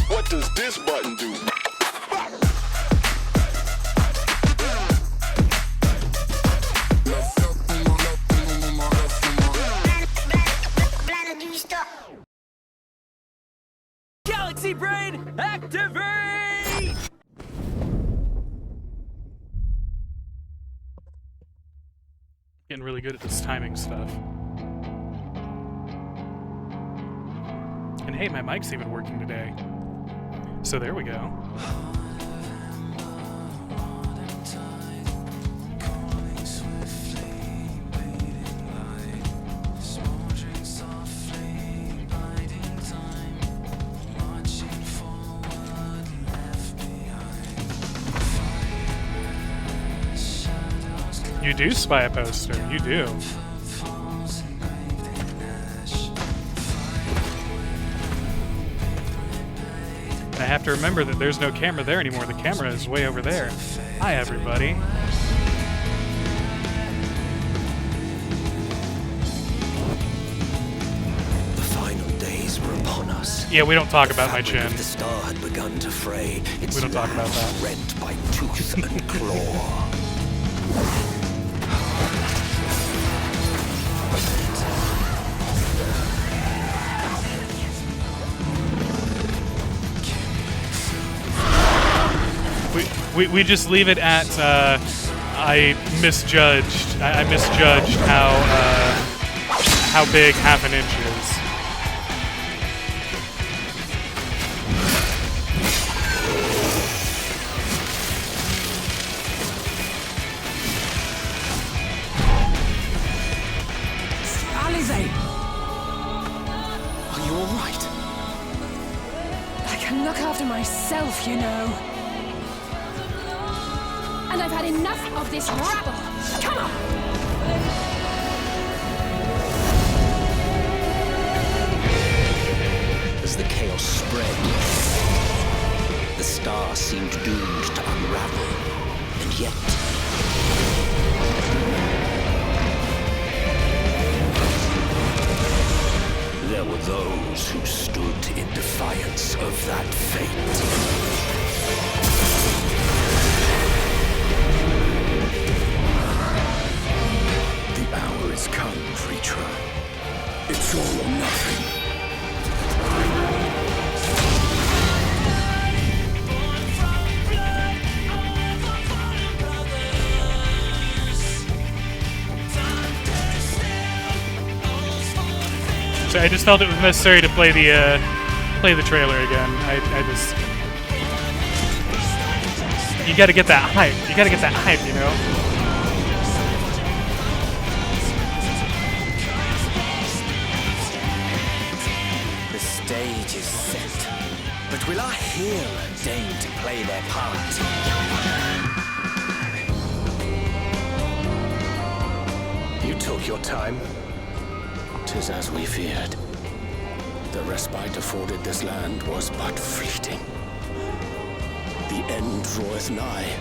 What does this button do? Galaxy Brain, activate! Getting really good at this timing stuff. And hey, my mic's even working today. So there we go. You do spy a poster, you do. I have to remember that there's no camera there anymore. The camera is way over there. Hi, everybody. The final days were upon us. Yeah, we don't talk about my chin. The star had begun to fray. We don't talk about that. Rent by tooth and claw. We just leave it at I misjudged. I misjudged how big half an inch is. Alize, Are you all right? I can look after myself, you know. And I've had enough of this rabble. Come on! As the chaos spread, the star seemed doomed to unravel. And yet... there were those who stood in defiance of that fate. The hour is come, creature. It's all or nothing. So I just felt it was necessary to play the trailer again. I just, you got to get that hype. You got to get that hype, you know. The stage is set, but will our hero deign to play their part? You took your time. 'Tis as we feared. The respite afforded this land was but fleeting. The end draweth nigh.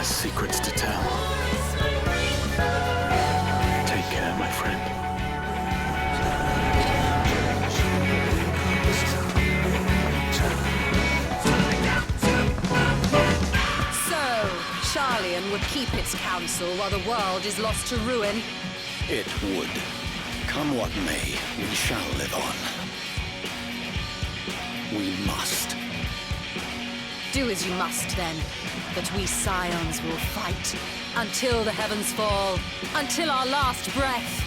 Secrets to tell. Take care, my friend. So, Charlian would keep its counsel while the world is lost to ruin. It would. Come what may, we shall live on. We must. Do as you must, then. But we scions will fight until the heavens fall, until our last breath.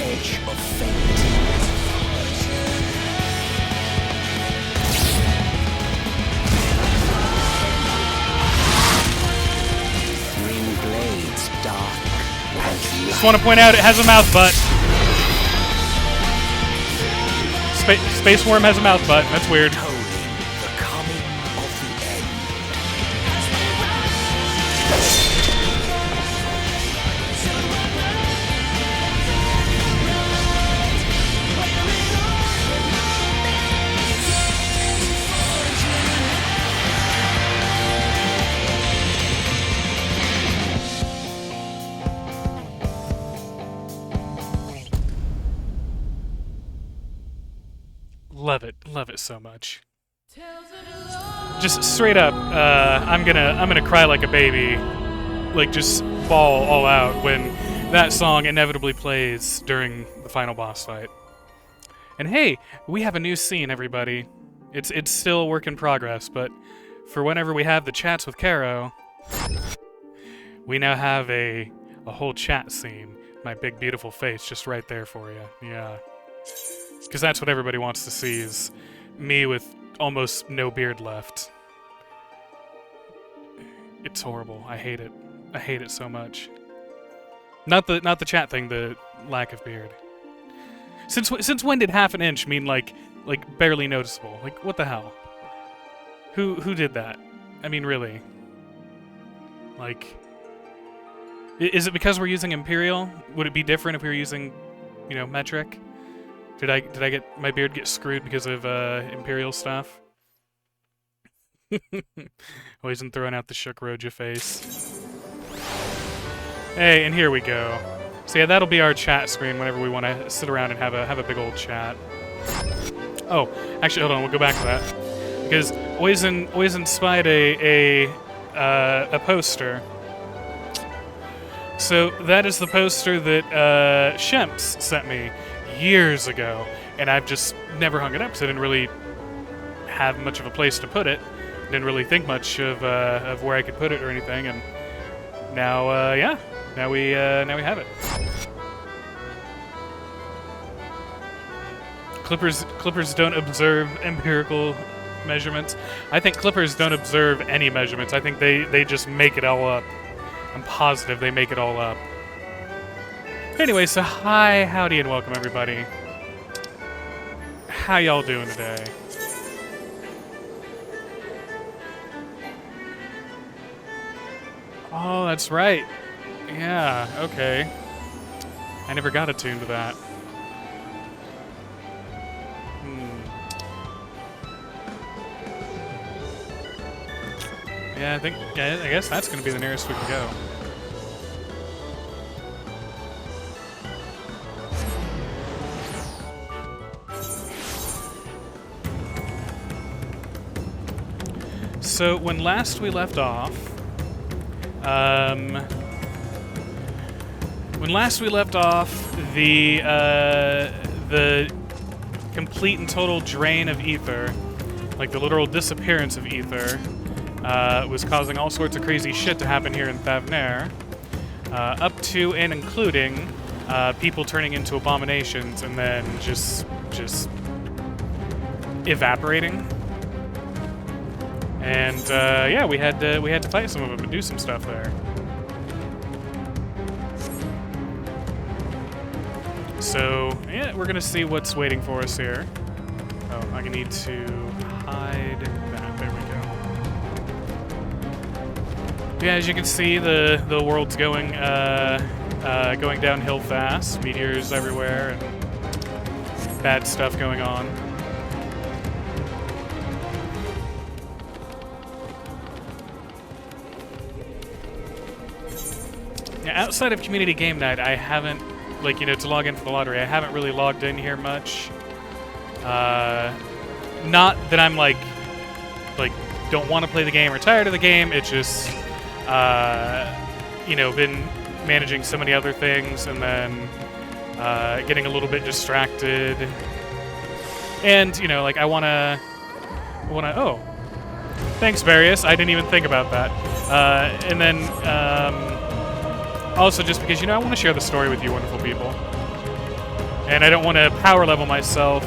edge of fate. Green blades dark and Just want to point out it has a mouth butt. Space Worm has a mouth butt. That's weird. tolling the coming of the end. Love it so much. Just straight up, I'm gonna cry like a baby, like just bawl all out when that song inevitably plays during the final boss fight. And hey, we have a new scene, everybody. It's still a work in progress, but for whenever we have the chats with Caro, we now have a whole chat scene. My big beautiful face just right there for you. Yeah. Because that's what everybody wants to see, is me with almost no beard left. It's horrible. I hate it. I hate it so much. Not the chat thing, the lack of beard. Since when did half an inch mean like barely noticeable? Like, what the hell? Who did that? I mean, really? Like, is it because we're using Imperial? Would it be different if we were using, you know, metric? Did I get my beard get screwed because of Imperial stuff? Always been throwing out the Shook Roja face. Hey, and here we go. So yeah, that'll be our chat screen whenever we want to sit around and have a big old chat. Oh, actually, hold on, we'll go back to that because Oizen spied a poster. So that is the poster that Shemps sent me years ago, and I've just never hung it up because I didn't really have much of a place to put it. Didn't really think much of where I could put it or anything, and now, yeah, now we have it. Clippers don't observe empirical measurements. I think Clippers don't observe any measurements. I think they just make it all up. I'm positive they make it all up. Anyway, so hi, howdy, and welcome everybody. How y'all doing today? Oh, that's right. Yeah, okay. I never got attuned to that. Yeah, I guess that's gonna be the nearest we can go. So when last we left off, the complete and total drain of ether, like the literal disappearance of ether, was causing all sorts of crazy shit to happen here in Thavnair, up to and including people turning into abominations and then just evaporating. And yeah, we had to fight some of them and do some stuff there. So yeah, we're gonna see what's waiting for us here. Oh, I need to hide that. There we go. Yeah, as you can see, the world's going downhill fast. Meteors everywhere and bad stuff going on. Outside of Community Game Night, I haven't, like, you know, to log in for the lottery, I haven't really logged in here much. Not that I'm, like, don't want to play the game or tired of the game, it's just, you know, been managing so many other things and then getting a little bit distracted. And, you know, like, I wanna, oh, thanks, Various, I didn't even think about that. And then, also, just because, you know, I want to share the story with you wonderful people. And I don't want to power level myself,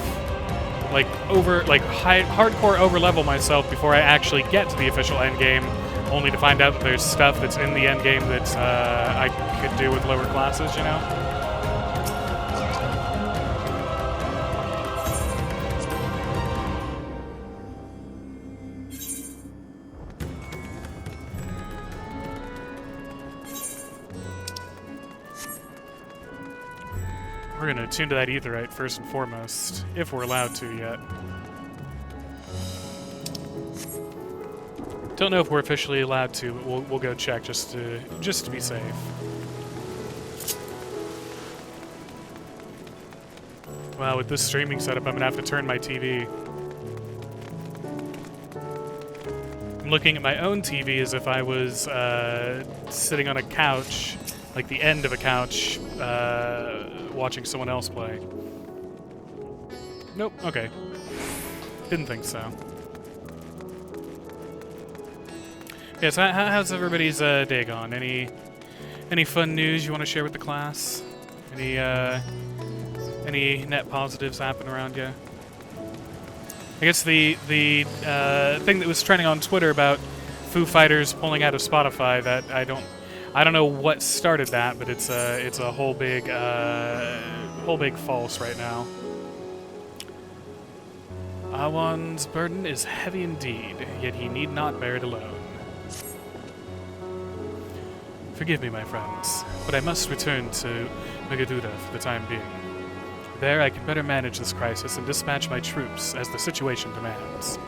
like hardcore over level myself before I actually get to the official end game, only to find out that there's stuff that's in the end game that I could do with lower classes, you know? We're gonna attune to that aetherite first and foremost, if we're allowed to yet. Don't know if we're officially allowed to, but we'll go check just to be safe. Wow, with this streaming setup, I'm gonna have to turn my TV. I'm looking at my own TV as if I was sitting on a couch, like the end of a couch, watching someone else play. Nope, okay. Didn't think so. Yeah, so how's everybody's day gone? Any fun news you want to share with the class? Any net positives happen around you? I guess the thing that was trending on Twitter about Foo Fighters pulling out of Spotify, that I don't know what started that, but it's a whole big false right now. Awan's burden is heavy indeed, yet he need not bear it alone. Forgive me, my friends, but I must return to Megaduda for the time being. There I can better manage this crisis and dispatch my troops as the situation demands.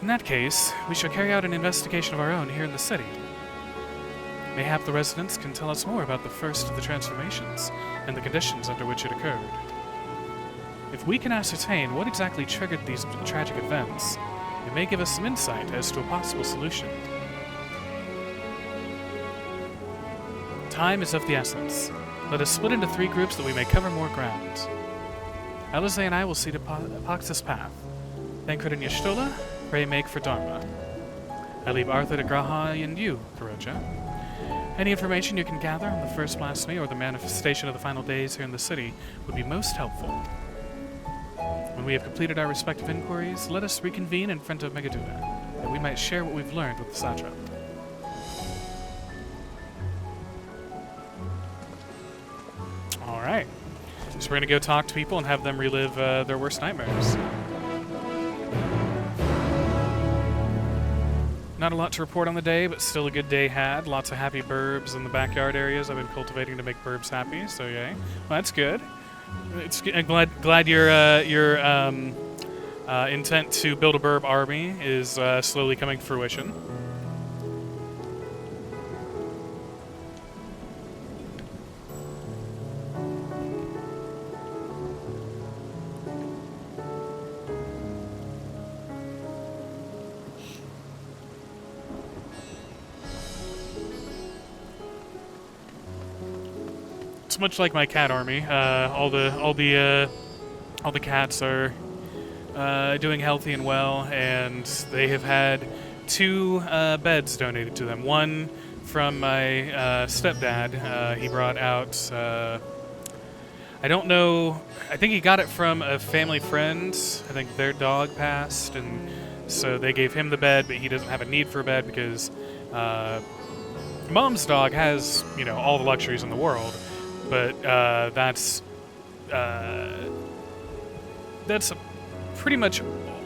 In that case, we shall carry out an investigation of our own here in the city. Mayhap the residents can tell us more about the first of the transformations and the conditions under which it occurred. If we can ascertain what exactly triggered these tragic events, it may give us some insight as to a possible solution. Time is of the essence. Let us split into 3 groups that we may cover more ground. Alize and I will see to Pax's path. Thancred and Y'shtola, pray make for Dharma. I leave Arthur to Graha and you, Kuroja. Any information you can gather on the first blasphemy or the manifestation of the final days here in the city would be most helpful. When we have completed our respective inquiries, let us reconvene in front of Megaduda, that we might share what we've learned with the satrap. Alright. So we're gonna go talk to people and have them relive their worst nightmares. Not a lot to report on the day, but still a good day had. Lots of happy burbs in the backyard areas I've been cultivating to make burbs happy, so yay. Well, that's good. I'm glad your intent to build a burb army is slowly coming to fruition. It's much like my cat army. All the cats are doing healthy and well, and they have had 2 beds donated to them. One from my stepdad. He brought out. I don't know. I think he got it from a family friend. I think their dog passed, and so they gave him the bed, but he doesn't have a need for a bed because Mom's dog has, you know, all the luxuries in the world. But that's pretty much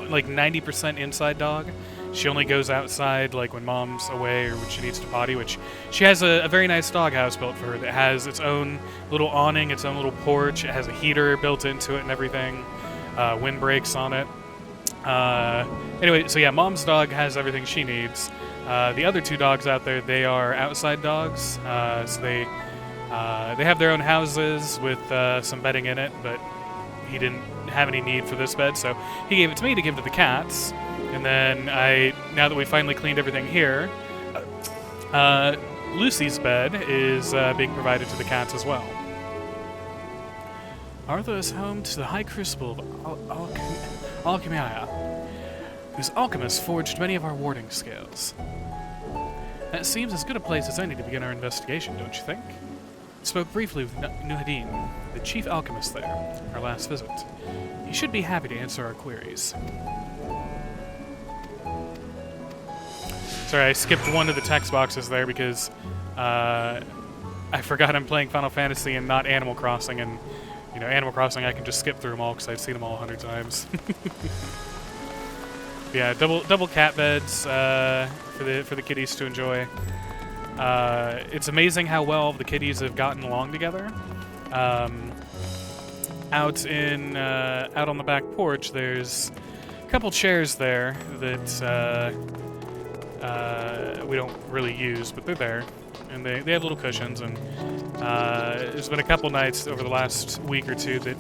like 90% inside dog. She only goes outside like when Mom's away or when she needs to potty, which she has a very nice doghouse built for her that has its own little awning, its own little porch. It has a heater built into it and everything, windbreaks on it. Anyway, so yeah, Mom's dog has everything she needs. The other 2 dogs out there, they are outside dogs, so they have their own houses with some bedding in it, but he didn't have any need for this bed, so he gave it to me to give to the cats. And then now that we finally cleaned everything here, Lucy's bed is being provided to the cats as well. Arthur is home to the High Crucible of Alchemia, whose alchemists forged many of our warding scales. That seems as good a place as any to begin our investigation, don't you think? Spoke briefly with Nuhadin, the chief alchemist there, our last visit. He should be happy to answer our queries. Sorry, I skipped one of the text boxes there because I forgot I'm playing Final Fantasy and not Animal Crossing, and you know, Animal Crossing I can just skip through them all because I've seen them all 100 times. Yeah, double cat beds for the kitties to enjoy. It's amazing how well the kitties have gotten along together. Out on the back porch, there's a couple chairs there that we don't really use, but they're there, and they have little cushions. And there's been a couple nights over the last week or two that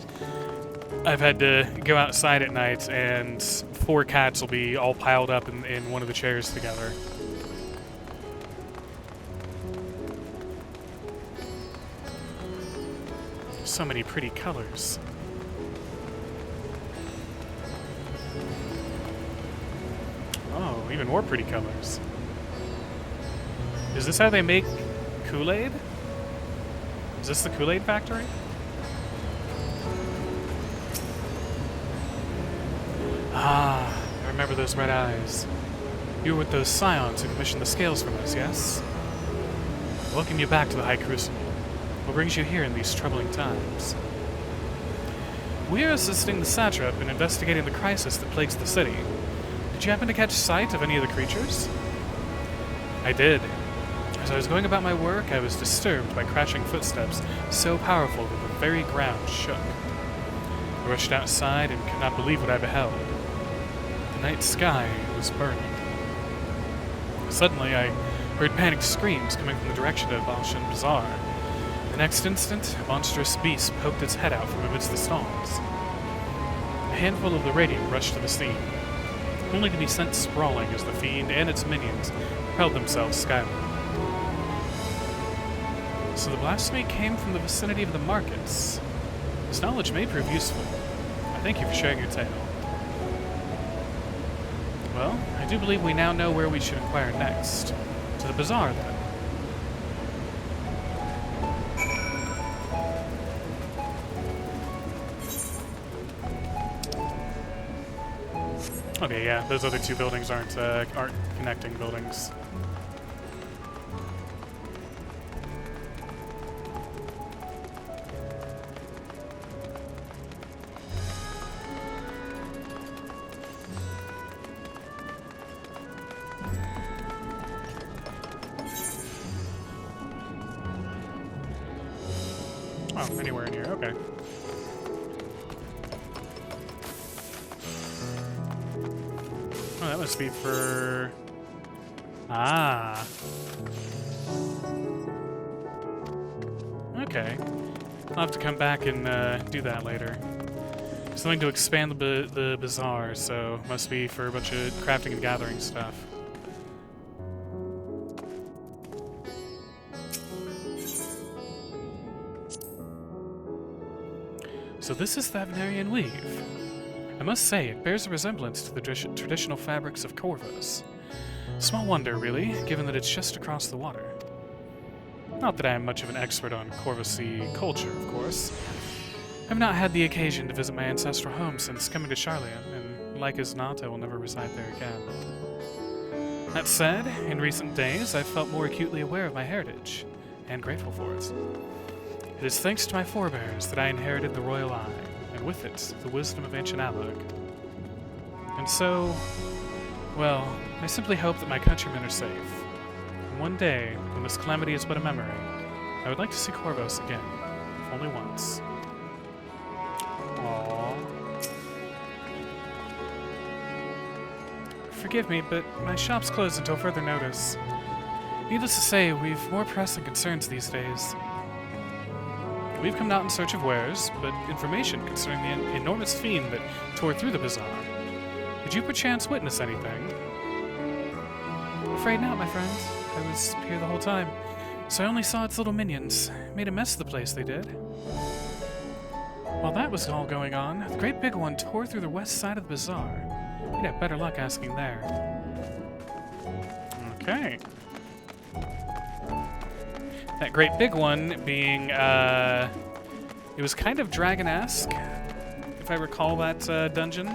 I've had to go outside at night, and 4 cats will be all piled up in one of the chairs together. So many pretty colors. Oh, even more pretty colors. Is this how they make Kool-Aid? Is this the Kool-Aid factory? Ah, I remember those red eyes. You were with those scions who commissioned the scales from us, yes? Welcome you back to the High Crucible. What brings you here in these troubling times? We are assisting the satrap in investigating the crisis that plagues the city. Did you happen to catch sight of any of the creatures? I did. As I was going about my work, I was disturbed by crashing footsteps so powerful that the very ground shook. I rushed outside and could not believe what I beheld. The night sky was burning. Suddenly, I heard panicked screams coming from the direction of Balshan Bazaar. The next instant, a monstrous beast poked its head out from amidst the stalls. A handful of the radiant rushed to the scene, only to be sent sprawling as the fiend and its minions propelled themselves skyward. So the blasphemy came from the vicinity of the markets. This knowledge may prove useful. I thank you for sharing your tale. Well, I do believe we now know where we should inquire next. To the bazaar, then. Okay, yeah, those other 2 buildings aren't connecting buildings. Oh, anywhere in here, okay. Oh, that must be for... Ah. Okay. I'll have to come back and do that later. Something to expand the bazaar, so must be for a bunch of crafting and gathering stuff. So this is the Avenarian weave. I must say, it bears a resemblance to the traditional fabrics of Corvus. Small wonder, really, given that it's just across the water. Not that I am much of an expert on Corvusy culture, of course. I've not had the occasion to visit my ancestral home since coming to Charlian, and like as not, I will never reside there again. That said, in recent days, I've felt more acutely aware of my heritage, and grateful for it. It is thanks to my forebears that I inherited the Royal Eye, and with it, the wisdom of ancient Alec. And so, well, I simply hope that my countrymen are safe. And one day, when this calamity is but a memory, I would like to see Corvus again, if only once. Aww. Forgive me, but my shop's closed until further notice. Needless to say, we've more pressing concerns these days. We've come not in search of wares, but information concerning the enormous fiend that tore through the bazaar. Did you perchance witness anything? I'm afraid not, my friend. I was here the whole time, so I only saw its little minions. Made a mess of the place, they did. While that was all going on, the great big one tore through the west side of the bazaar. You'd have better luck asking there. Okay. That great big one being, it was kind of dragon-esque, if I recall that dungeon.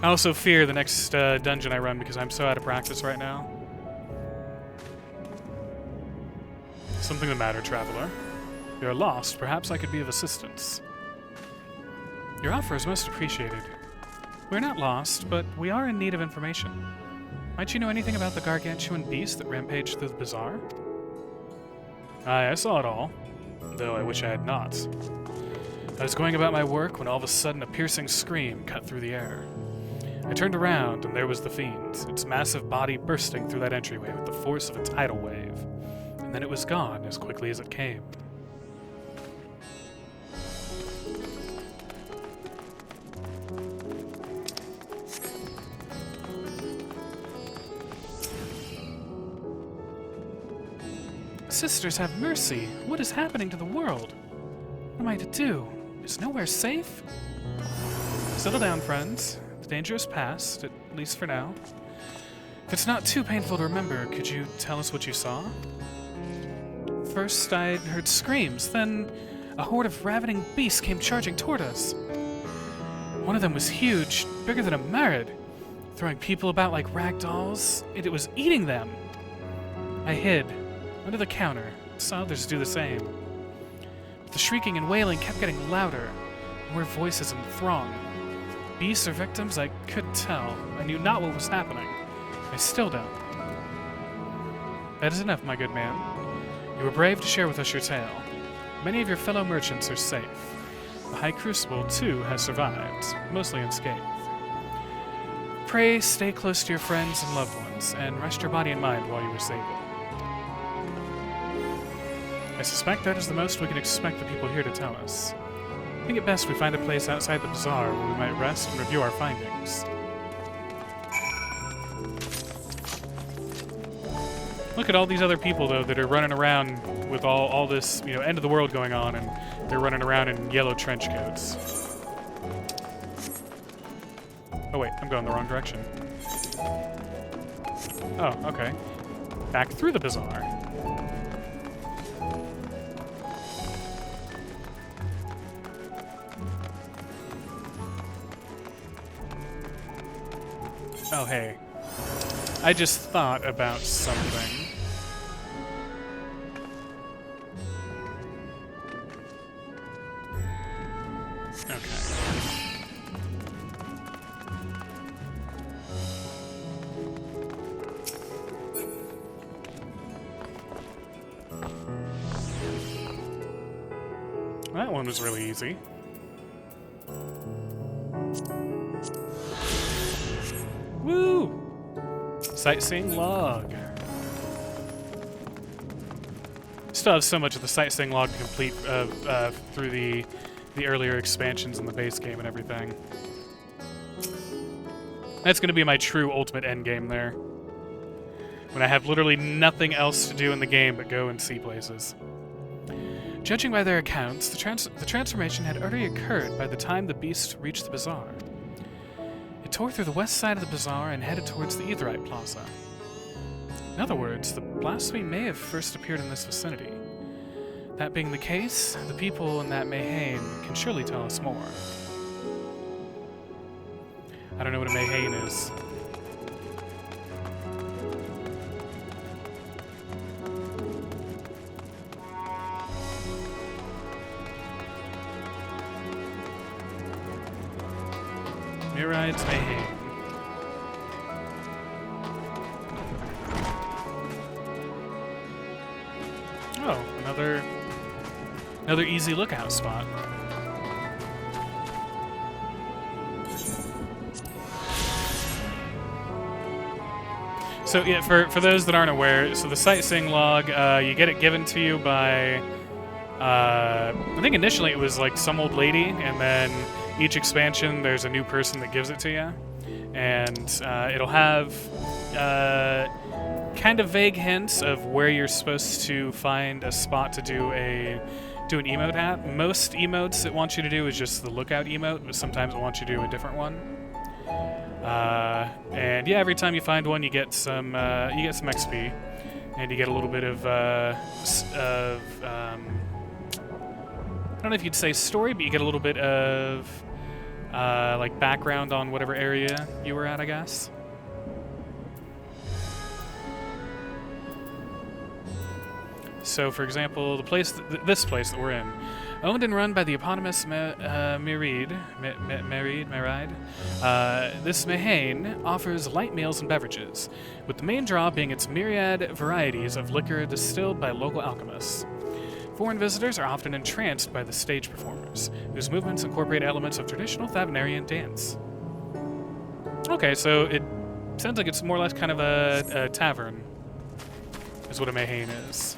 I also fear the next dungeon I run because I'm so out of practice right now. Something the matter, traveler? You're lost. Perhaps I could be of assistance. Your offer is most appreciated. We're not lost, but we are in need of information. Might you know anything about the gargantuan beast that rampaged through the bazaar? Aye, I saw it all, though I wish I had not. I was going about my work when all of a sudden a piercing scream cut through the air. I turned around, and there was the fiend, its massive body bursting through that entryway with the force of a tidal wave. And then it was gone as quickly as it came. Sisters, have mercy! What is happening to the world? What am I to do? Is nowhere safe? Settle down, friends. The danger is past, at least for now. If it's not too painful to remember, could you tell us what you saw? First, I heard screams, then a horde of ravening beasts came charging toward us. One of them was huge, bigger than a merid, throwing people about like rag dolls. It was eating them. I hid under the counter, saw others do the same. But the shrieking and wailing kept getting louder, more voices in the throng. Beasts or victims, I couldn't tell. I knew not what was happening. I still don't. That is enough, my good man. You were brave to share with us your tale. Many of your fellow merchants are safe. The High Crucible, too, has survived, mostly unscathed. Pray stay close to your friends and loved ones, and rest your body and mind while you are able. I suspect that is the most we can expect the people here to tell us. I think it best we find a place outside the bazaar where we might rest and review our findings. Look at all these other people, though, that are running around with all this, end of the world going on, and they're running around in yellow trench coats. Oh, wait, I'm going the wrong direction. Oh, okay. Back through the bazaar. Oh, hey. I just thought about something. Okay. That one was really easy. Woo! Sightseeing log. Still have so much of the sightseeing log to complete through the earlier expansions in the base game and everything. That's going to be my true ultimate end game there. When I have literally nothing else to do in the game but go and see places. Judging by their accounts, the transformation had already occurred by the time the beast reached the bazaar. It tore through the west side of the bazaar and headed towards the Aetherite Plaza. In other words, the blasphemy may have first appeared in this vicinity. That being the case, the people in that Mayhain can surely tell us more. I don't know what a Mayhain is. Miride's Mayhain. Oh, another easy lookout spot. So yeah, for those that aren't aware, so the sightseeing log, you get it given to you by, I think initially it was like some old lady, and then each expansion there's a new person that gives it to you, and it'll have kind of vague hints of where you're supposed to find a spot to do an emote at. Most emotes it wants you to do is just the lookout emote, but sometimes it wants you to do a different one. And yeah, every time you find one, you get some XP, and you get a little bit of I don't know if you'd say story, but you get a little bit of like background on whatever area you were at, I guess. So, for example, this place that we're in, owned and run by the eponymous Merid. This Mahane offers light meals and beverages, with the main draw being its myriad varieties of liquor distilled by local alchemists. Foreign visitors are often entranced by the stage performers, whose movements incorporate elements of traditional Thavnarian dance. Okay, so it sounds like it's more or less kind of a tavern, is what a Mahane is.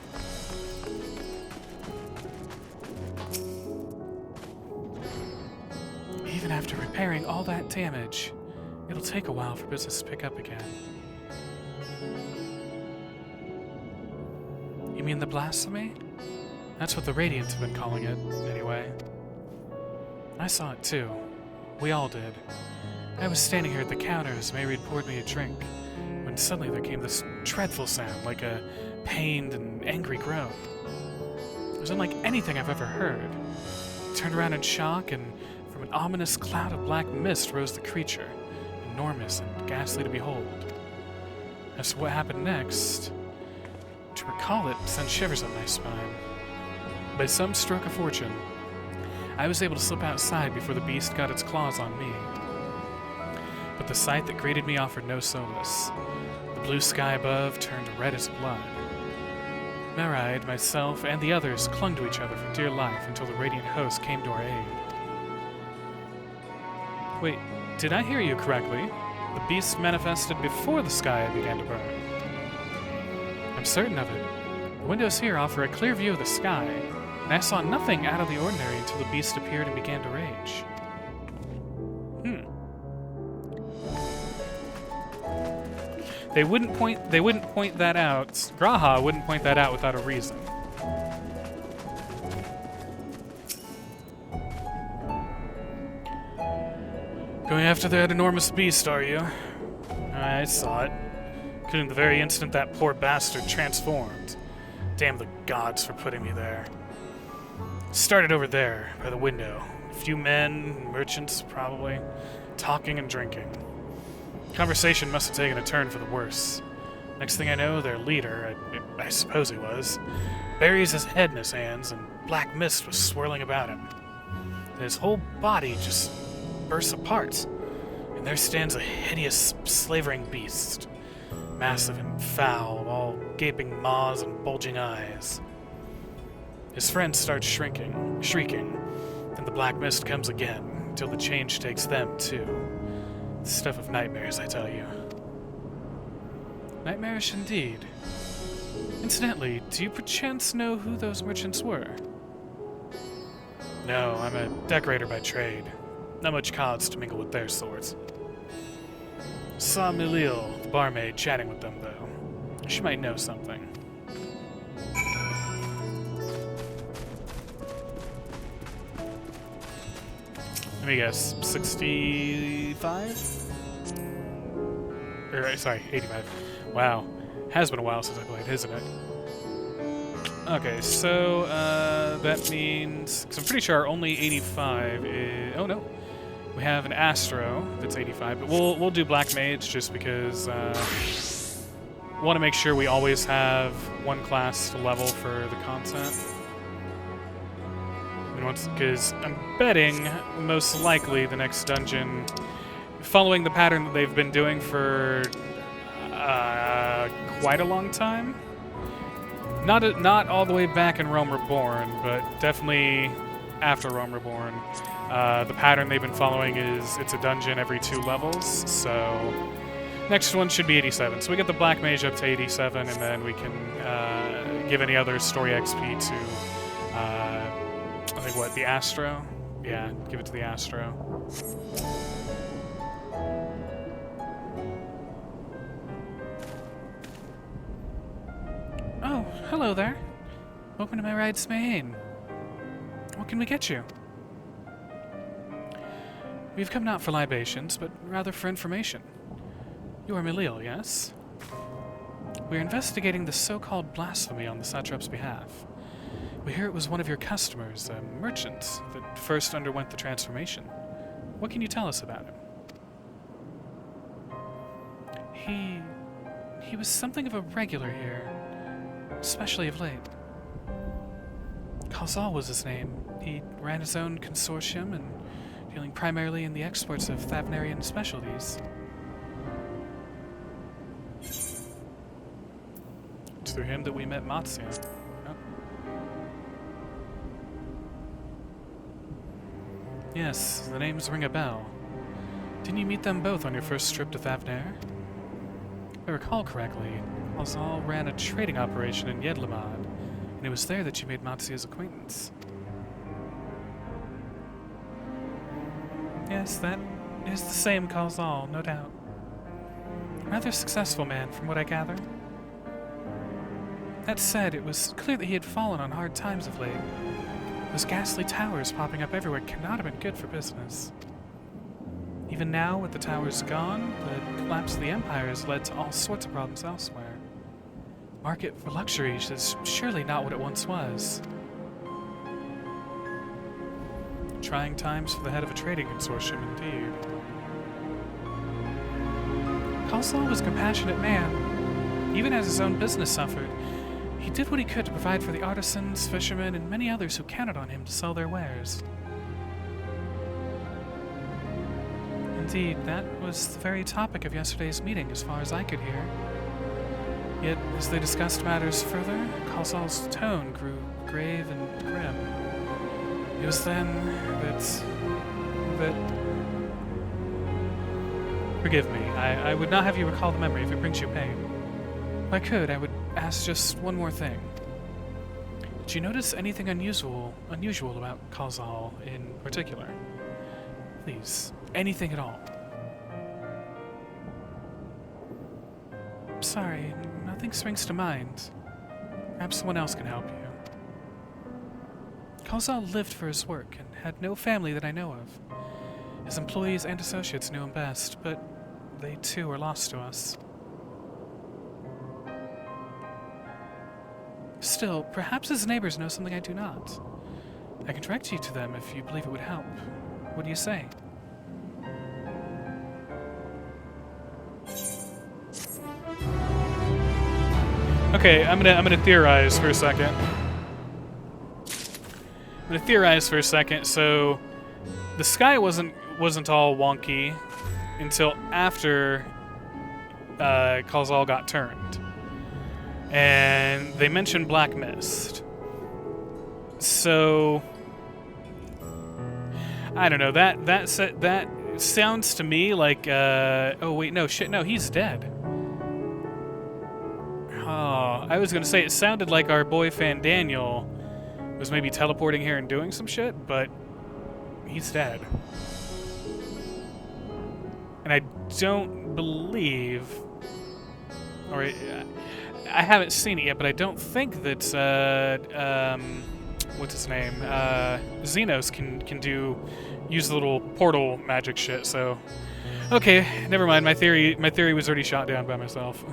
Even after repairing all that damage, it'll take a while for business to pick up again. You mean the blasphemy? That's what the Radiants have been calling it, anyway. I saw it too. We all did. I was standing here at the counter as Mayreed poured me a drink, when suddenly there came this dreadful sound, like a pained and angry groan. It was unlike anything I've ever heard. I turned around in shock, and from an ominous cloud of black mist rose the creature, enormous and ghastly to behold. As to what happened next, to recall it sent shivers up my spine. By some stroke of fortune, I was able to slip outside before the beast got its claws on me. But the sight that greeted me offered no solace. The blue sky above turned red as blood. Meride, myself, and the others clung to each other for dear life until the radiant host came to our aid. Wait, did I hear you correctly? The beast manifested before the sky began to burn. I'm certain of it. The windows here offer a clear view of the sky, and I saw nothing out of the ordinary until the beast appeared and began to rage. They wouldn't point that out. Graha wouldn't point that out without a reason. Going after that enormous beast, are you? I saw it. Including the very instant that poor bastard transformed. Damn the gods for putting me there. Started over there, by the window. A few men, merchants probably, talking and drinking. Conversation must have taken a turn for the worse. Next thing I know, their leader, I suppose he was, buries his head in his hands, and black mist was swirling about him. And his whole body just bursts apart, and there stands a hideous, slavering beast. Massive and foul, all gaping maws and bulging eyes. His friends start shrieking, then the black mist comes again, until the change takes them too. The stuff of nightmares, I tell you. Nightmarish indeed. Incidentally, do you perchance know who those merchants were? No, I'm a decorator by trade. Not much cause to mingle with their sorts. Saw Milil, the barmaid, chatting with them, though. She might know something. Let me guess, 65? Sorry, 85. Wow. Has been a while since I played, isn't it? Okay, so that means... Cause I'm pretty sure only 85 is... Oh, no. We have an Astro that's 85, but we'll do Black Mage just because want to make sure we always have one class to level for the content. Because I'm betting most likely the next dungeon, following the pattern that they've been doing for quite a long time. Not all the way back in Rome Reborn, but definitely after Rome Reborn. The pattern they've been following is it's a dungeon every 2 levels, so next one should be 87. So we get the Black Mage up to 87, and then we can give any other story XP to, I think what, the Astro? Yeah, give it to the Astro. Oh, hello there. Welcome to my ride's Mahane. What can we get you? We've come not for libations, but rather for information. You are Milil, yes? We are investigating the so-called blasphemy on the satrap's behalf. We hear it was one of your customers, a merchant, that first underwent the transformation. What can you tell us about him? He was something of a regular here, especially of late. Khazal was his name. He ran his own consortium and dealing primarily in the exports of Thavnarian specialties. It's through him that we met Matsia. Yep. Yes, the names ring a bell. Didn't you meet them both on your first trip to Thavnair? If I recall correctly, Khazal ran a trading operation in Yedlamad, and it was there that you made Matsia's acquaintance. Yes, that is the same Khazal, no doubt. Rather successful man, from what I gather. That said, it was clear that he had fallen on hard times of late. Those ghastly towers popping up everywhere cannot have been good for business. Even now, with the towers gone, the collapse of the Empire has led to all sorts of problems elsewhere. Market for luxuries is surely not what it once was. Trying times for the head of a trading consortium, indeed. Khazal was a compassionate man. Even as his own business suffered, he did what he could to provide for the artisans, fishermen, and many others who counted on him to sell their wares. Indeed, that was the very topic of yesterday's meeting, as far as I could hear. Yet, as they discussed matters further, Khazal's tone grew grave and grim. It was then that... Forgive me, I would not have you recall the memory if it brings you pain. If I could, I would ask just one more thing. Did you notice anything unusual about Khazal in particular? Please, anything at all. Sorry, nothing springs to mind. Perhaps someone else can help you. Khazal lived for his work and had no family that I know of. His employees and associates knew him best, but they too are lost to us. Still, perhaps his neighbors know something I do not. I can direct you to them if you believe it would help. What do you say? Okay, I'm gonna theorize for a second. So, the sky wasn't all wonky until after Khazal got turned, and they mentioned black mist. So, I don't know. That sounds to me like. Oh wait, no shit. No, he's dead. Oh, I was gonna say it sounded like our boy Fandaniel was maybe teleporting here and doing some shit, but he's dead. And I don't believe, or I haven't seen it yet, but I don't think that what's his name, Xenos can use the little portal magic shit. So, okay, never mind. My theory was already shot down by myself.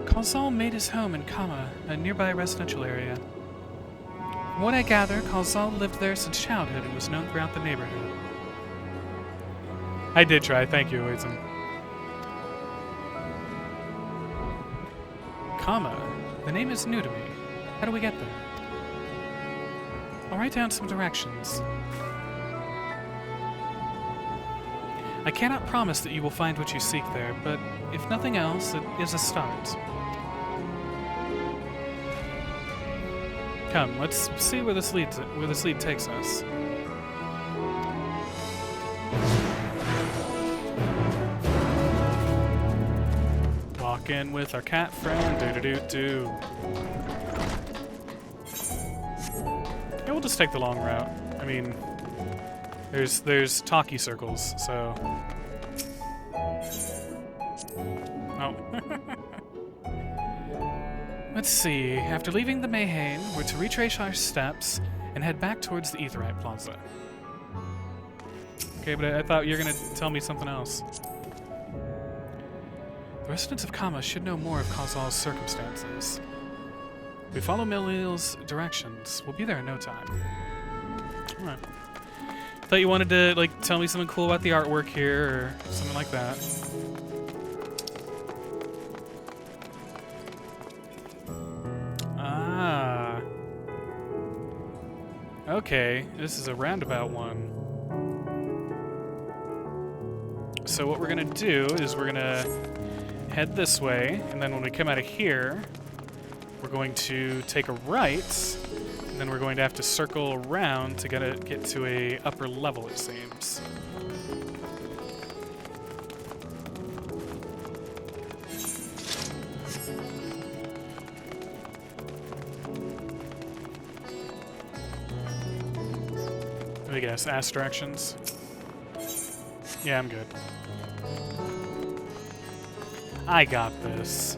Khazal made his home in Kama, a nearby residential area. From what I gather, Khazal lived there since childhood and was known throughout the neighborhood. I did try, thank you, Oizen. Kama? The name is new to me. How do we get there? I'll write down some directions. I cannot promise that you will find what you seek there, but if nothing else, it is a start. Come, let's see where this lead takes us. Walk in with our cat friend. Do. we'll just take the long route. I mean, there's talkie circles, so. Oh. Let's see. After leaving the Mayhain, we're to retrace our steps and head back towards the Aetheryte Plaza. Okay, but I thought you were gonna tell me something else. The residents of Kama should know more of Kozal's circumstances. If we follow Millil's directions, we'll be there in no time. Alright. Thought you wanted to, like, tell me something cool about the artwork here, or something like that. Ah. Okay, this is a roundabout one. So what we're gonna do is we're gonna head this way, and then when we come out of here, we're going to take a right, and then we're going to have to circle around to get to a upper level, it seems. Let me guess, ass directions? Yeah, I'm good. I got this.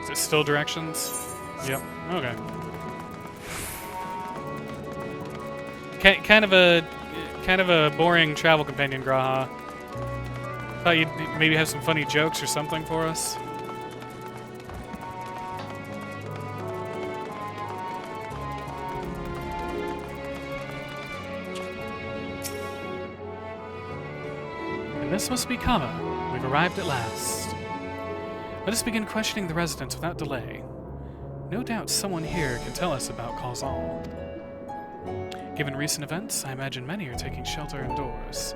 Is it still directions? Yep. Okay. Kind of a boring travel companion, Graha. Thought you'd maybe have some funny jokes or something for us. And this must be Kama. We've arrived at last. Let us begin questioning the residents without delay. No doubt someone here can tell us about Kozal. Given recent events, I imagine many are taking shelter indoors.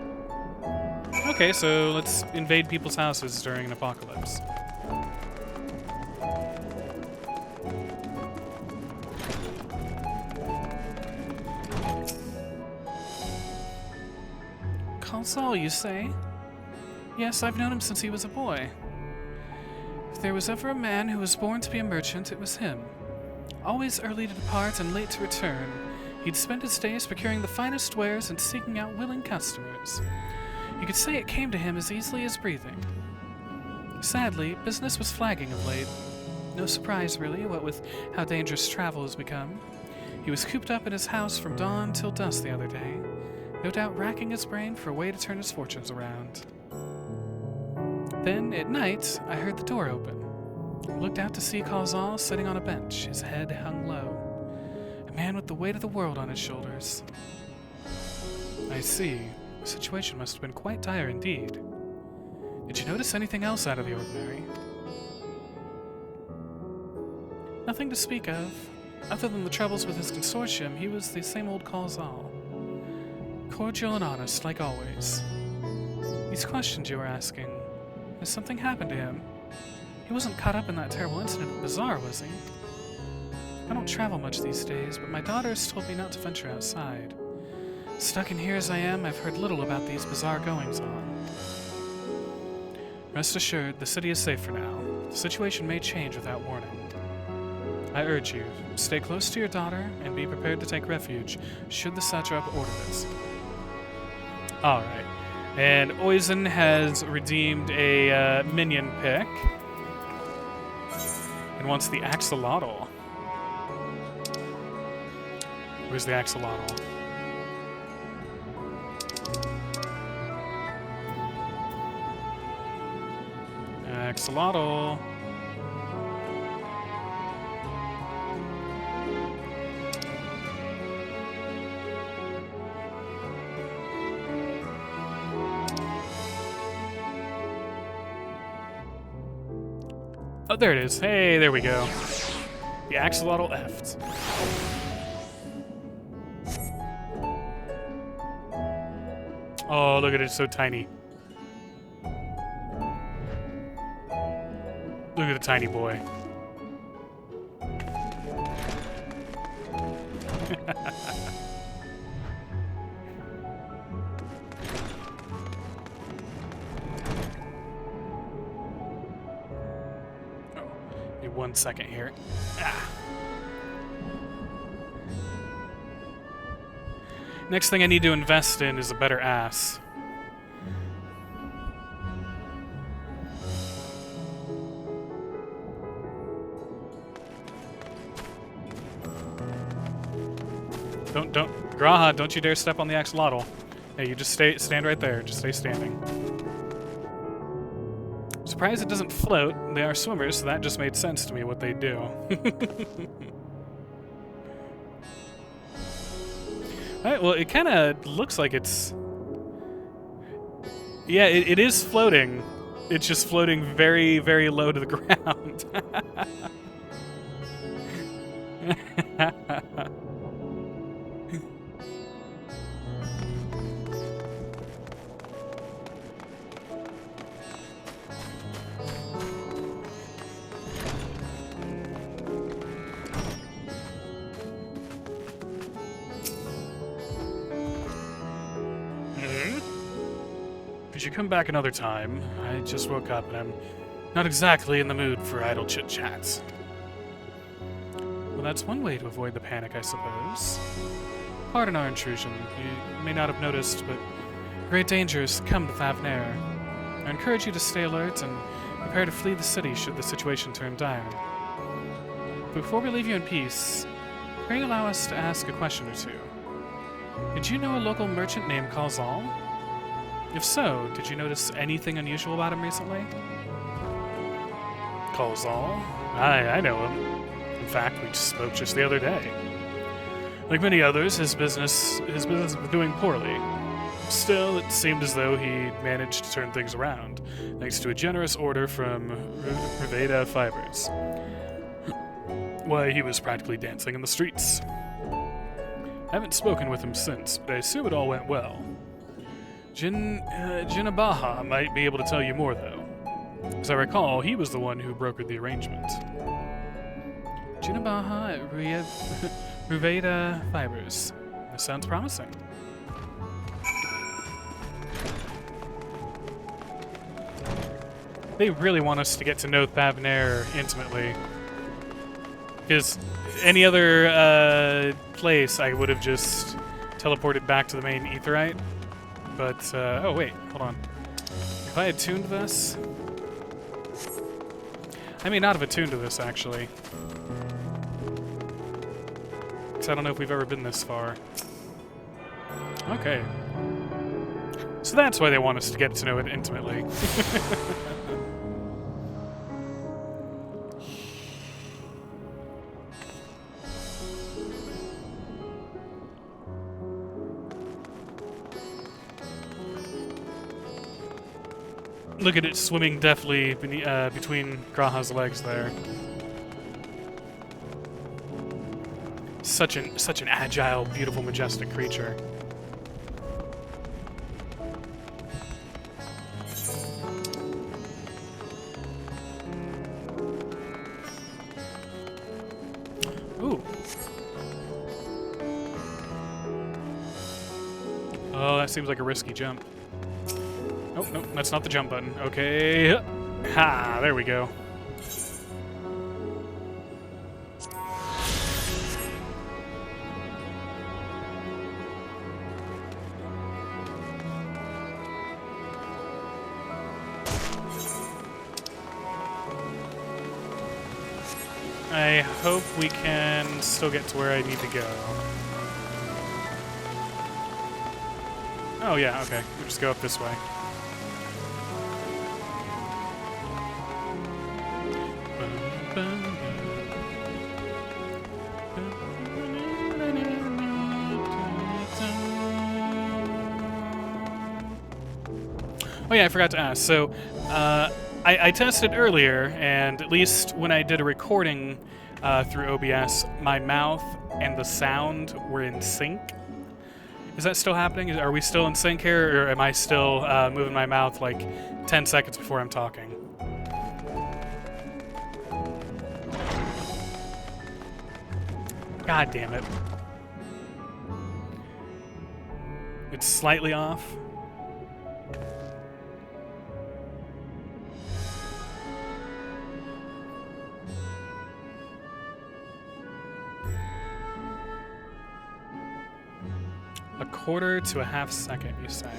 Okay, so let's invade people's houses during an apocalypse. Kozal, you say? Yes, I've known him since he was a boy. If there was ever a man who was born to be a merchant, it was him. Always early to depart and late to return, he'd spend his days procuring the finest wares and seeking out willing customers. You could say it came to him as easily as breathing. Sadly, business was flagging of late. No surprise, really, what with how dangerous travel has become. He was cooped up in his house from dawn till dusk the other day, no doubt racking his brain for a way to turn his fortunes around. Then, at night, I heard the door open. I looked out to see Kozal sitting on a bench, his head hung low. A man with the weight of the world on his shoulders. I see. The situation must have been quite dire indeed. Did you notice anything else out of the ordinary? Nothing to speak of. Other than the troubles with his consortium, he was the same old Kozal. Cordial and honest, like always. These questions you were asking, has something happened to him? He wasn't caught up in that terrible incident at the bazaar, was he? I don't travel much these days, but my daughter has told me not to venture outside. Stuck in here as I am, I've heard little about these bizarre goings-on. Rest assured, the city is safe for now. The situation may change without warning. I urge you, stay close to your daughter and be prepared to take refuge should the satrap order this. Alright. And Oizen has redeemed a minion pick. And wants the axolotl. Where's the axolotl? Axolotl. Oh, there it is. Hey, there we go. The axolotl effed. Oh, look at it, it's so tiny. Look at the tiny boy. Give me 1 second here. Ah. Next thing I need to invest in is a better ass. Don't, Graha, don't you dare step on the axolotl. Hey, you just stand right there. Just stay standing. Surprised it doesn't float. They are swimmers, so that just made sense to me what they do. Alright, well, it kind of looks like it's... Yeah, it is floating. It's just floating very, very low to the ground. Could you come back another time? I just woke up and I'm not exactly in the mood for idle chit-chats. Well, that's one way to avoid the panic, I suppose. Pardon our intrusion. You may not have noticed, but great dangers come to Thavnair. I encourage you to stay alert and prepare to flee the city should the situation turn dire. Before we leave you in peace, pray allow us to ask a question or two. Did you know a local merchant named Kalzal? If so, did you notice anything unusual about him recently? Kalzal? I know him. In fact, we spoke just the other day. Like many others, his business was doing poorly. Still, it seemed as though he managed to turn things around, thanks to a generous order from Riveda Fibers. Why, he was practically dancing in the streets. I haven't spoken with him since, but I assume it all went well. Jinabaha might be able to tell you more, though. As I recall, he was the one who brokered the arrangement. Jinabaha at Riveda Fibers. This sounds promising. They really want us to get to know Thavnair intimately. Because any other place, I would have just teleported back to the main Aetheryte. But, oh wait, hold on. If I had tuned this... I may not have attuned to this, actually. Because I don't know if we've ever been this far. Okay. So that's why they want us to get to know it intimately. Look at it swimming deftly between Graha's legs there. Such an agile, beautiful, majestic creature. Ooh. Oh, that seems like a risky jump. Oh, no, that's not the jump button. Okay. Ha, there we go. I hope we can still get to where I need to go. Oh yeah, okay. We'll just go up this way. Oh yeah, I forgot to ask. So, I tested earlier, and at least when I did a recording through OBS, my mouth and the sound were in sync. Is that still happening? Are we still in sync here, or am I still moving my mouth like 10 seconds before I'm talking? God damn it. It's slightly off. A quarter to a half second, you say?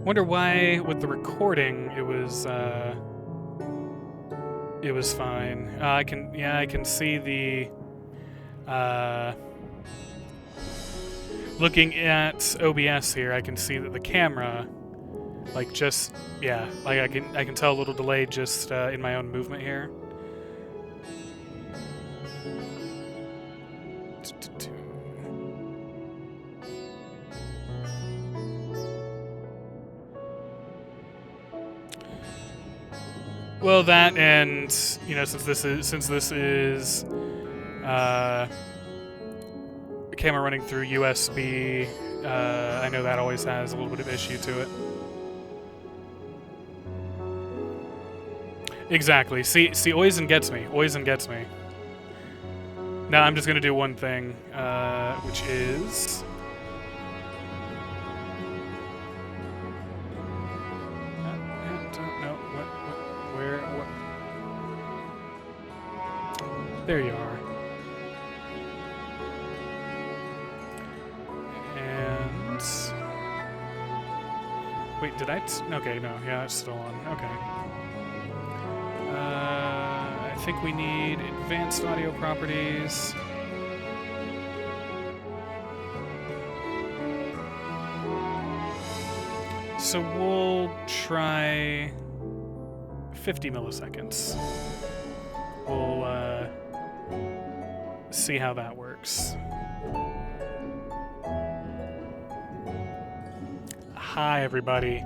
Wonder why with the recording it was fine. I can see the looking at OBS here, I can see that the camera like just like I can tell a little delay just in my own movement here. Well, that and since this is a camera running through USB, I know that always has a little bit of issue to it. Exactly. See, Oizen gets me. Oizen gets me. Now I'm just gonna do one thing, which is. There you are. And wait, did I? Okay, no, yeah, it's still on. Okay. I think we need advanced audio properties. So we'll try 50 milliseconds. We'll see how that works. Hi, everybody.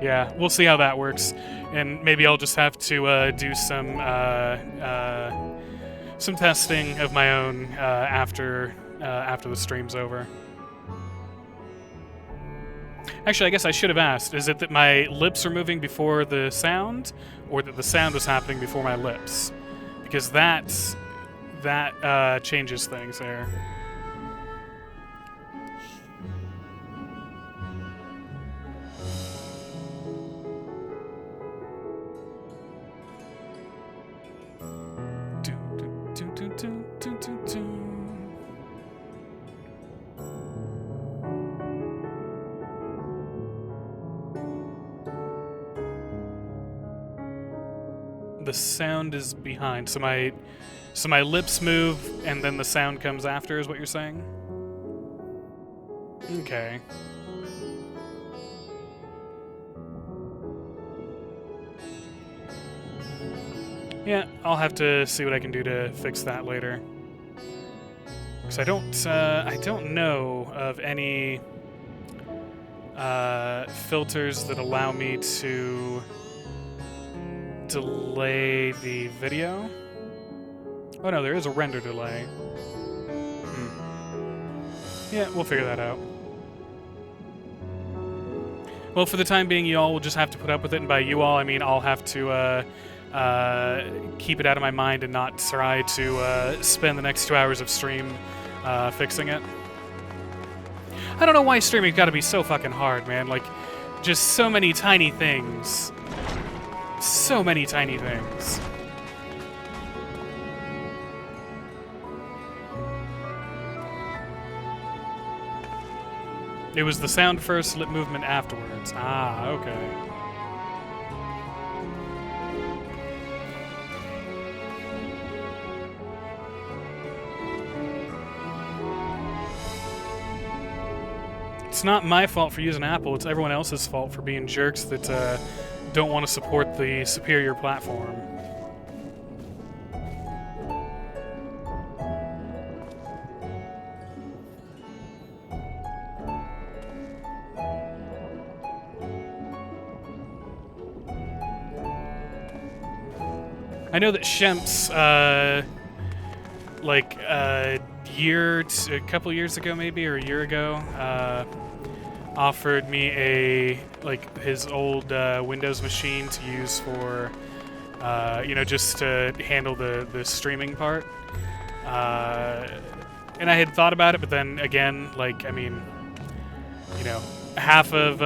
Yeah, we'll see how that works, and maybe I'll just have to do some testing of my own after the stream's over. Actually, I guess I should have asked, is it that my lips are moving before the sound, or that the sound was happening before my lips? Because that changes things there. The sound is behind, so my lips move and then the sound comes after, is what you're saying? Okay. Yeah, I'll have to see what I can do to fix that later. Because I don't know of any filters that allow me to delay the video. Oh no, there is a render delay. Yeah, we'll figure that out. Well, for the time being, you all will just have to put up with it, and by you all, I mean I'll have to keep it out of my mind and not try to spend the next 2 hours of stream fixing it. I don't know why streaming's gotta be so fucking hard, man. Like, just so many tiny things. So many tiny things. It was the sound first, lip movement afterwards. Ah, okay. It's not my fault for using Apple, it's everyone else's fault for being jerks that don't want to support the superior platform. I know that Shemps, a couple years ago maybe, or a year ago, offered me his old Windows machine to use for, just to handle the streaming part. And I had thought about it, but then again, half of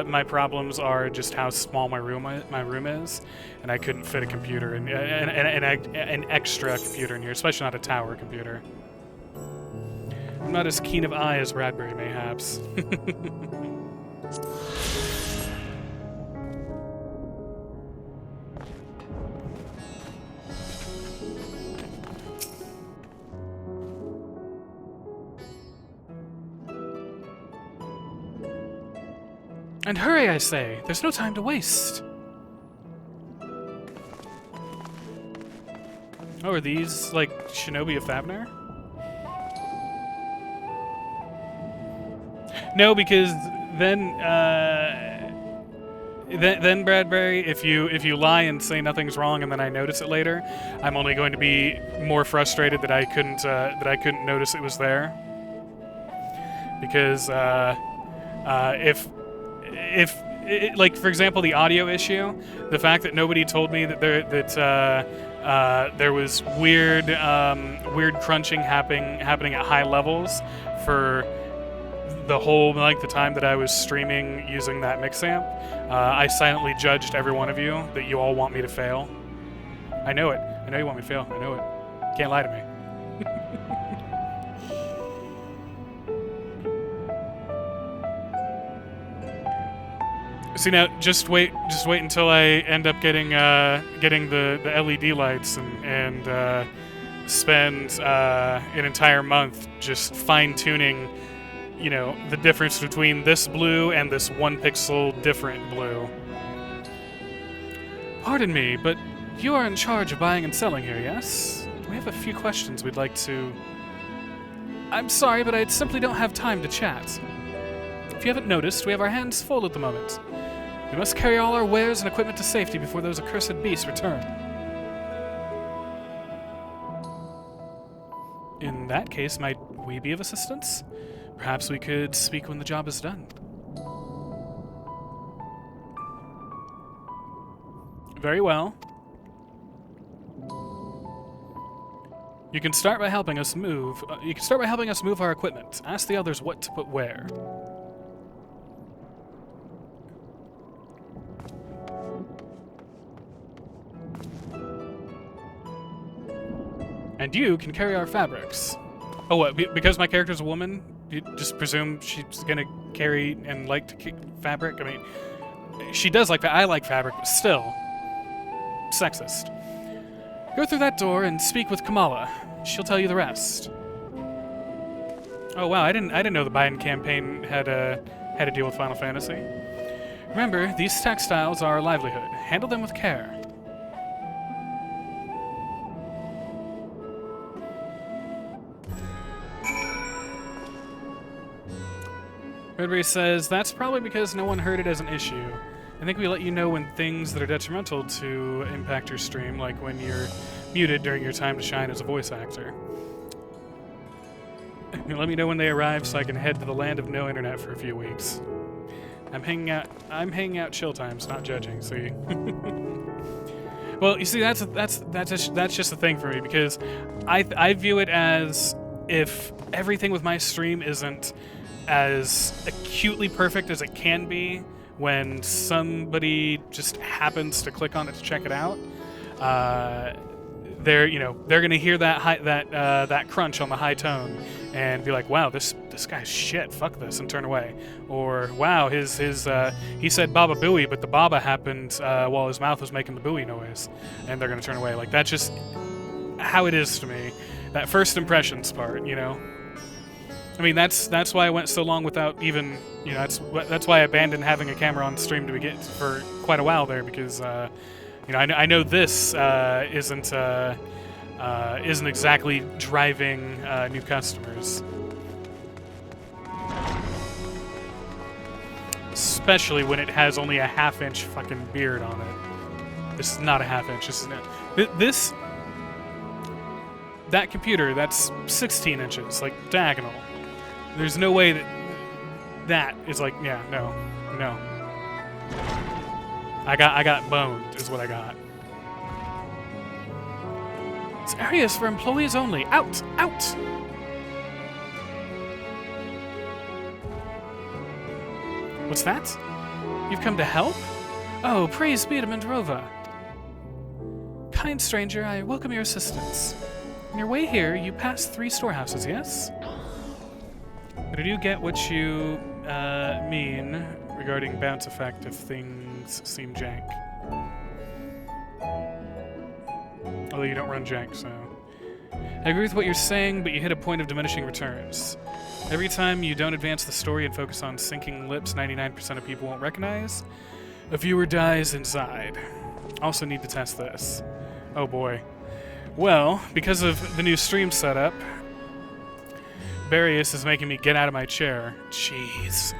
my problems are just how small my room is, and I couldn't fit a computer and an extra computer in here, especially not a tower computer. I'm not as keen of eye as Bradbury, mayhaps. And hurry, I say! There's no time to waste! Oh, are these, like, Shinobi of Thavner? No, because then Bradbury, if you lie and say nothing's wrong and then I notice it later, I'm only going to be more frustrated that I couldn't notice it was there. Because if for example, the audio issue, the fact that nobody told me that there was weird crunching happening at high levels for the whole length of time that I was streaming using that mix amp, I silently judged every one of you that you all want me to fail. I know it. I know you want me to fail. I know it. Can't lie to me. See, now just wait until I end up getting the LED lights and spend an entire month just fine tuning, the difference between this blue and this 1 pixel different blue. Pardon me, but you are in charge of buying and selling here, yes? We have a few questions we'd like to. I'm sorry, but I simply don't have time to chat. If you haven't noticed, we have our hands full at the moment. We must carry all our wares and equipment to safety before those accursed beasts return. In that case, might we be of assistance? Perhaps we could speak when the job is done. Very well. You can start by helping us move. Our equipment. Ask the others what to put where. And you can carry our fabrics. Oh, what? Because my character's a woman, you just presume she's gonna carry and like to fabric? I mean, she does like that. I like fabric, but still, sexist. Go through that door and speak with Kamala. She'll tell you the rest. Oh wow, I didn't know the Biden campaign had to deal with Final Fantasy. Remember, these textiles are our livelihood. Handle them with care. Redberry says, that's probably because no one heard it as an issue. I think we let you know when things that are detrimental to impact your stream, like when you're muted during your time to shine as a voice actor. Let me know when they arrive so I can head to the land of no internet for a few weeks. I'm hanging out chill times, not judging, see? Well, you see, that's just a thing for me, because I view it as if everything with my stream isn't as acutely perfect as it can be when somebody just happens to click on it to check it out. They're gonna hear that crunch on the high tone and be like, wow, this guy's shit, fuck this, and turn away. Or wow, he said Baba Booey, but the Baba happened while his mouth was making the Booey noise, and they're gonna turn away. Like, that's just how it is to me. That first impressions part, I mean, that's why I went so long without even, that's why I abandoned having a camera on stream to begin for quite a while there, because, I know this isn't exactly driving new customers, especially when it has only a half-inch fucking beard on it. This is not a half-inch. This is not, that computer, that's 16 inches, like, diagonal. There's no way that that is like, yeah, no. I got boned, is what I got. This area is for employees only. Out! Out! What's that? You've come to help? Oh, praise be to Mendrova. Kind stranger, I welcome your assistance. On your way here, you passed 3 storehouses, yes? But I do get what you mean regarding bounce effect if things seem jank. Although you don't run jank, so... I agree with what you're saying, but you hit a point of diminishing returns. Every time you don't advance the story and focus on sinking lips 99% of people won't recognize, a viewer dies inside. Also need to test this. Oh boy. Well, because of the new stream setup, Barius is making me get out of my chair. Jeez.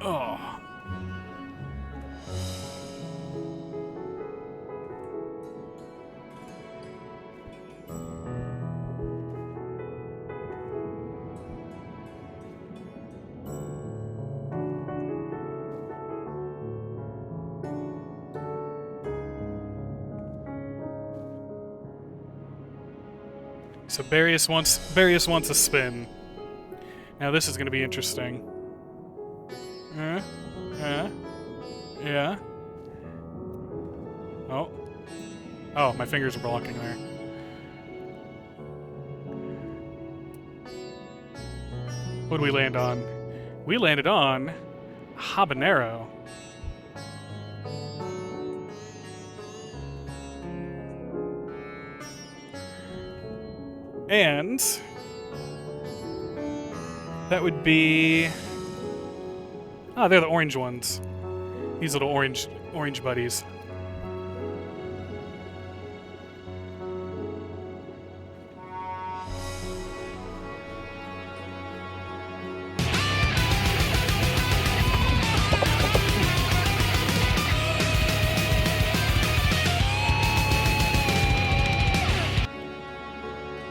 Oh. So Barius wants a spin. Now this is going to be interesting. Yeah. Oh, my fingers are blocking there. What did we land on? We landed on habanero. And that would be... Oh, they're the orange ones. These little orange buddies.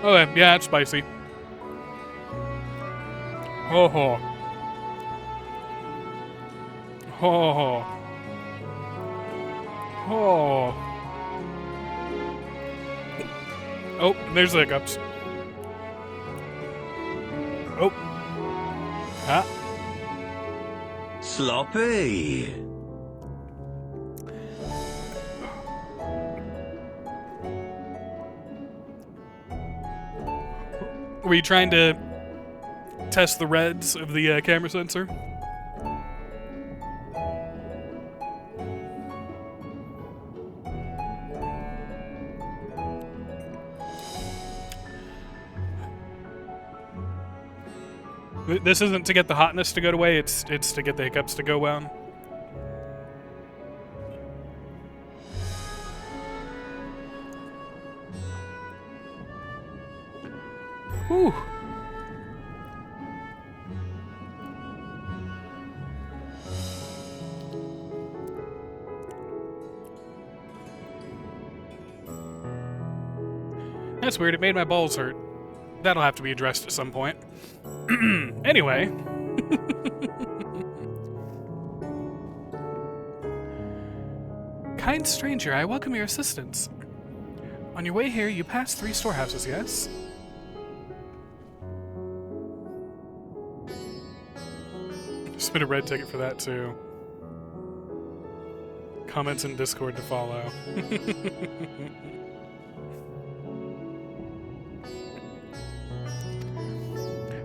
Okay, yeah, it's spicy. Ho ho. Ho ho. Ho. Oh, there's the hiccups. Oh. Ah. Sloppy. Were you trying to test the reds of the camera sensor? This isn't to get the hotness to go away, it's to get the hiccups to go well. Whew. That's weird, it made my balls hurt. That'll have to be addressed at some point. Anyway. Kind stranger, I welcome your assistance. On your way here, you passed 3 storehouses, yes? Spin a red ticket for that, too. Comments in Discord to follow.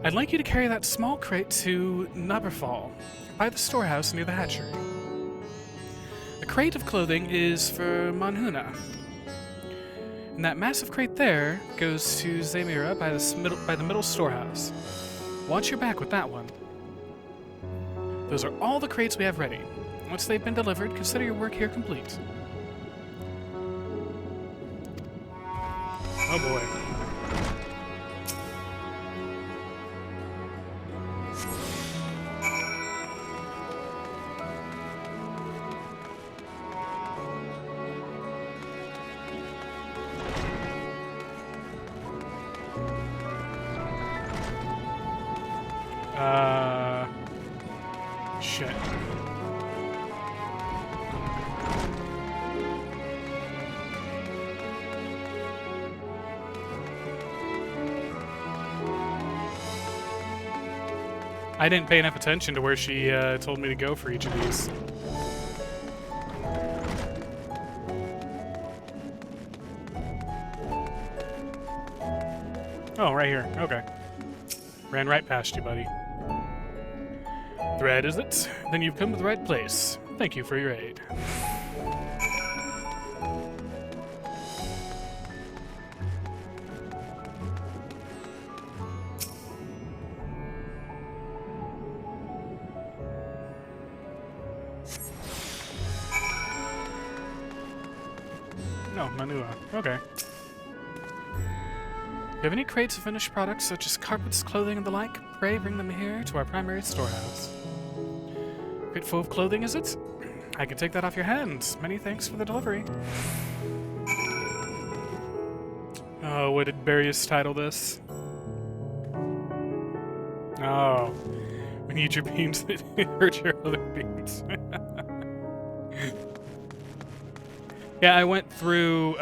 I'd like you to carry that small crate to Naberfall, by the storehouse near the hatchery. The crate of clothing is for Manhuna. And that massive crate there goes to Zamira by the middle storehouse. Watch your back with that one. Those are all the crates we have ready. Once they've been delivered, consider your work here complete. Oh boy. Shit. I didn't pay enough attention to where she told me to go for each of these. Oh, right here. Okay. Ran right past you, buddy. Thread, is it? Then you've come to the right place. Thank you for your aid. No, Manua. Okay. If you have any crates of finished products such as carpets, clothing, and the like, pray bring them here to our primary storehouse. Crate full of clothing, is it? I can take that off your hands. Many thanks for the delivery. Oh, what did Barius title this? Oh. We need your beams that hurt your other beams. Yeah, I went through,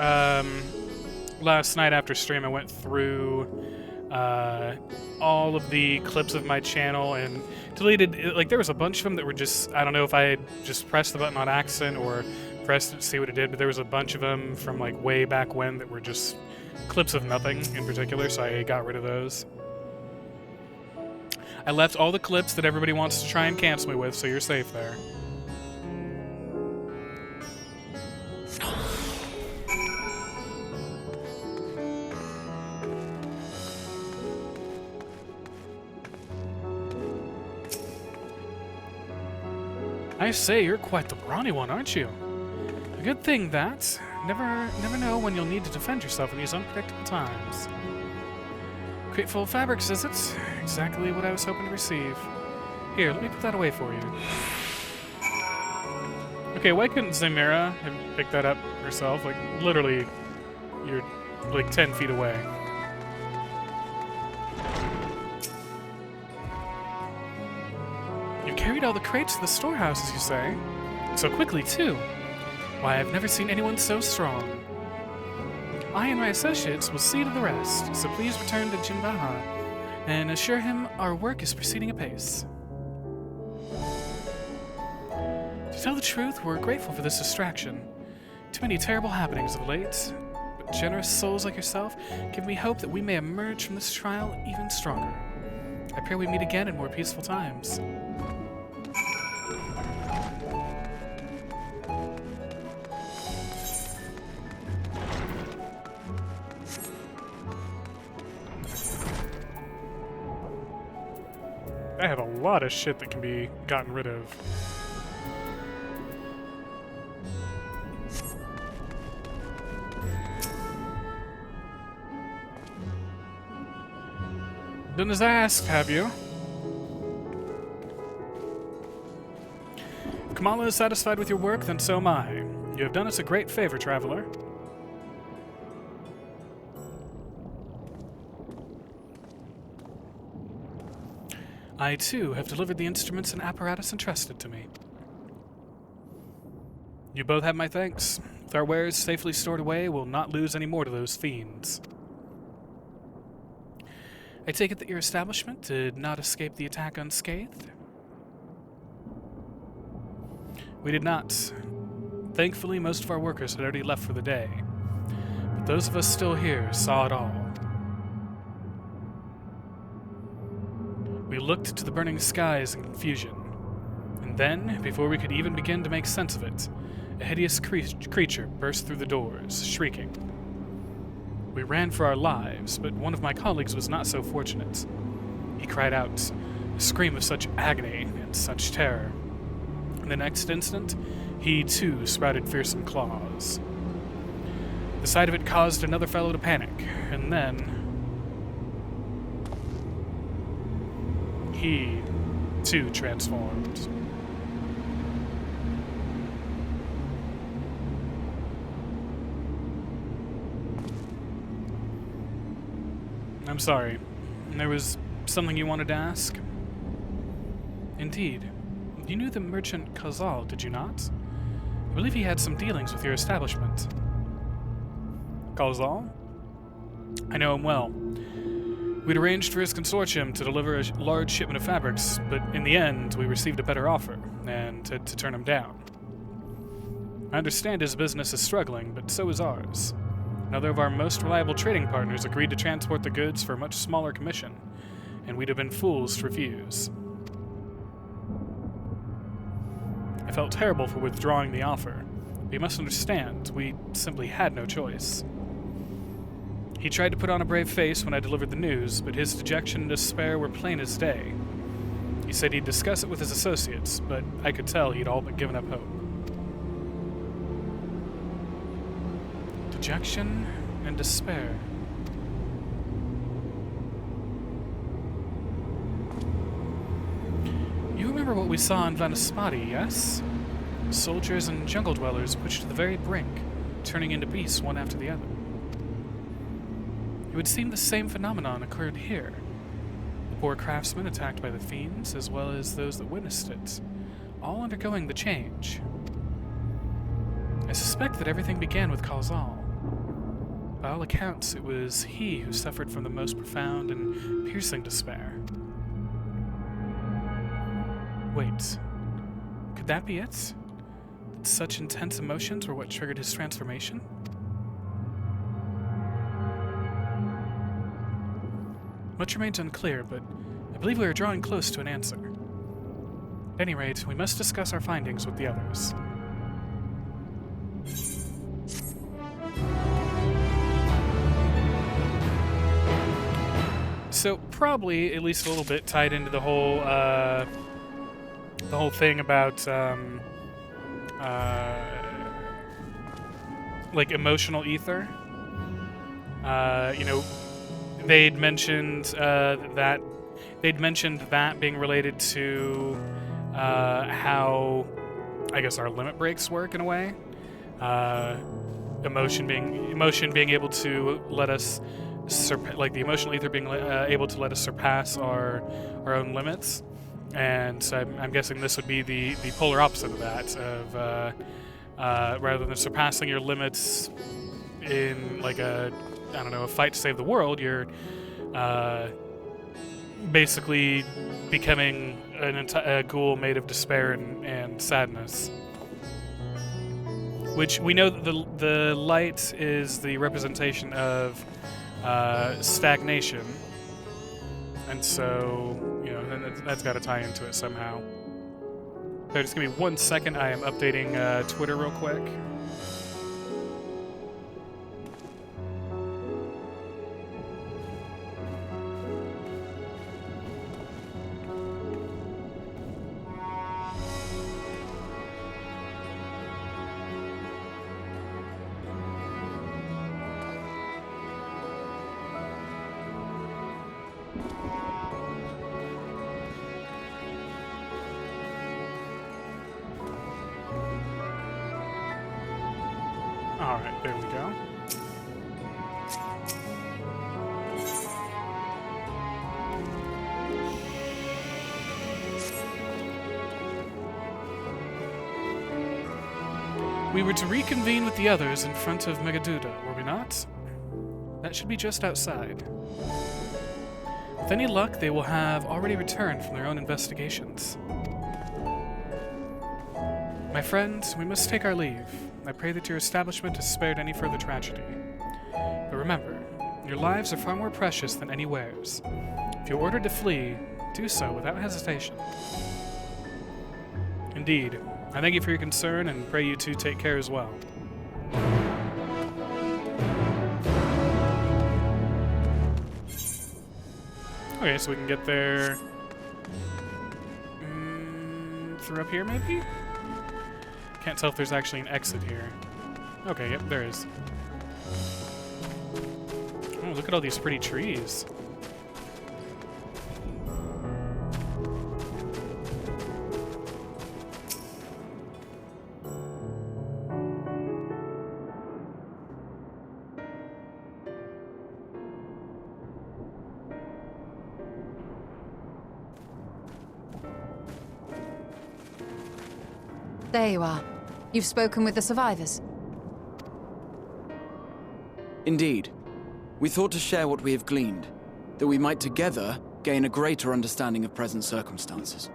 last night after stream, I went through all of the clips of my channel and deleted, like, there was a bunch of them that were just, I don't know if I had just pressed the button on accident or pressed it to see what it did, but there was a bunch of them from, like, way back when that were just clips of nothing in particular, so I got rid of those. I left all the clips that everybody wants to try and cancel me with, so you're safe there. I say, you're quite the brawny one, aren't you? A good thing that. Never know when you'll need to defend yourself in these unpredictable times. Crate full of fabrics, is it? Exactly what I was hoping to receive. Here, let me put that away for you. Okay, why couldn't Zemira have picked that up herself? Like, literally, you're like 10 feet away. You carried all the crates to the storehouse, as you say. So quickly, too. Why, I've never seen anyone so strong. I and my associates will see to the rest, so please return to Jinbaha and assure him our work is proceeding apace. To tell the truth, we're grateful for this distraction. Too many terrible happenings of late, but generous souls like yourself give me hope that we may emerge from this trial even stronger. I pray we meet again in more peaceful times. I have a lot of shit that can be gotten rid of. Done as I asked, have you? If Kamala is satisfied with your work, then so am I. You have done us a great favor, traveler. I, too, have delivered the instruments and apparatus entrusted to me. You both have my thanks. With our wares safely stored away, we'll not lose any more to those fiends. I take it that your establishment did not escape the attack unscathed? We did not. Thankfully, most of our workers had already left for the day. But those of us still here saw it all. We looked to the burning skies in confusion, and then, before we could even begin to make sense of it, a hideous creature burst through the doors, shrieking. We ran for our lives, but one of my colleagues was not so fortunate. He cried out, a scream of such agony and such terror. In the next instant, he too sprouted fearsome claws. The sight of it caused another fellow to panic, and then he, too, transformed. I'm sorry. There was something you wanted to ask? Indeed. You knew the merchant Khazal, did you not? I believe he had some dealings with your establishment. Khazal? I know him well. We'd arranged for his consortium to deliver a large shipment of fabrics, but in the end, we received a better offer, and had to turn him down. I understand his business is struggling, but so is ours. Another of our most reliable trading partners agreed to transport the goods for a much smaller commission, and we'd have been fools to refuse. I felt terrible for withdrawing the offer, but you must understand, we simply had no choice. He tried to put on a brave face when I delivered the news, but his dejection and despair were plain as day. He said he'd discuss it with his associates, but I could tell he'd all but given up hope. Dejection and despair. You remember what we saw in Vanaspati, yes? Soldiers and jungle dwellers pushed to the very brink, turning into beasts one after the other. It would seem the same phenomenon occurred here. The poor craftsmen attacked by the fiends, as well as those that witnessed it, all undergoing the change. I suspect that everything began with Khazal. By all accounts, it was he who suffered from the most profound and piercing despair. Wait, could that be it? Such intense emotions were what triggered his transformation? Much remains unclear, but I believe we are drawing close to an answer. At any rate, we must discuss our findings with the others. So, probably, at least a little bit, tied into the whole thing about, like, emotional ether. You know, they'd mentioned that being related to how, I guess, our limit breaks work in a way. Emotion being able to let us like the emotional ether being able to let us surpass our own limits, and so I'm guessing this would be the polar opposite of that. Rather than surpassing your limits in like a fight to save the world, you're basically becoming a ghoul made of despair and sadness. Which we know that the light is the representation of stagnation, and so that's got to tie into it somehow. So just give me 1 second. I am updating Twitter real quick. Alright, there we go. We were to reconvene with the others in front of Megaduda, were we not? That should be just outside. With any luck, they will have already returned from their own investigations. My friends, we must take our leave. I pray that your establishment is spared any further tragedy. But remember, your lives are far more precious than any wares. If you're ordered to flee, do so without hesitation. Indeed, I thank you for your concern and pray you two take care as well. Okay, so we can get there through up here, maybe? Can't tell if there's actually an exit here. Okay, yep, there is. Oh, look at all these pretty trees. There you are. You've spoken with the survivors. Indeed. We thought to share what we have gleaned, that we might together gain a greater understanding of present circumstances.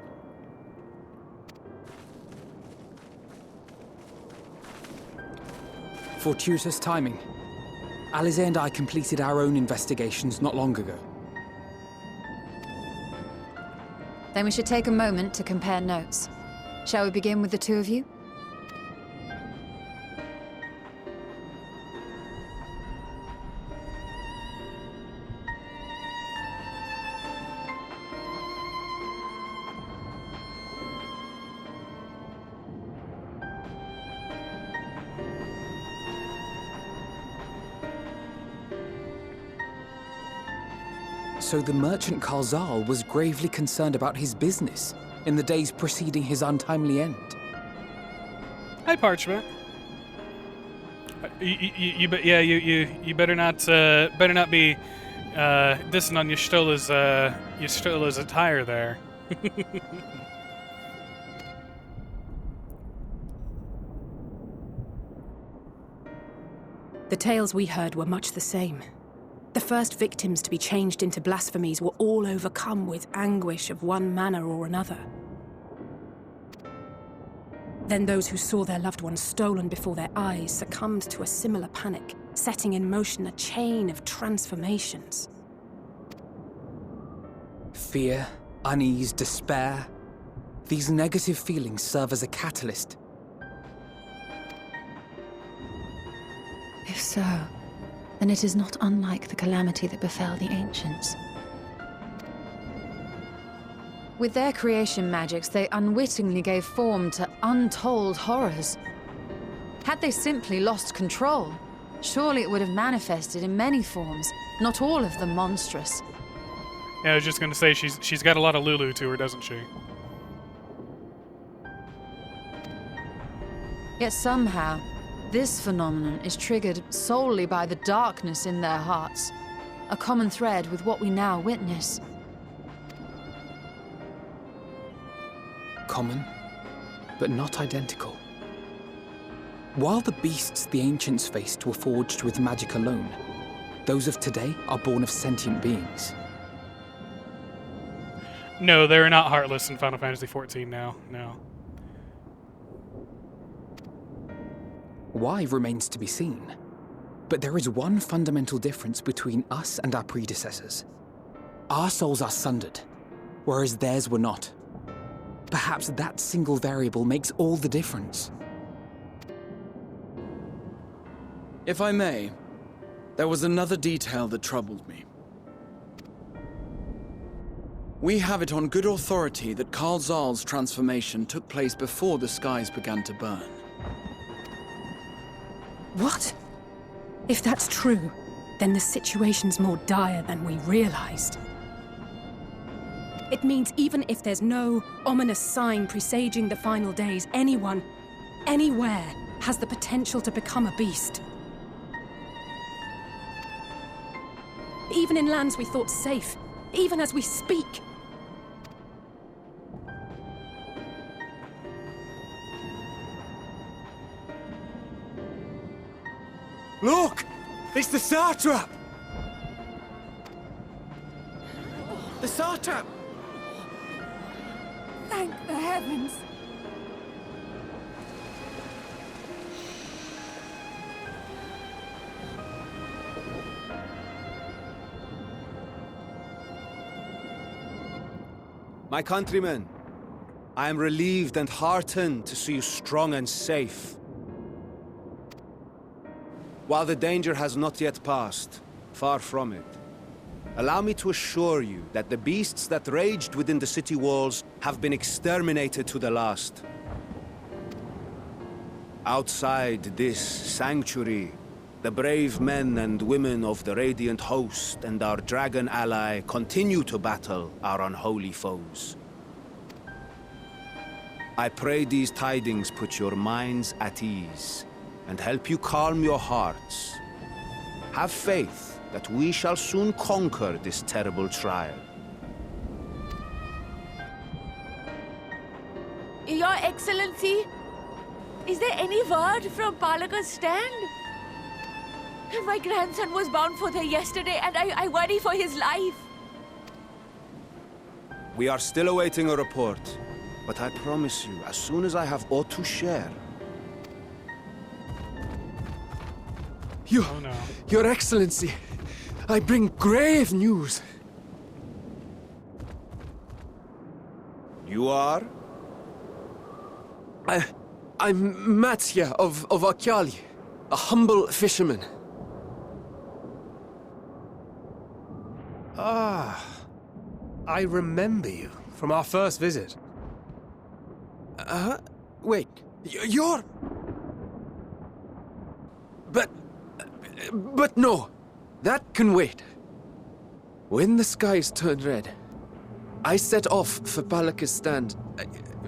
Fortuitous timing. Alize and I completed our own investigations not long ago. Then we should take a moment to compare notes. Shall we begin with the two of you? So the merchant Karzal was gravely concerned about his business in the days preceding his untimely end. Hi, Parchment. You better not be dissing on Ystola's attire there. The tales we heard were much the same. The first victims to be changed into blasphemies were all overcome with anguish of one manner or another. Then those who saw their loved ones stolen before their eyes succumbed to a similar panic, setting in motion a chain of transformations. Fear, unease, despair. These negative feelings serve as a catalyst. If so, then it is not unlike the calamity that befell the ancients. With their creation magics, they unwittingly gave form to untold horrors. Had they simply lost control, surely it would have manifested in many forms, not all of them monstrous. Yeah, I was just gonna say she's got a lot of Lulu to her, doesn't she? Yet somehow, this phenomenon is triggered solely by the darkness in their hearts, a common thread with what we now witness. Common, but not identical. While the beasts the ancients faced were forged with magic alone, those of today are born of sentient beings. No, they're not heartless in Final Fantasy XIV now, no. Why remains to be seen. But there is one fundamental difference between us and our predecessors. Our souls are sundered, whereas theirs were not. Perhaps that single variable makes all the difference. If I may, there was another detail that troubled me. We have it on good authority that Karzal's transformation took place before the skies began to burn. What? If that's true, then the situation's more dire than we realized. It means even if there's no ominous sign presaging the final days, anyone, anywhere, has the potential to become a beast. Even in lands we thought safe, even as we speak. Look! It's the satrap! The satrap! Thank the heavens. My countrymen, I am relieved and heartened to see you strong and safe. While the danger has not yet passed, far from it, allow me to assure you that the beasts that raged within the city walls have been exterminated to the last. Outside this sanctuary, the brave men and women of the Radiant Host and our dragon ally continue to battle our unholy foes. I pray these tidings put your minds at ease and help you calm your hearts. Have faith that we shall soon conquer this terrible trial. Your Excellency, Is there any word from Palaka's stand? My grandson was bound for there yesterday, and I worry for his life. We are still awaiting a report, but I promise you, as soon as I have aught to share... Oh no. Your Excellency, I bring grave news. You are? I'm Matya of Akyali, a humble fisherman. Ah, I remember you from our first visit. Wait, you're... But no, that can wait. When the skies turned red, I set off for Palaka's stand,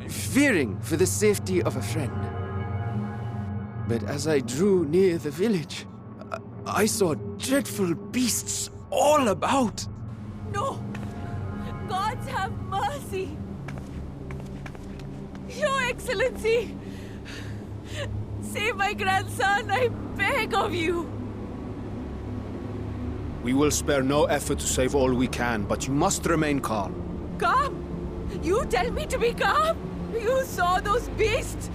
fearing for the safety of a friend. But as I drew near the village, I saw dreadful beasts all about. No! Gods have mercy! Your Excellency! Save my grandson, I beg of you! We will spare no effort to save all we can, but you must remain calm. Calm? You tell me to be calm? You saw those beasts?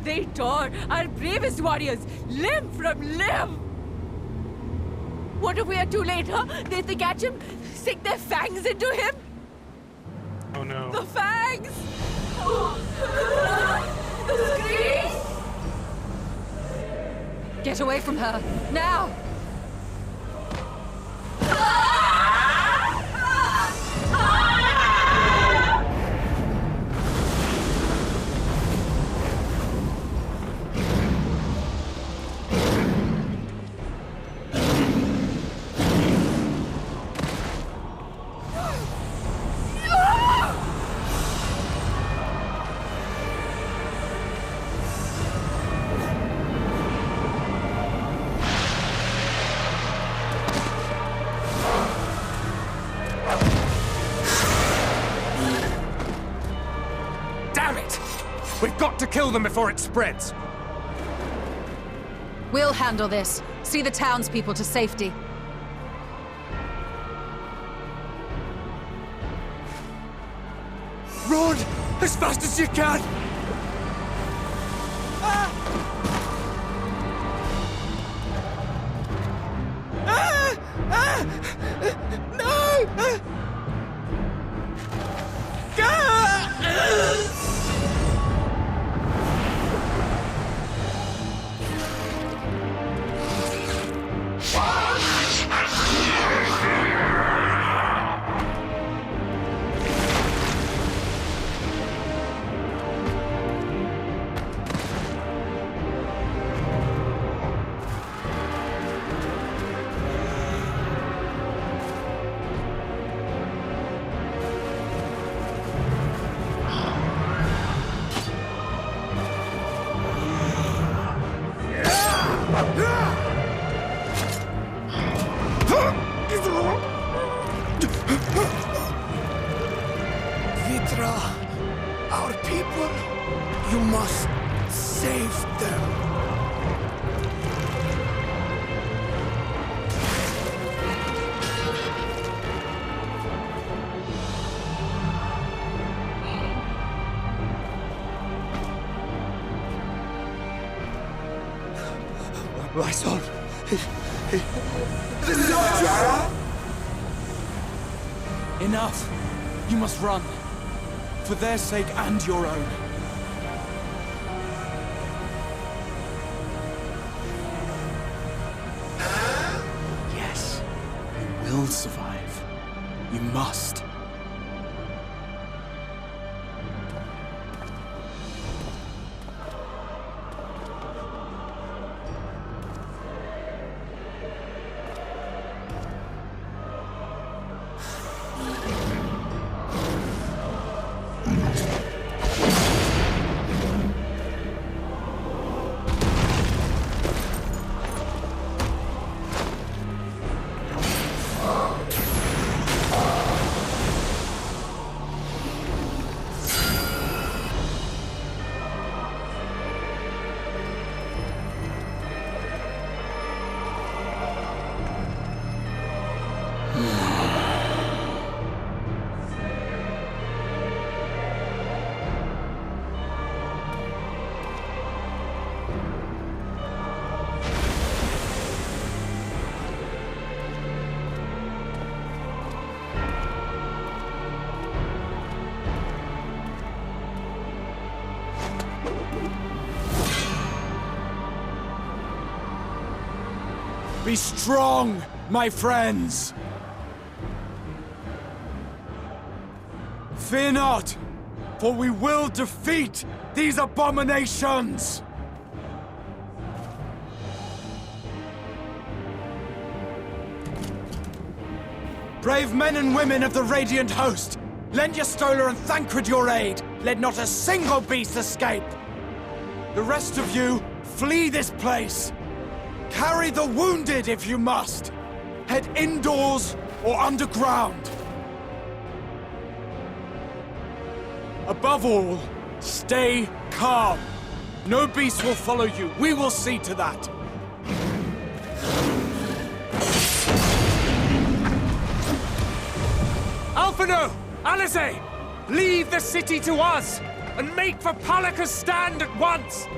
They tore our bravest warriors limb from limb! What if we are too late, huh? They catch him, sink their fangs into him? Oh no. The fangs! The screams! Get away from her, now! We've got to kill them before it spreads. We'll handle this. See the townspeople to safety. Run as fast as you can! No! Vitra, our people, you must save them. My son. Enough! You must run. For their sake and your own. Yes, you will survive. You must. Be strong, my friends! Fear not, for we will defeat these abominations! Brave men and women of the Radiant Host, lend your Stola and Thancred your aid. Let not a single beast escape. The rest of you, flee this place. Carry the wounded if you must. Head indoors or underground. Above all, stay calm. No beast will follow you. We will see to that. Alphino! Alize! Leave the city to us, and make for Palaka's stand at once!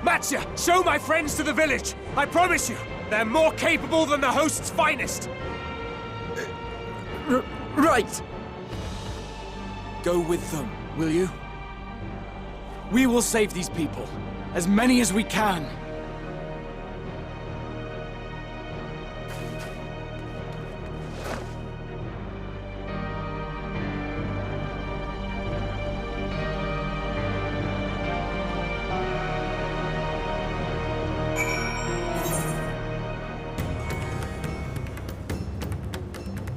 Matya, show my friends to the village! I promise you, they're more capable than the host's finest! Right! Go with them, will you? We will save these people, as many as we can.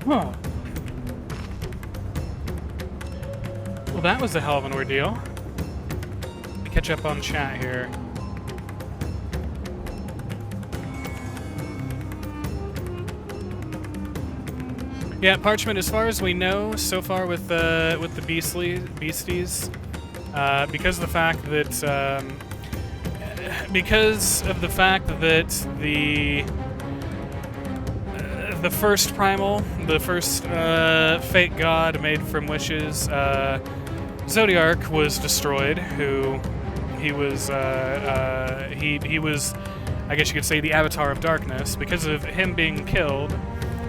Huh. Well, that was a hell of an ordeal. Let me catch up on chat here. Yeah, Parchment, as far as we know so far with the beasties, because of the fact that the first primal, the first fake god made from wishes, Zodiark was destroyed. He was, I guess you could say, the Avatar of Darkness. Because of him being killed,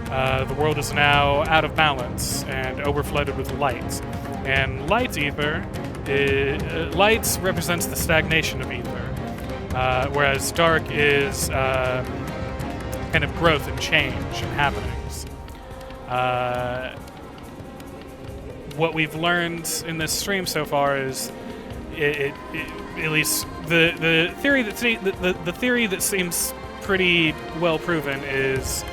the world is now out of balance and overflooded with light. And light ether, light represents the stagnation of ether, whereas dark is kind of growth and change and happenings. What we've learned in this stream so far is, at least the theory the theory that seems pretty well proven is,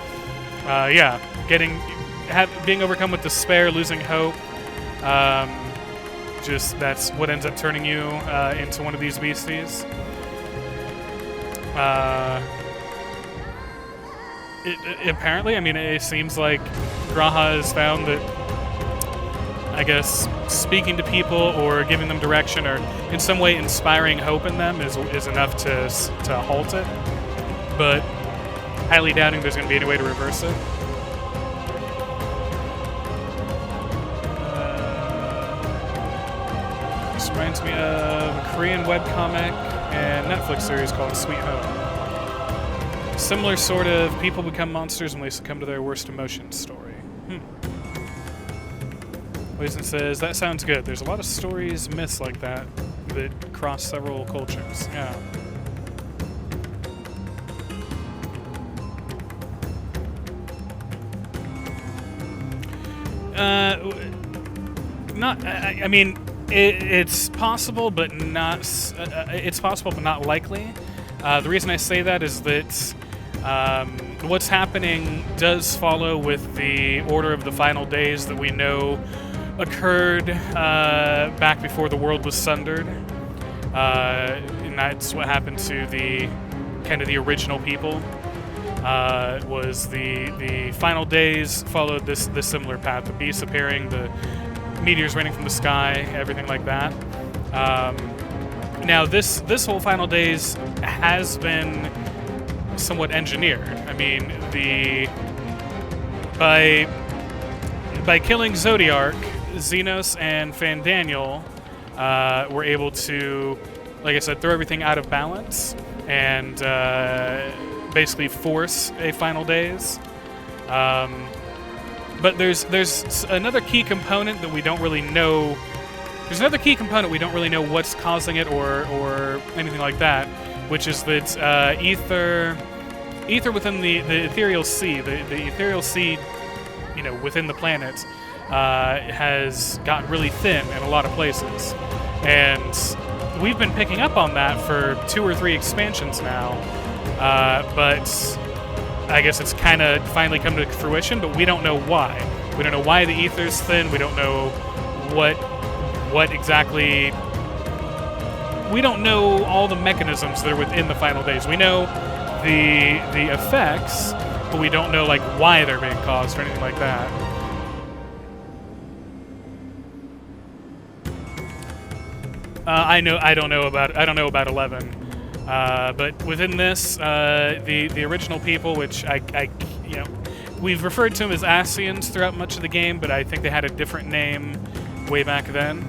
being overcome with despair, losing hope. Just that's what ends up turning you into one of these beasties. Apparently, I mean, it seems like Graha has found that, I guess, speaking to people or giving them direction or in some way inspiring hope in them is enough to halt it. But highly doubting there's going to be any way to reverse it. This reminds me of a Korean webcomic and Netflix series called Sweet Home. Similar sort of people become monsters when they succumb to their worst emotions story. Poison says, that sounds good. There's a lot of stories, myths like that cross several cultures. Yeah. I mean, it's possible, but not. It's possible, but not likely. The reason I say that is that what's happening does follow with the order of the final days that we know occurred back before the world was sundered, and that's what happened to the kind of the original people. Was the final days followed this similar path: the beasts appearing, the meteors raining from the sky, everything like that. Now this whole final days has been somewhat engineered. I mean, by killing Zodiark, Xenos and Fandaniel were able to, like I said, throw everything out of balance and basically force a final days. But there's another key component that we don't really know. There's another key component we don't really know what's causing it or anything like that, which is that ether ether within the ethereal sea, the ethereal sea, you know, within the planet, has gotten really thin in a lot of places, and we've been picking up on that for 2 or 3 expansions now. But I guess it's kind of finally come to fruition, but we don't know why. We don't know why the ether's thin. We don't know what exactly. We don't know all the mechanisms that are within the final days. We know the effects, but we don't know like why they're being caused or anything like that. I don't know about 11. But within this, the original people, which you know, we've referred to them as Ascians throughout much of the game, but I think they had a different name way back then.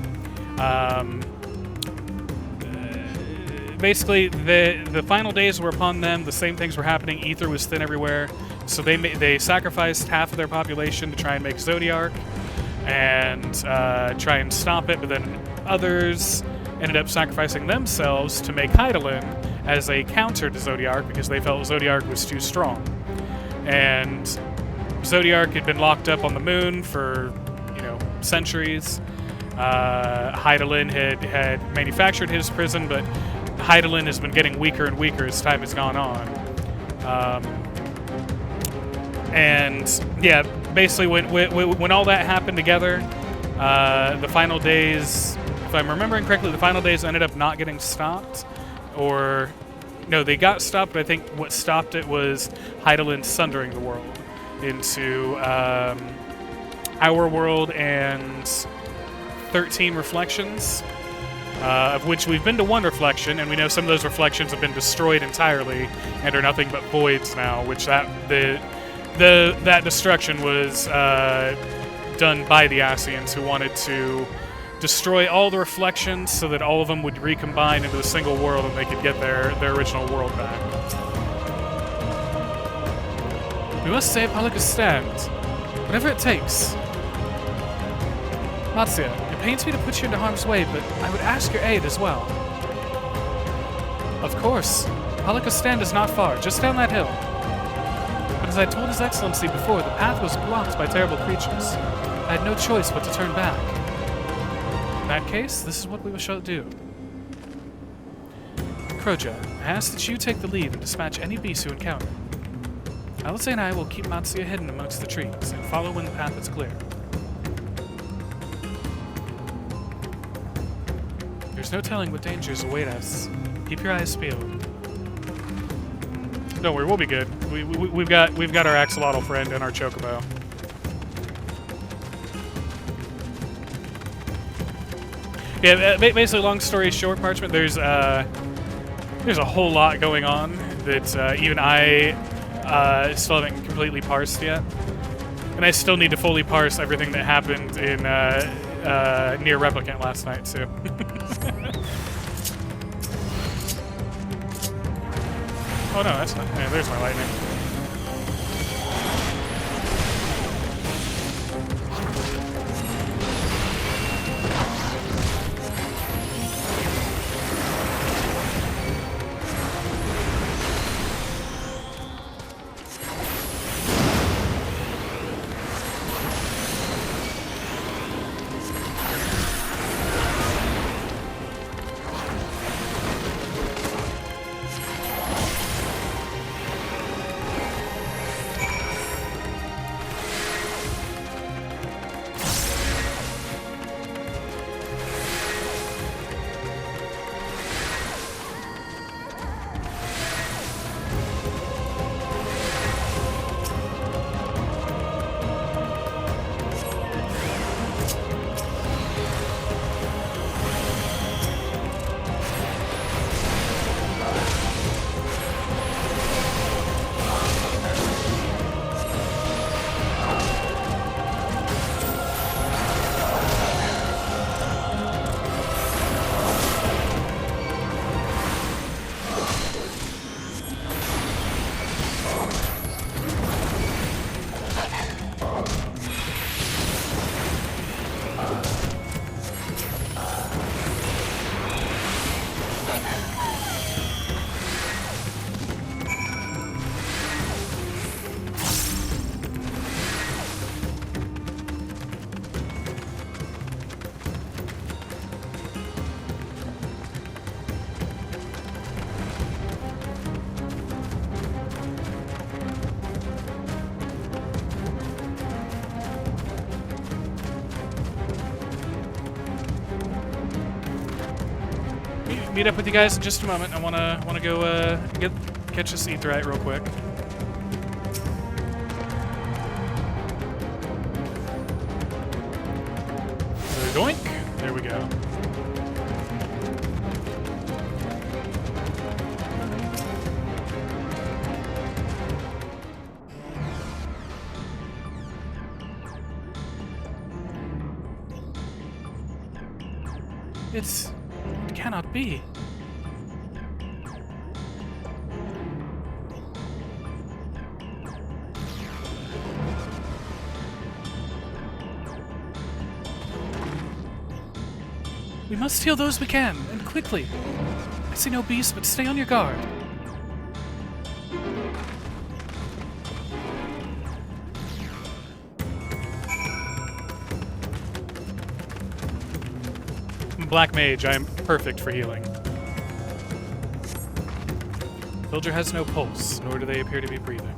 Basically, the final days were upon them. The same things were happening. Ether was thin everywhere, so they sacrificed half of their population to try and make Zodiark and try and stop it. But then others ended up sacrificing themselves to make Hydaelyn as a counter to Zodiark because they felt Zodiark was too strong. And Zodiark had been locked up on the moon for, you know, centuries. Hydaelyn had manufactured his prison, but Hydaelyn has been getting weaker and weaker as time has gone on. And yeah, basically when all that happened together, the final days, if I'm remembering correctly, the final days ended up not getting stopped. Or, no, they got stopped, but I think what stopped it was Hydaelyn sundering the world into our world and 13 reflections, of which we've been to 1 reflection, and we know some of those reflections have been destroyed entirely and are nothing but voids now, which that destruction was done by the Ascians, who wanted to destroy all the reflections so that all of them would recombine into a single world and they could get their original world back. We must save Palaka's stand. Whatever it takes. Matsuya, it pains me to put you into harm's way, but I would ask your aid as well. Of course. Palaka's stand is not far, just down that hill. But as I told His Excellency before, the path was blocked by terrible creatures. I had no choice but to turn back. In that case, this is what we shall do. Kroja, I ask that you take the lead and dispatch any beasts you encounter. Alise and I will keep Matsuya hidden amongst the trees and follow when the path is clear. There's no telling what dangers await us. Keep your eyes peeled. Don't worry, we'll be good. We've got our axolotl friend and our chocobo. Yeah, basically, long story short, Parchment, there's a whole lot going on that even I still haven't completely parsed yet. And I still need to fully parse everything that happened in Near Replicant last night, too. Oh no, that's not... Yeah, there's my lightning. meet up with you guys in just a moment. I wanna go catch this Aetheryte real quick. Doink. There we go. It cannot be. We must steal those we can, and quickly. I see no beast, but stay on your guard. Black Mage, I am perfect for healing. Villager has no pulse, nor do they appear to be breathing.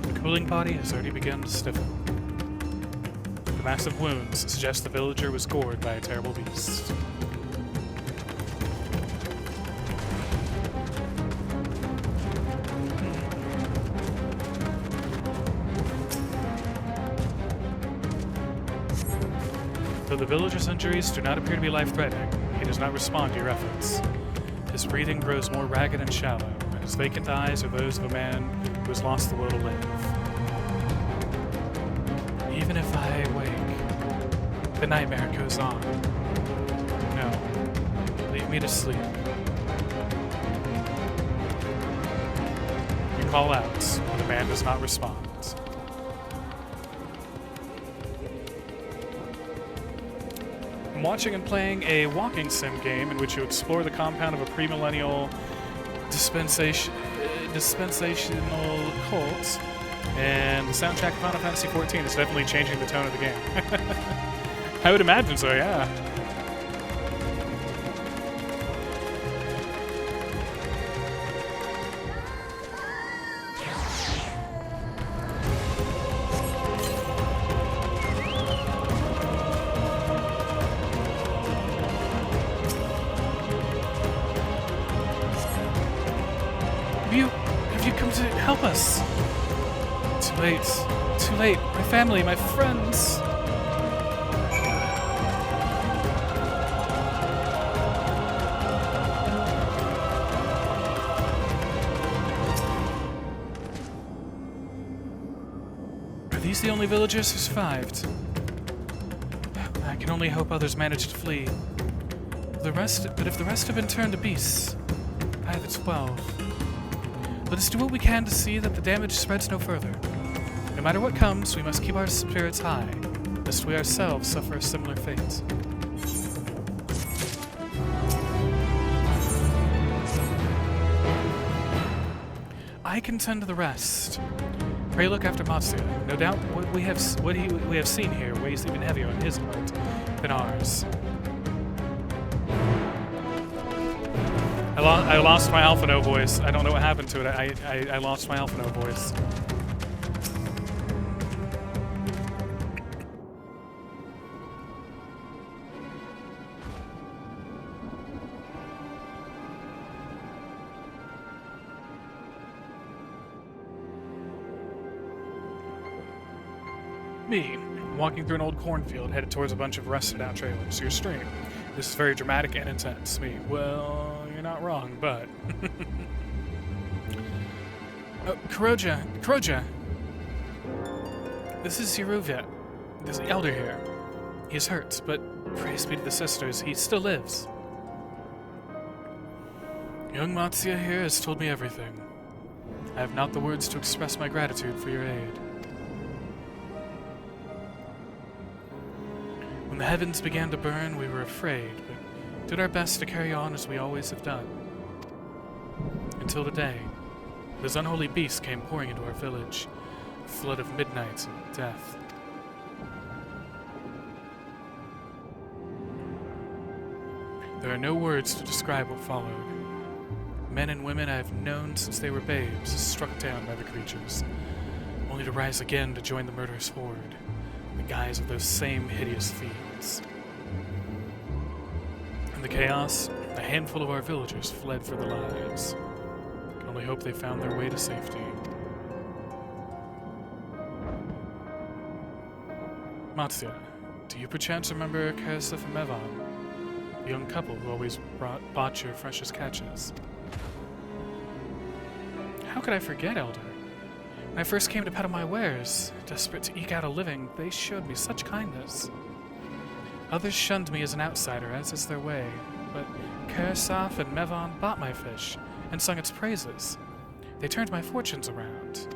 The cooling body has already begun to stiffen. The massive wounds suggest the villager was gored by a terrible beast. Though the villager's injuries do not appear to be life-threatening, he does not respond to your efforts. His breathing grows more ragged and shallow, and his vacant eyes are those of a man who has lost the will to live. Even if I wake, the nightmare goes on. No, leave me to sleep. You call out when the man does not respond. I'm watching and playing a walking sim game in which you explore the compound of a premillennial dispensational cult, and the soundtrack of Final Fantasy XIV is definitely changing the tone of the game. I would imagine so, yeah. Have you come to help us? Too late. Too late. My family, my friends. Are these the only villagers who survived? I can only hope others managed to flee. But if the rest have been turned to beasts, I have 12. Let us do what we can to see that the damage spreads no further. No matter what comes, we must keep our spirits high, lest we ourselves suffer a similar fate. I can tend to the rest. Pray look after Matsuya. No doubt what we have seen here weighs even heavier on his heart than ours. I lost my Alphino voice. I don't know what happened to it. I lost my Alphino voice. Me, walking through an old cornfield headed towards a bunch of rusted-out trailers. Your stream. This is very dramatic and intense. Me, well, you're not wrong, but... Oh, Kuroja! This is Yeruvia, this elder here. He is hurt, but praise be to the sisters, he still lives. Young Matsuya here has told me everything. I have not the words to express my gratitude for your aid. When the heavens began to burn, we were afraid, but did our best to carry on as we always have done. Until the day, this unholy beast came pouring into our village, a flood of midnight and death. There are no words to describe what followed. Men and women I have known since they were babes, struck down by the creatures, only to rise again to join the murderous horde, in the guise of those same hideous fiends. ruins. In the chaos, a handful of our villagers fled for their lives. Can only hope they found their way to safety. Matsya, do you perchance remember Karsif and Mevan, the young couple who always bought your freshest catches? How could I forget, Elder? When I first came to peddle my wares, desperate to eke out a living, they showed me such kindness. Others shunned me as an outsider, as is their way, but Karsif and Mevan bought my fish and sung its praises. They turned my fortunes around.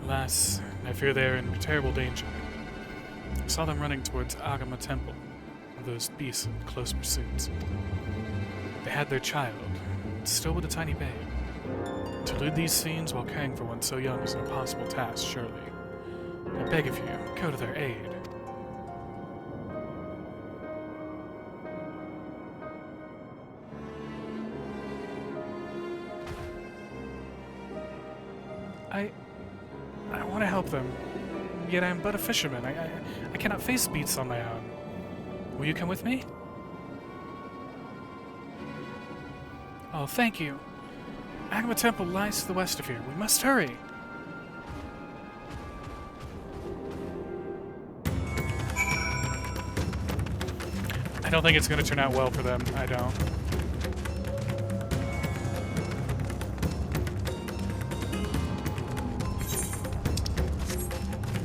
Alas, I fear they are in terrible danger. I saw them running towards Agama Temple, with those beasts in close pursuit. They had their child, still with a tiny babe. To elude these fiends while caring for one so young is an impossible task, surely. I beg of you, go to their aid. I want to help them, yet I am but a fisherman. I cannot face beasts on my own. Will you come with me? Oh, thank you. Agama Temple lies to the west of here. We must hurry. I don't think it's going to turn out well for them. I don't.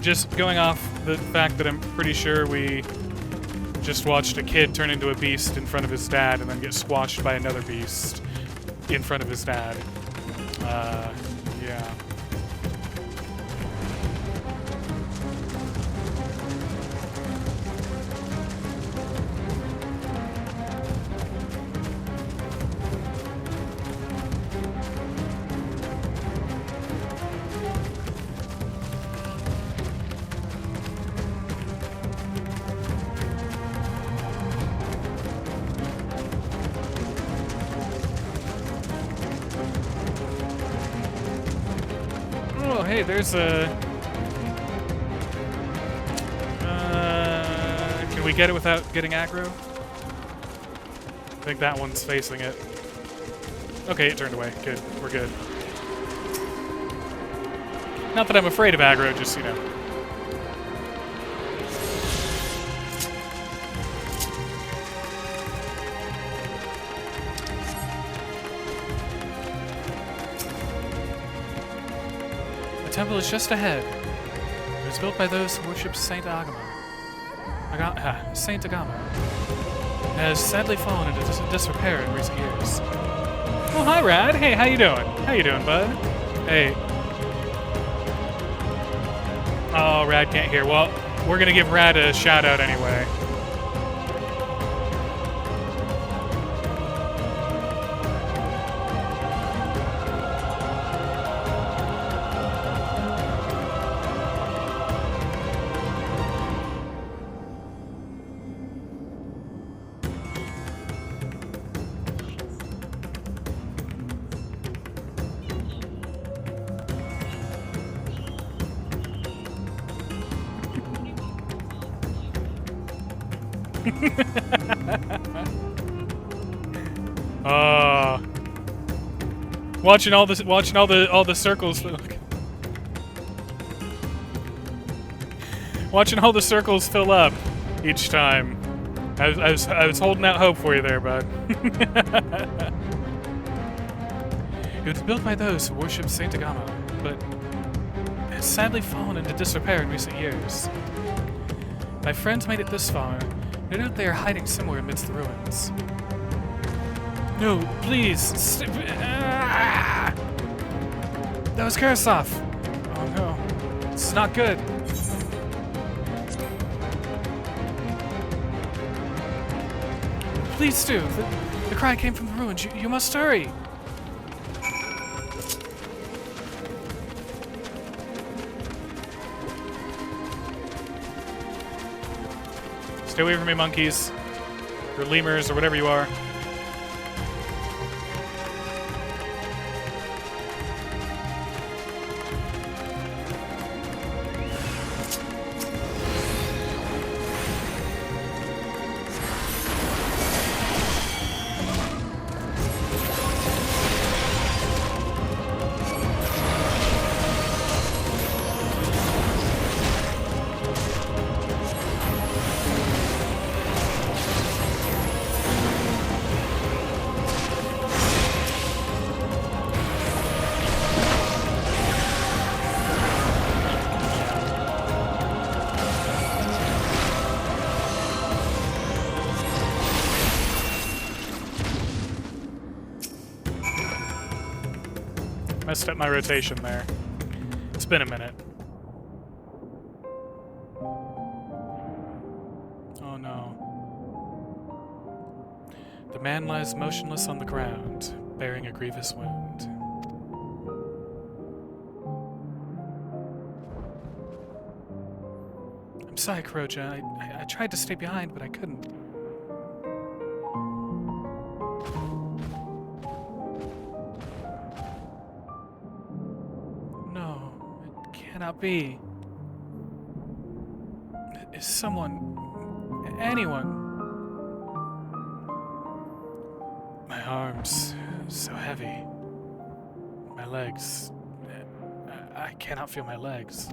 Just going off the fact that I'm pretty sure we just watched a kid turn into a beast in front of his dad and then get squashed by another beast in front of his dad. Yeah. Hey, there's a... can we get it without getting aggro? I think that one's facing it. Okay, it turned away. Good. We're good. Not that I'm afraid of aggro, just, you know. The temple is just ahead. It was built by those who worship Saint Agama. Saint Agama. It has sadly fallen into disrepair in recent years. Oh, hi, Rad. Hey, how you doing? How you doing, bud? Hey. Oh, Rad can't hear. Well, we're gonna give Rad a shout out anyway. Watching all the circles. Watching all the circles fill up each time. I was holding out hope for you there, bud. It was built by those who worship Saint Agama, but has sadly fallen into disrepair in recent years. My friends made it this far. No doubt they are hiding somewhere amidst the ruins. No, please. That was Karsif. Oh no. This is not good. Please, Stu. The cry came from the ruins. You must hurry. Stay away from me, monkeys. Or lemurs, or whatever you are. Messed up my rotation there. It's been a minute. Oh no. The man lies motionless on the ground, bearing a grievous wound. I'm sorry, Kuroja. I tried to stay behind, but I couldn't. No, it cannot be. Is someone... anyone... My arms, so heavy. My legs... I cannot feel my legs.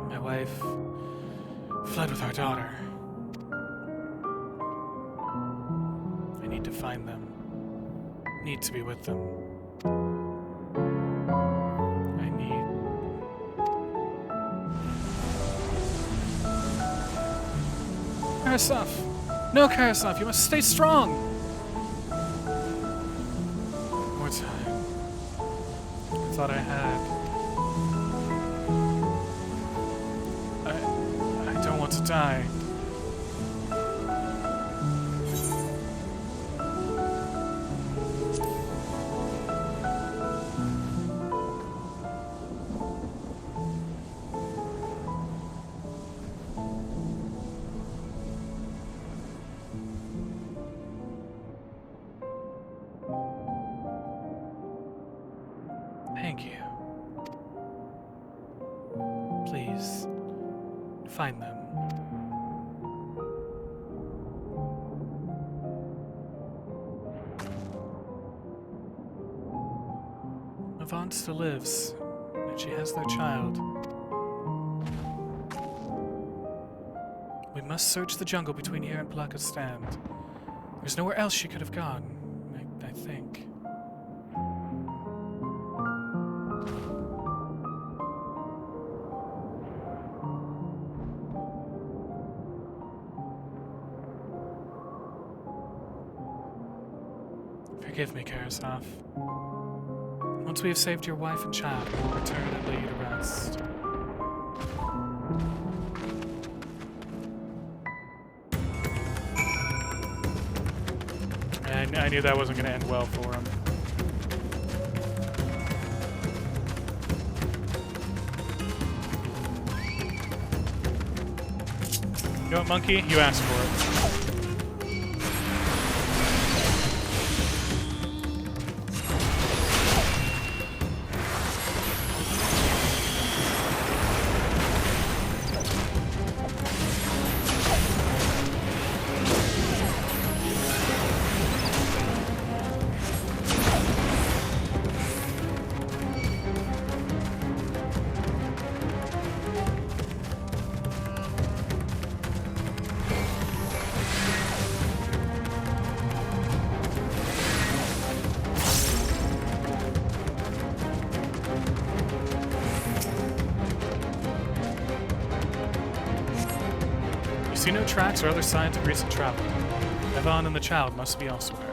My wife fled with our daughter. I need to find them. Need to be with them. I need... Karasov! No, Karasov, you must stay strong! More time. I thought I had. I don't want to die. Thank you. Please, find them. Yvonne still lives, and she has their child. We must search the jungle between here and Palaka's stand. There's nowhere else she could have gone, I think. Forgive me, Karasov. Once we have saved your wife and child, we will return and lay you to rest. I knew that wasn't going to end well for him. You know what, monkey? You asked for it. See no tracks or other signs of recent travel. Yvonne and the child must be elsewhere.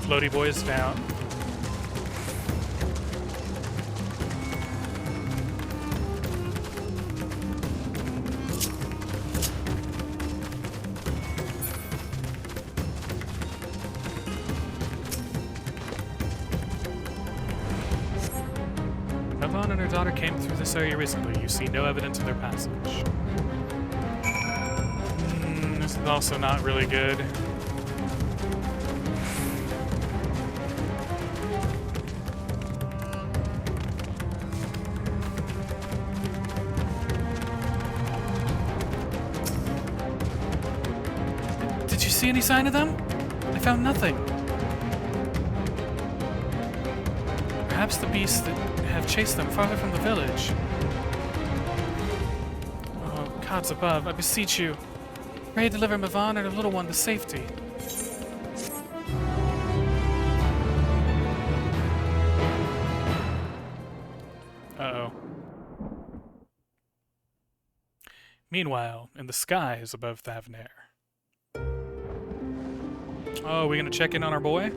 Floaty boy is down. her daughter came through this area recently. You see no evidence of their passage. This is also not really good. Did you see any sign of them? I found nothing. Perhaps the beasts that have chased them farther from the village. Oh, gods above, I beseech you. Pray deliver Mavan and her little one to safety. Uh-oh. Meanwhile, in the skies above Thavnair. Oh, we gonna check in on our boy?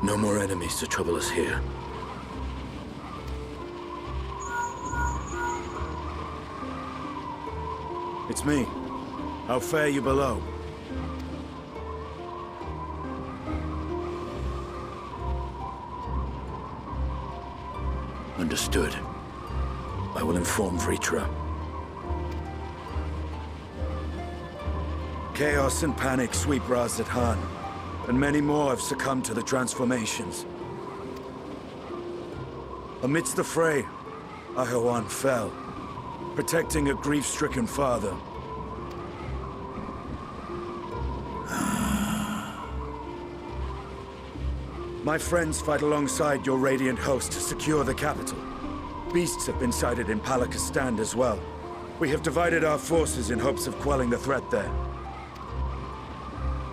No more enemies to trouble us here. It's me. How fare you below? Understood. I will inform Vritra. Chaos and panic sweep Ras Khan, and many more have succumbed to the transformations. Amidst the fray, Ahawan fell, protecting a grief-stricken father. My friends fight alongside your Radiant host to secure the capital. Beasts have been sighted in Palakistan as well. We have divided our forces in hopes of quelling the threat there.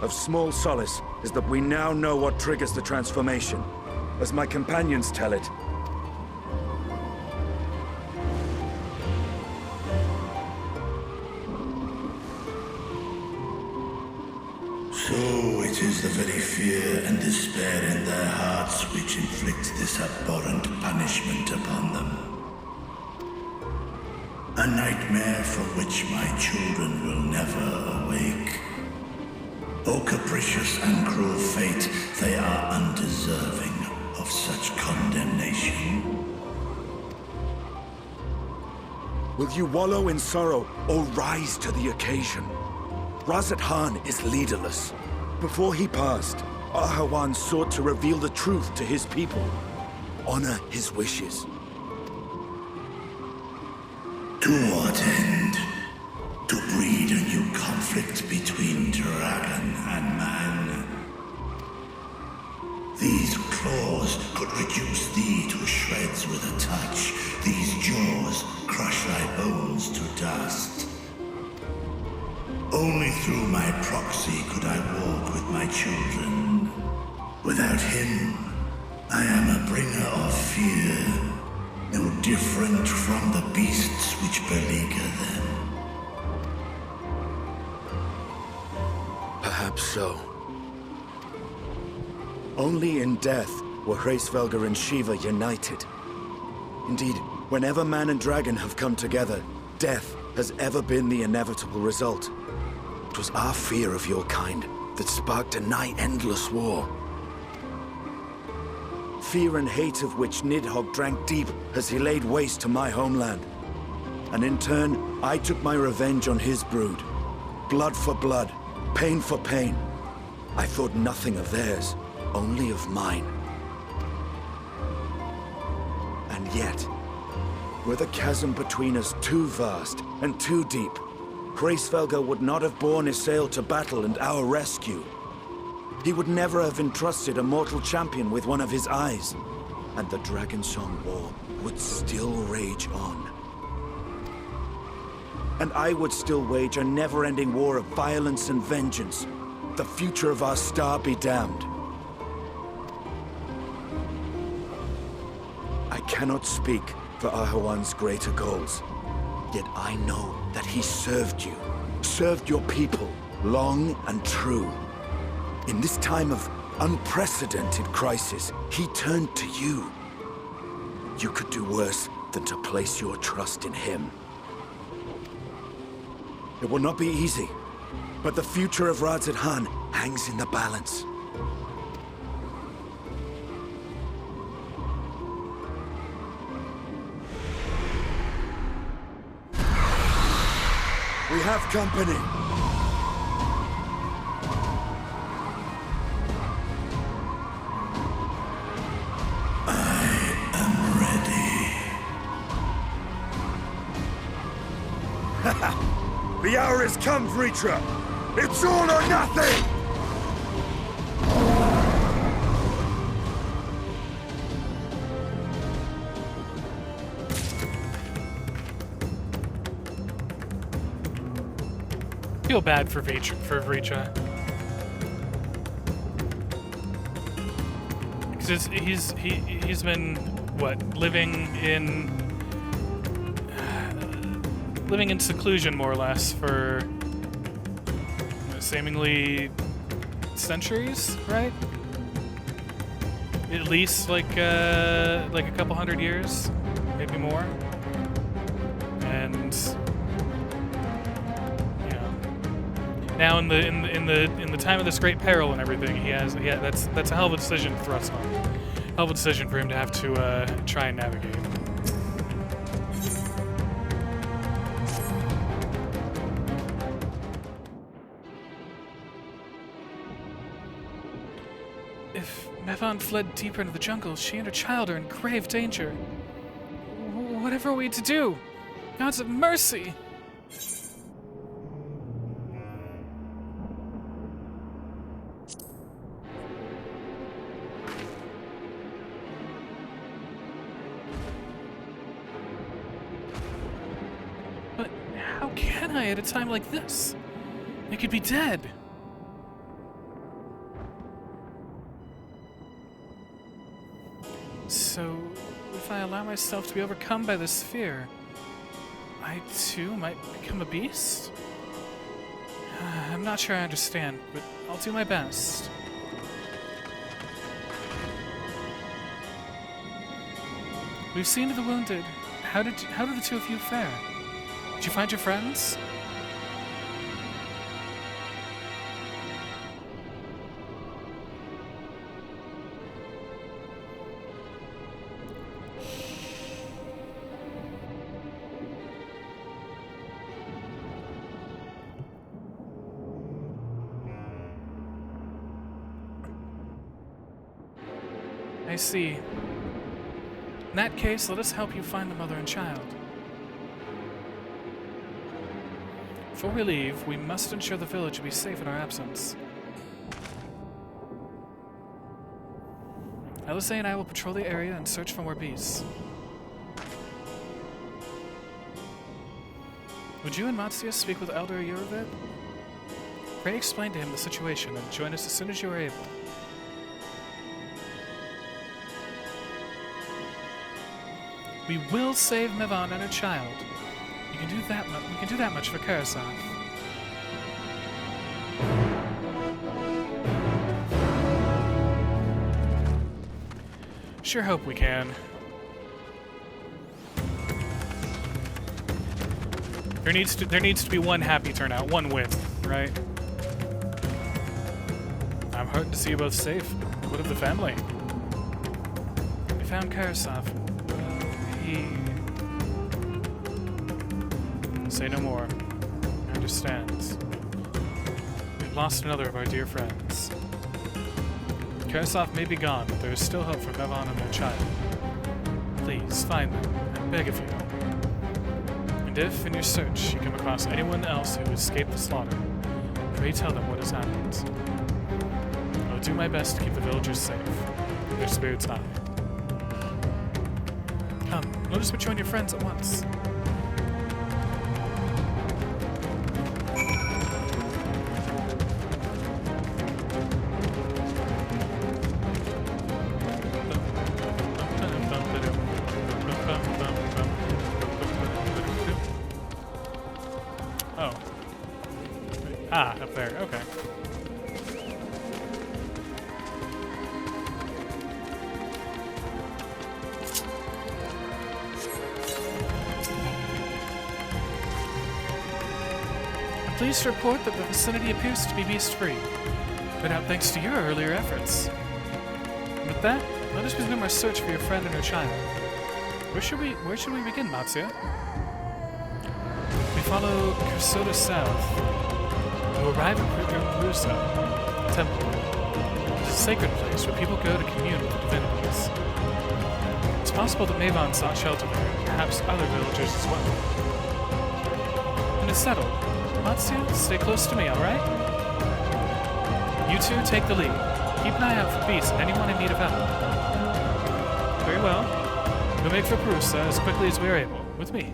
Of small solace is that we now know what triggers the transformation. As my companions tell it, So it is the very fear and despair in their hearts which inflicts this abhorrent punishment upon them. A nightmare from which my children will never awake. O capricious and cruel fate, they are undeserving of such condemnation. will you wallow in sorrow or rise to the occasion? Ras Khan is leaderless. Before he passed, Ahawan sought to reveal the truth to his people. Honor his wishes. To what end? To breed a new conflict between dragon and man. These claws could reduce thee to shreds with a touch. These jaws crush thy bones to dust. Only through my proxy could I walk with my children. Without him, I am a bringer of fear, no different from the beasts which beleaguer them. Perhaps so. Only in death were Hraesvelgr and Shiva united. Indeed, whenever man and dragon have come together, death has ever been the inevitable result. It was our fear of your kind that sparked a nigh-endless war. Fear and hate of which Nidhogg drank deep as he laid waste to my homeland. And in turn, I took my revenge on his brood. Blood for blood, pain for pain. I thought nothing of theirs, only of mine. And yet, were the chasm between us too vast and too deep, Hraesvelgr would not have borne Isael to battle and our rescue. He would never have entrusted a mortal champion with one of his eyes, and the Dragonsong War would still rage on. And I would still wage a never-ending war of violence and vengeance. The future of our star be damned. I cannot speak for Ahawan's greater goals, yet I know that he served you, served your people, long and true. In this time of unprecedented crisis, he turned to you. You could do worse than to place your trust in him. It will not be easy, But the future of Radzat Han hangs in the balance. We have company. The hour has come, Vritra! It's all or nothing! Feel bad for Vritra. Because he's been what, living in seclusion more or less for seemingly centuries, right? At least like a couple hundred years, maybe more. And now in the time of this great peril and everything, that's a hell of a decision to thrust on. Hell of a decision for him to have to try and navigate. If Mevon fled deeper into the jungle, she and her child are in grave danger. Whatever are we to do? Gods of mercy! But how can I at a time like this? I could be dead. So, if I allow myself to be overcome by this fear, I too might become a beast? I'm not sure I understand, but I'll do my best. We've seen to the wounded. How did the two of you fare? Did you find your friends? I see. In that case, let us help you find the mother and child. Before we leave, we must ensure the village will be safe in our absence. Alice and I will patrol the area and search for more beasts. Would you and Matsuya speak with Elder Yurovit? Pray explain to him the situation and join us as soon as you are able. We will save Mevon and her child. We can do that much for Karasov. Sure hope we can. There needs to be one happy turnout, one win, right? I'm heartened to see you both safe. What of the family? We found Karasov. Say no more. I understand. We've lost another of our dear friends. Karasov may be gone, but there is still hope for Mevon and their child. Please, find them. I beg of you. And if, in your search, you come across anyone else who escaped the slaughter, pray tell them what has happened. I will do my best to keep the villagers safe, and their spirits high. Come, let us rejoin your friends at once. Oh. Ah, up there, okay. Pleased to report that the vicinity appears to be beast-free. But out thanks to your earlier efforts. With that, let us resume our search for your friend and her child. Where should we begin, Matsuya? We follow Kursota south. You arrive at Perusa Temple. It is a sacred place where people go to commune with the divinities. It's possible that Mavon sought shelter there, and perhaps other villagers as well. And it's settled. Matsuya, stay close to me, alright? You two take the lead. Keep an eye out for beasts and anyone in need of help. Very well. We'll make for Perusa as quickly as we are able, with me.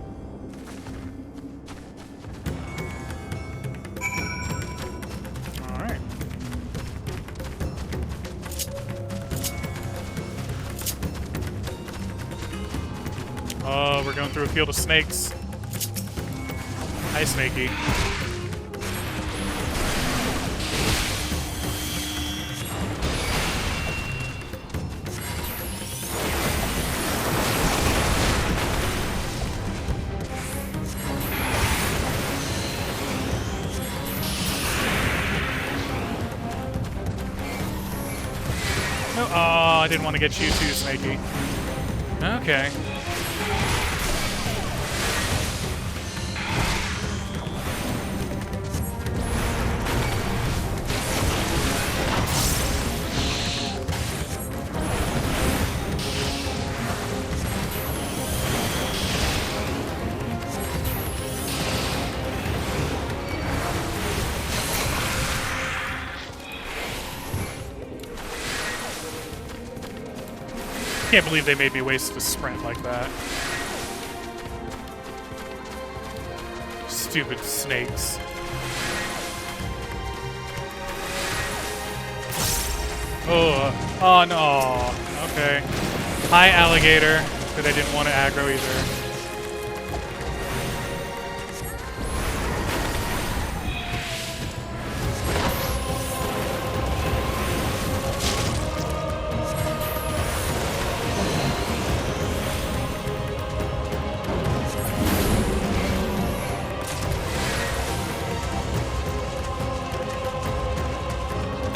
Alright. Oh, we're going through a field of snakes. Hi, Snakey. No, oh, I didn't want to get you too, Snakey. Okay. Can't believe they made me waste a sprint like that. Stupid snakes. Oh no. Okay. Hi, alligator. But I didn't want to aggro either.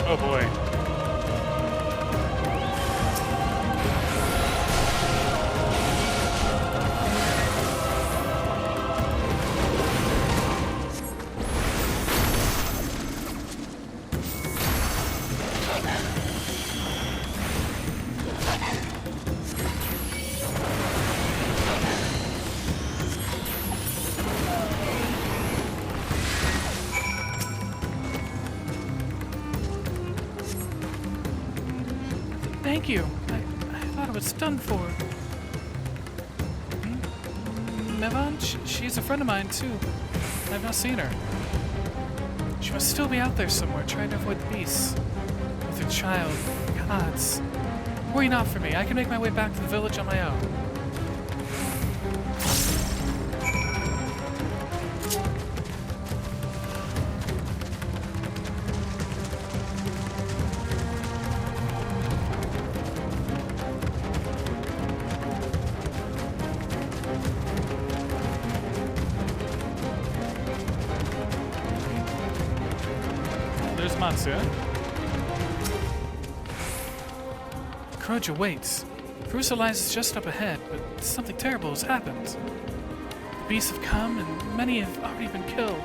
Oh boy. Thank you. I thought it was done for. Mavon? She's a friend of mine, too. I've not seen her. She must still be out there somewhere, trying to avoid the beasts. With her child. Gods. Worry not for me. I can make my way back to the village on my own. There's Matsuya. Kuroja waits. Perusa lies just up ahead, but something terrible has happened. The beasts have come, and many have already been killed.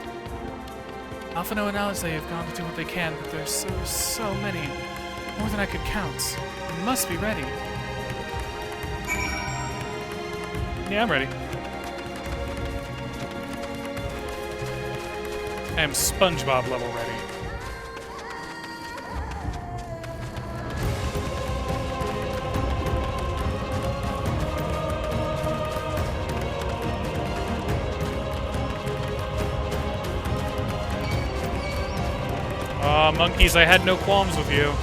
Alphino and Alize have gone to do what they can, but there's so many. More than I could count. We must be ready. Yeah, I'm ready. I am SpongeBob level ready. Aw, monkeys, I had no qualms with you.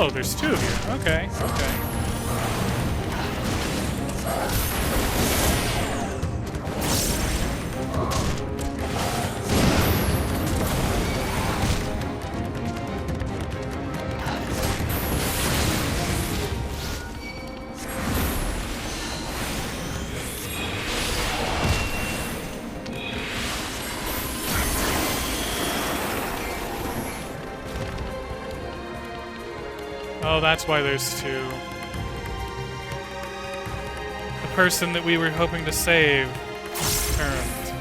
Oh, there's two of you. Okay, okay. Oh, that's why there's two. The person that we were hoping to save turned.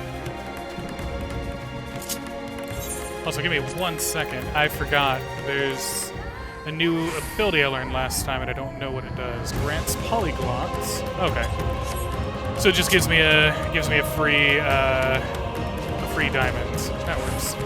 Also, give me 1 second. I forgot. There's a new ability I learned last time, and I don't know what it does. Grants polyglots. Okay. So it just gives me a free diamond. That works.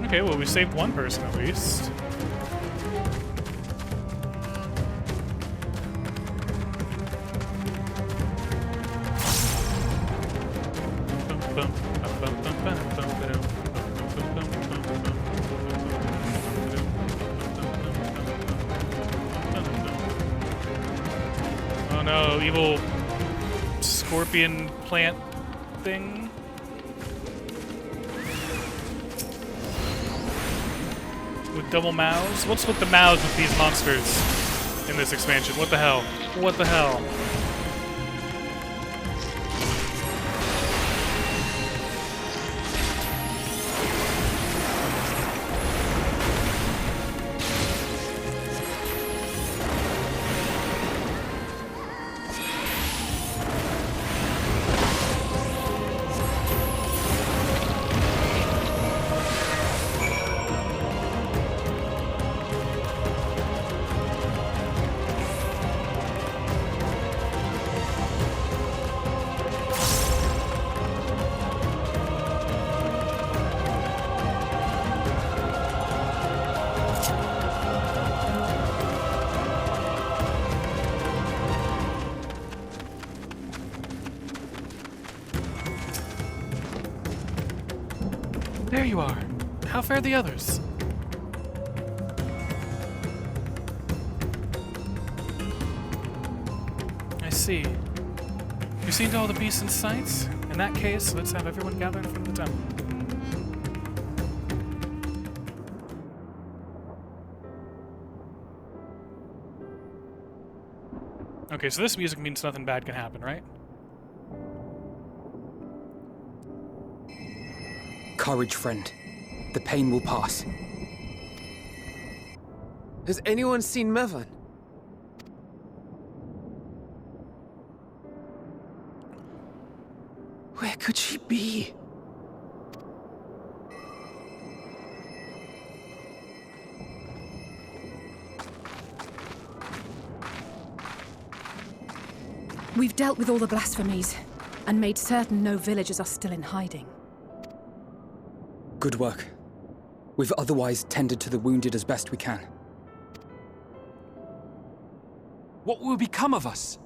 Okay, well, we saved one person at least. Oh no, evil scorpion plant thing. With double mouths? What's with the mouths with these monsters in this expansion? What the hell? What the hell? There you are. How fare the others? I see. You've seen all the beasts and sights? In that case, let's have everyone gather in front of the temple. Okay, so this music means nothing bad can happen, right? Courage, friend. The pain will pass. Has anyone seen Mevan? Where could she be? We've dealt with all the blasphemies and made certain no villagers are still in hiding. Good work. We've otherwise tended to the wounded as best we can. What will become of us?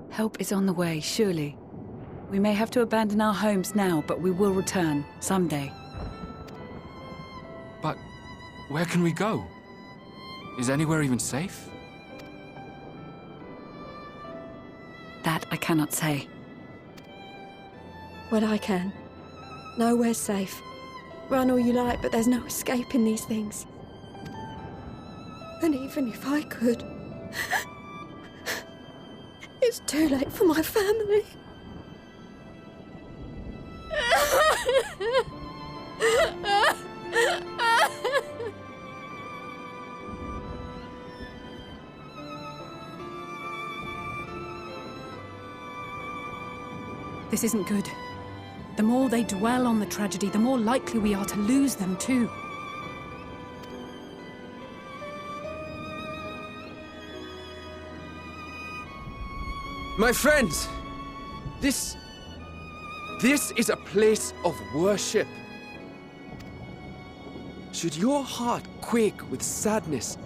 Help is on the way, surely. We may have to abandon our homes now, but we will return, someday. But where can we go? Is anywhere even safe? That I cannot say. Well, I can. Nowhere's safe. Run all you like, but there's no escaping these things. And even if I could, it's too late for my family. This isn't good. The more they dwell on the tragedy, the more likely we are to lose them too. My friends, this is a place of worship. Should your heart quake with sadness,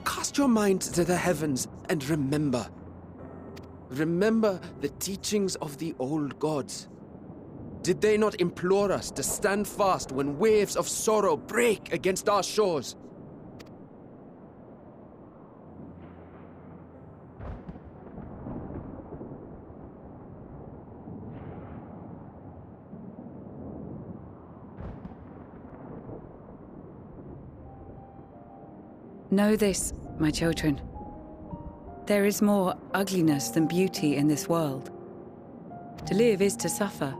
cast your mind to the heavens and remember. Remember the teachings of the old gods. Did they not implore us to stand fast when waves of sorrow break against our shores? Know this, my children. There is more ugliness than beauty in this world. To live is to suffer.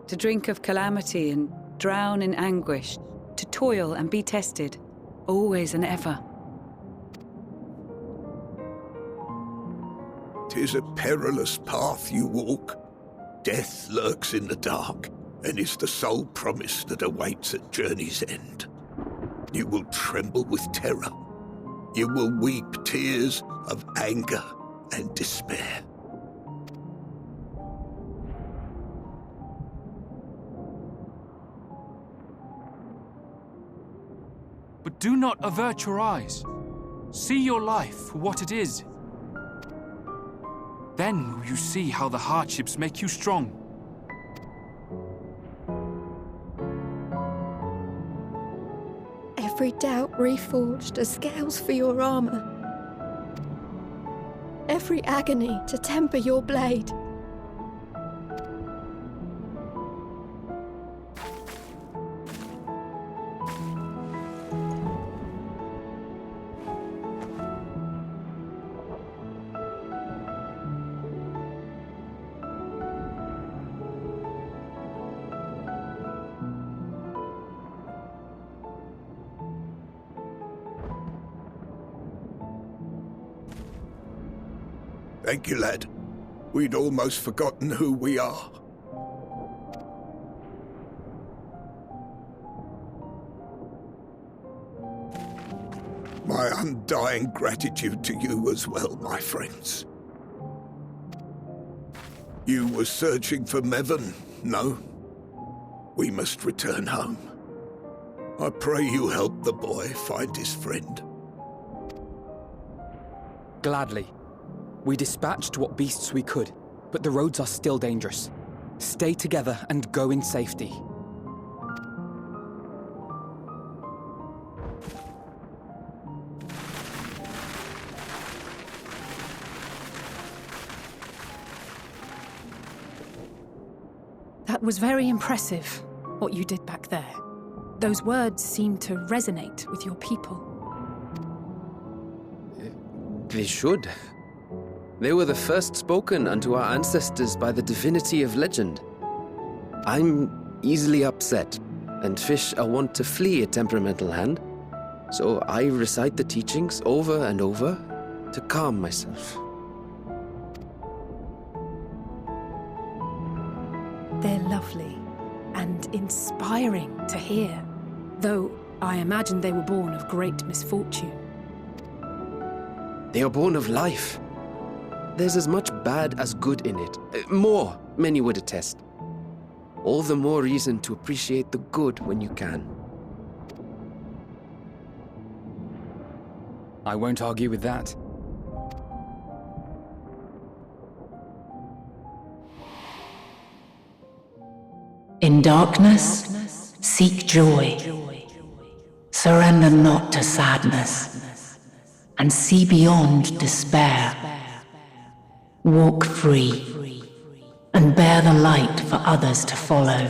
To drink of calamity and drown in anguish. To toil and be tested, always and ever. 'Tis a perilous path you walk. Death lurks in the dark, and is the sole promise that awaits at journey's end. You will tremble with terror. You will weep tears of anger and despair. But do not avert your eyes. See your life for what it is. Then will you see how the hardships make you strong. Every doubt reforged as scales for your armor. Every agony to temper your blade. Thank you, lad. We'd almost forgotten who we are. My undying gratitude to you as well, my friends. You were searching for Mevon, no? We must return home. I pray you help the boy find his friend. Gladly. We dispatched what beasts we could, but the roads are still dangerous. Stay together and go in safety. That was very impressive, what you did back there. Those words seem to resonate with your people. They should. They were the first spoken unto our ancestors by the divinity of legend. I'm easily upset, and fish are wont to flee a temperamental hand, so I recite the teachings over and over to calm myself. They're lovely and inspiring to hear, though I imagine they were born of great misfortune. They are born of life. There's as much bad as good in it. More, many would attest. All the more reason to appreciate the good when you can. I won't argue with that. In darkness, seek joy. Surrender not to sadness, and see beyond despair. Walk free, and bear the light for others to follow.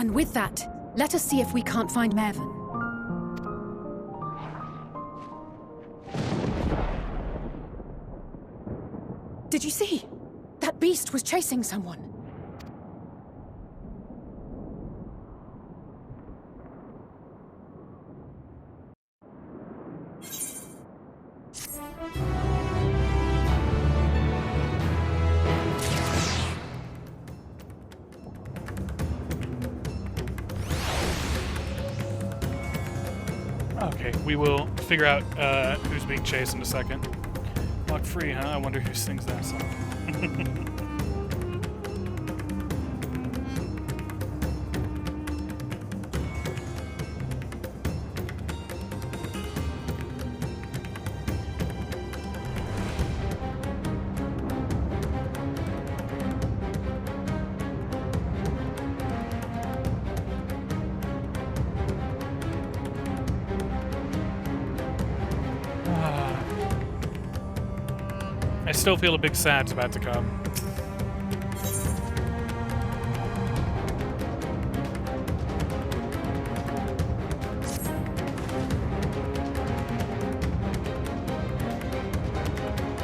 And with that, let us see if we can't find Mervyn. Did you see? That beast was chasing someone. Okay, we will figure out who's being chased in a second. Lock free, huh? I wonder who sings that song. I still feel a big sad's about to come.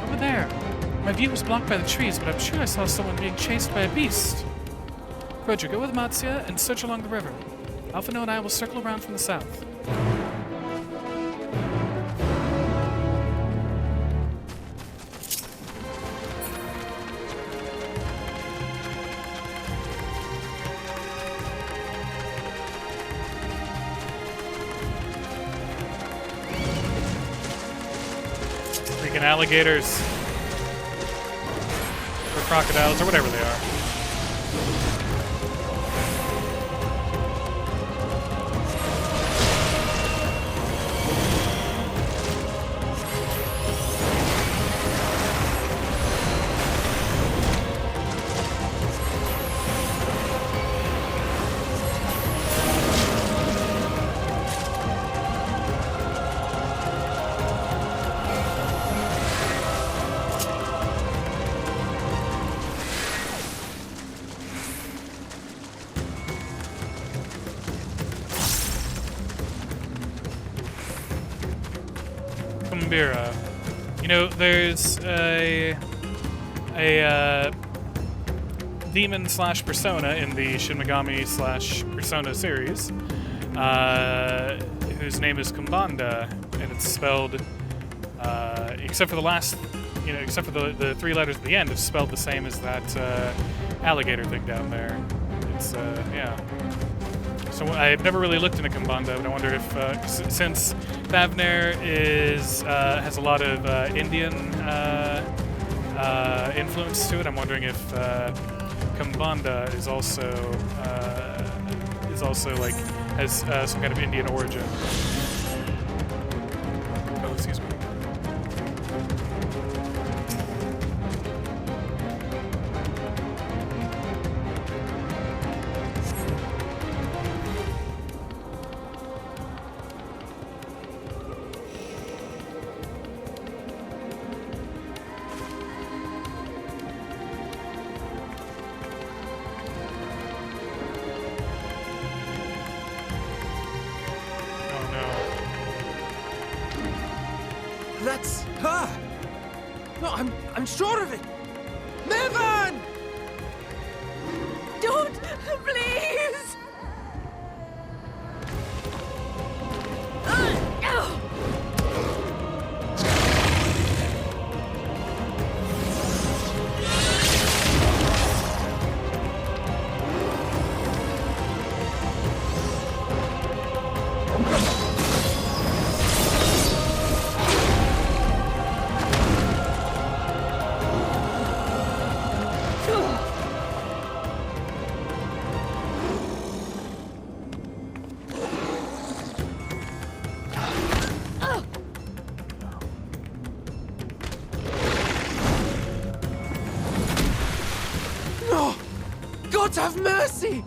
Over there. My view was blocked by the trees, but I'm sure I saw someone being chased by a beast. Roger, go with Matsia and search along the river. Alphino and I will circle around from the south. Freaking alligators. Or crocodiles, or whatever they are. Kumbira. You know, there's a demon slash persona in the Shin Megami slash Persona series, whose name is Kumbanda, and it's spelled, except for the last, you know, except for the three letters at the end, it's spelled the same as that alligator thing down there. It's, yeah. So I've never really looked into Kumbanda, but I wonder if, since Thavner is has a lot of Indian influence to it, I'm wondering if Kumbanda is also like has some kind of Indian origin. Oh, excuse me. That's her! No, I'm sure of it! Mervyn! Don't! Please! No! God have mercy!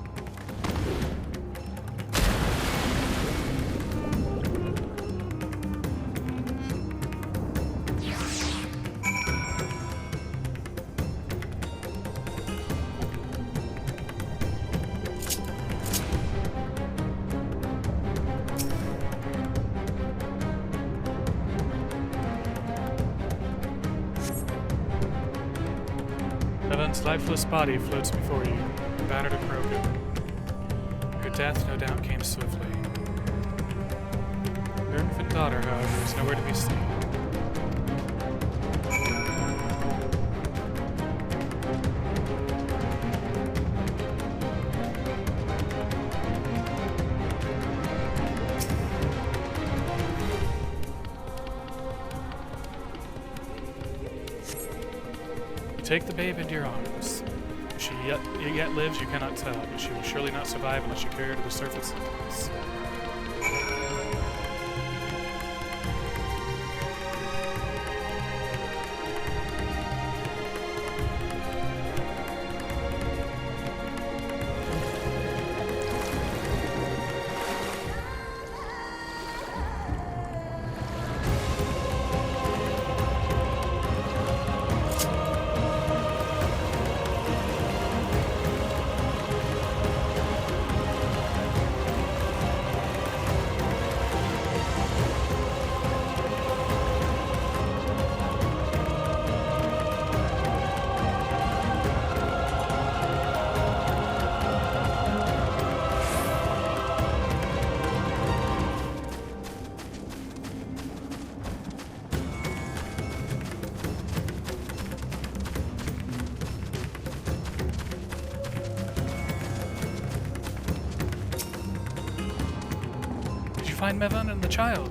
Its lifeless body floats before you, battered and broken. Her death, no doubt, came swiftly. Her infant daughter, however, is nowhere to be seen. Take the babe into your arms. If she yet lives, you cannot tell, but she will surely not survive unless you carry her to the surface of things. Find Mevan and the child.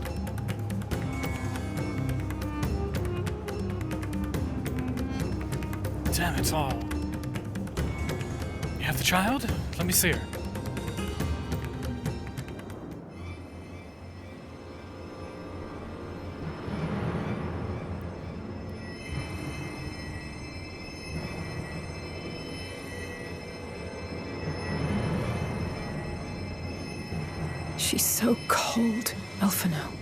Damn it all. You have the child? Let me see her. She's so cold, Elfino.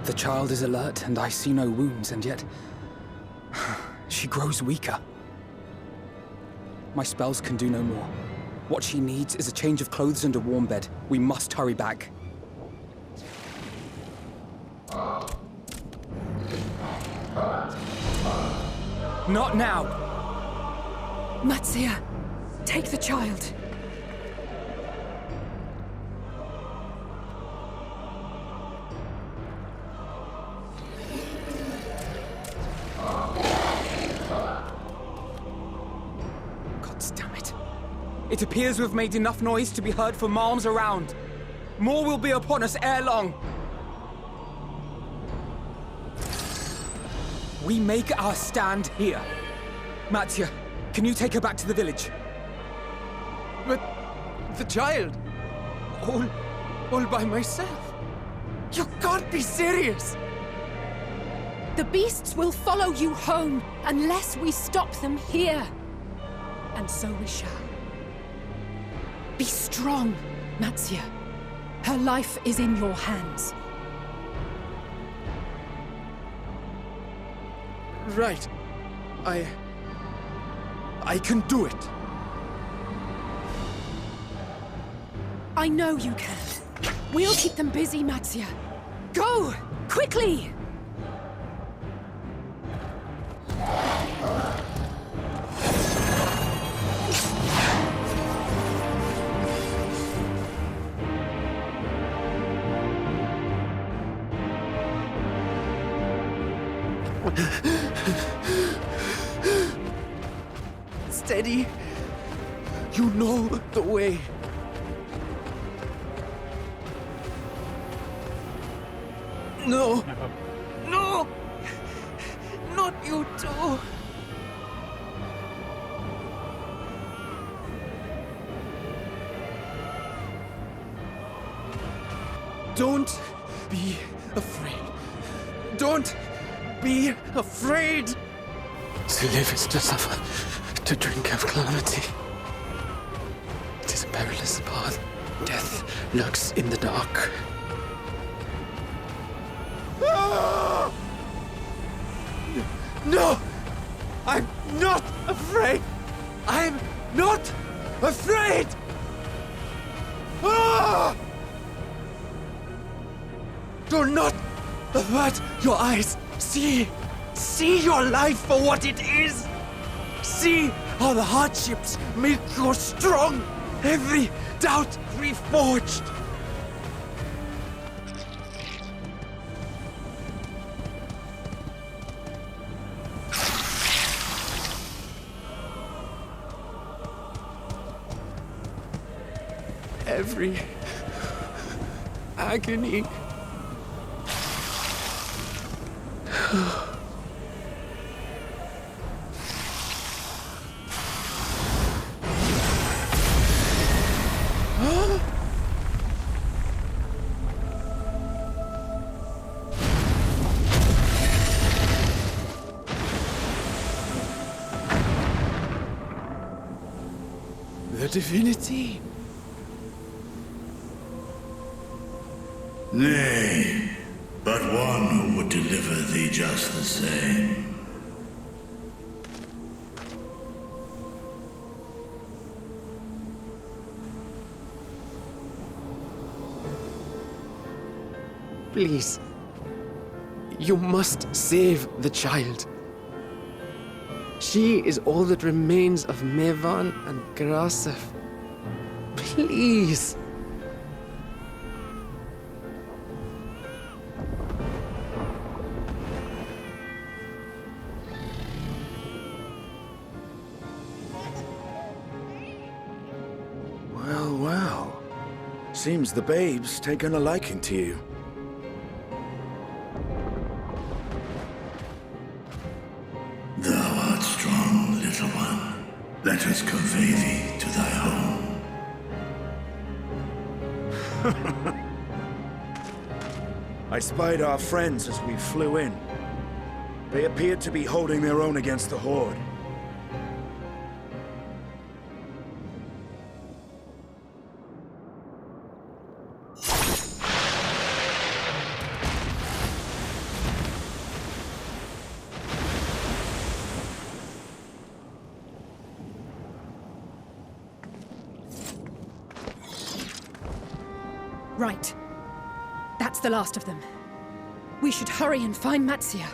The child is alert, and I see no wounds, and yet... she grows weaker. My spells can do no more. What she needs is a change of clothes and a warm bed. We must hurry back. Not now! Matsia, take the child. It appears we've made enough noise to be heard for miles around. More will be upon us ere long. We make our stand here. Mattia, can you take her back to the village? But the child, all by myself. You can't be serious. The beasts will follow you home unless we stop them here. And so we shall. Be strong, Matsia. Her life is in your hands. Right. I can do it. I know you can. We'll keep them busy, Matsia. Go! Quickly! Steady. You know the way. No. No! Not you too. Don't be afraid. Don't be afraid. To live is to suffer, to drink of calamity. It is a perilous path. Death lurks in the dark. No! I'm not afraid! I'm not afraid! Do not avert your eyes. See See your life for what it is! See how the hardships make you strong! Every doubt reforged! Every agony. The divinity. Nay, but one who would deliver thee just the same. Please. You must save the child. She is all that remains of Mevan and Grasef. Please. Well, well. Seems the babe's taken a liking to you. Thou art strong, little one. Let us convey thee to thy home. I spied our friends as we flew in. They appeared to be holding their own against the Horde. Right. That's the last of them. We should hurry and find Matsia.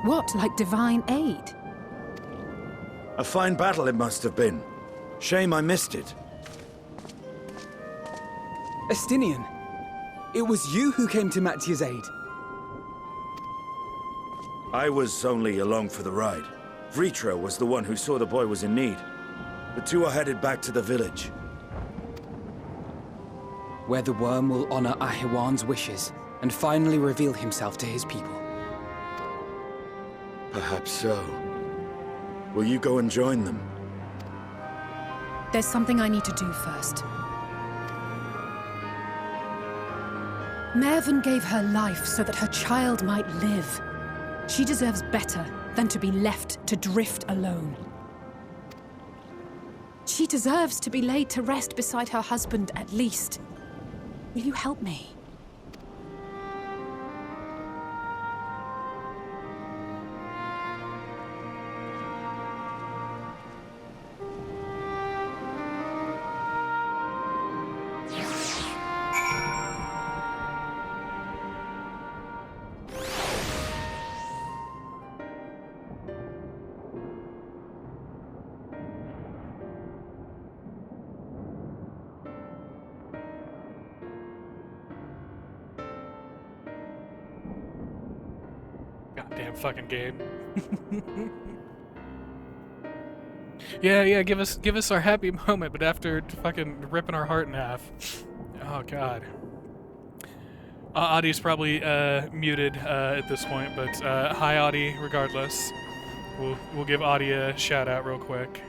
What, like divine aid? A fine battle it must have been. Shame I missed it. Estinian, it was you who came to Matsia's aid. I was only along for the ride. Vritra was the one who saw the boy was in need. The two are headed back to the village. Where the worm will honor Ahiwan's wishes and finally reveal himself to his people. Perhaps so. Will you go and join them? There's something I need to do first. Mervyn gave her life so that her child might live. She deserves better than to be left to drift alone. She deserves to be laid to rest beside her husband, at least. Will you help me? Goddamn fucking game. yeah, give us our happy moment, but after fucking ripping our heart in half. Oh god. Audie's probably muted at this point, but hi Audie, regardless. We'll give Audie a shout out real quick.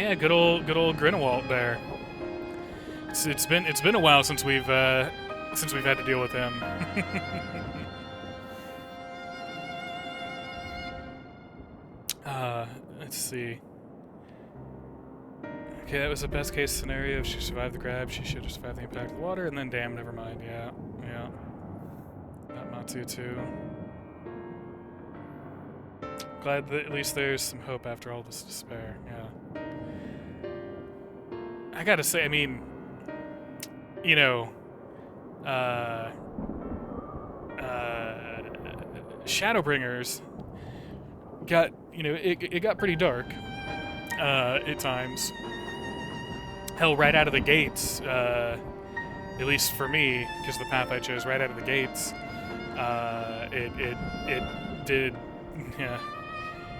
Yeah, good old Grindelwald there. It's been a while since we've had to deal with him. Let's see. Okay, that was the best case scenario. If she survived the grab, she should have survived the impact of the water, and then damn, never mind. Yeah. That Matsu too. Glad that at least there's some hope after all this despair. Yeah. I gotta say, I mean, you know, Shadowbringers got, you know, it got pretty dark at times. Hell, right out of the gates, at least for me, because the path I chose right out of the gates, it did, yeah,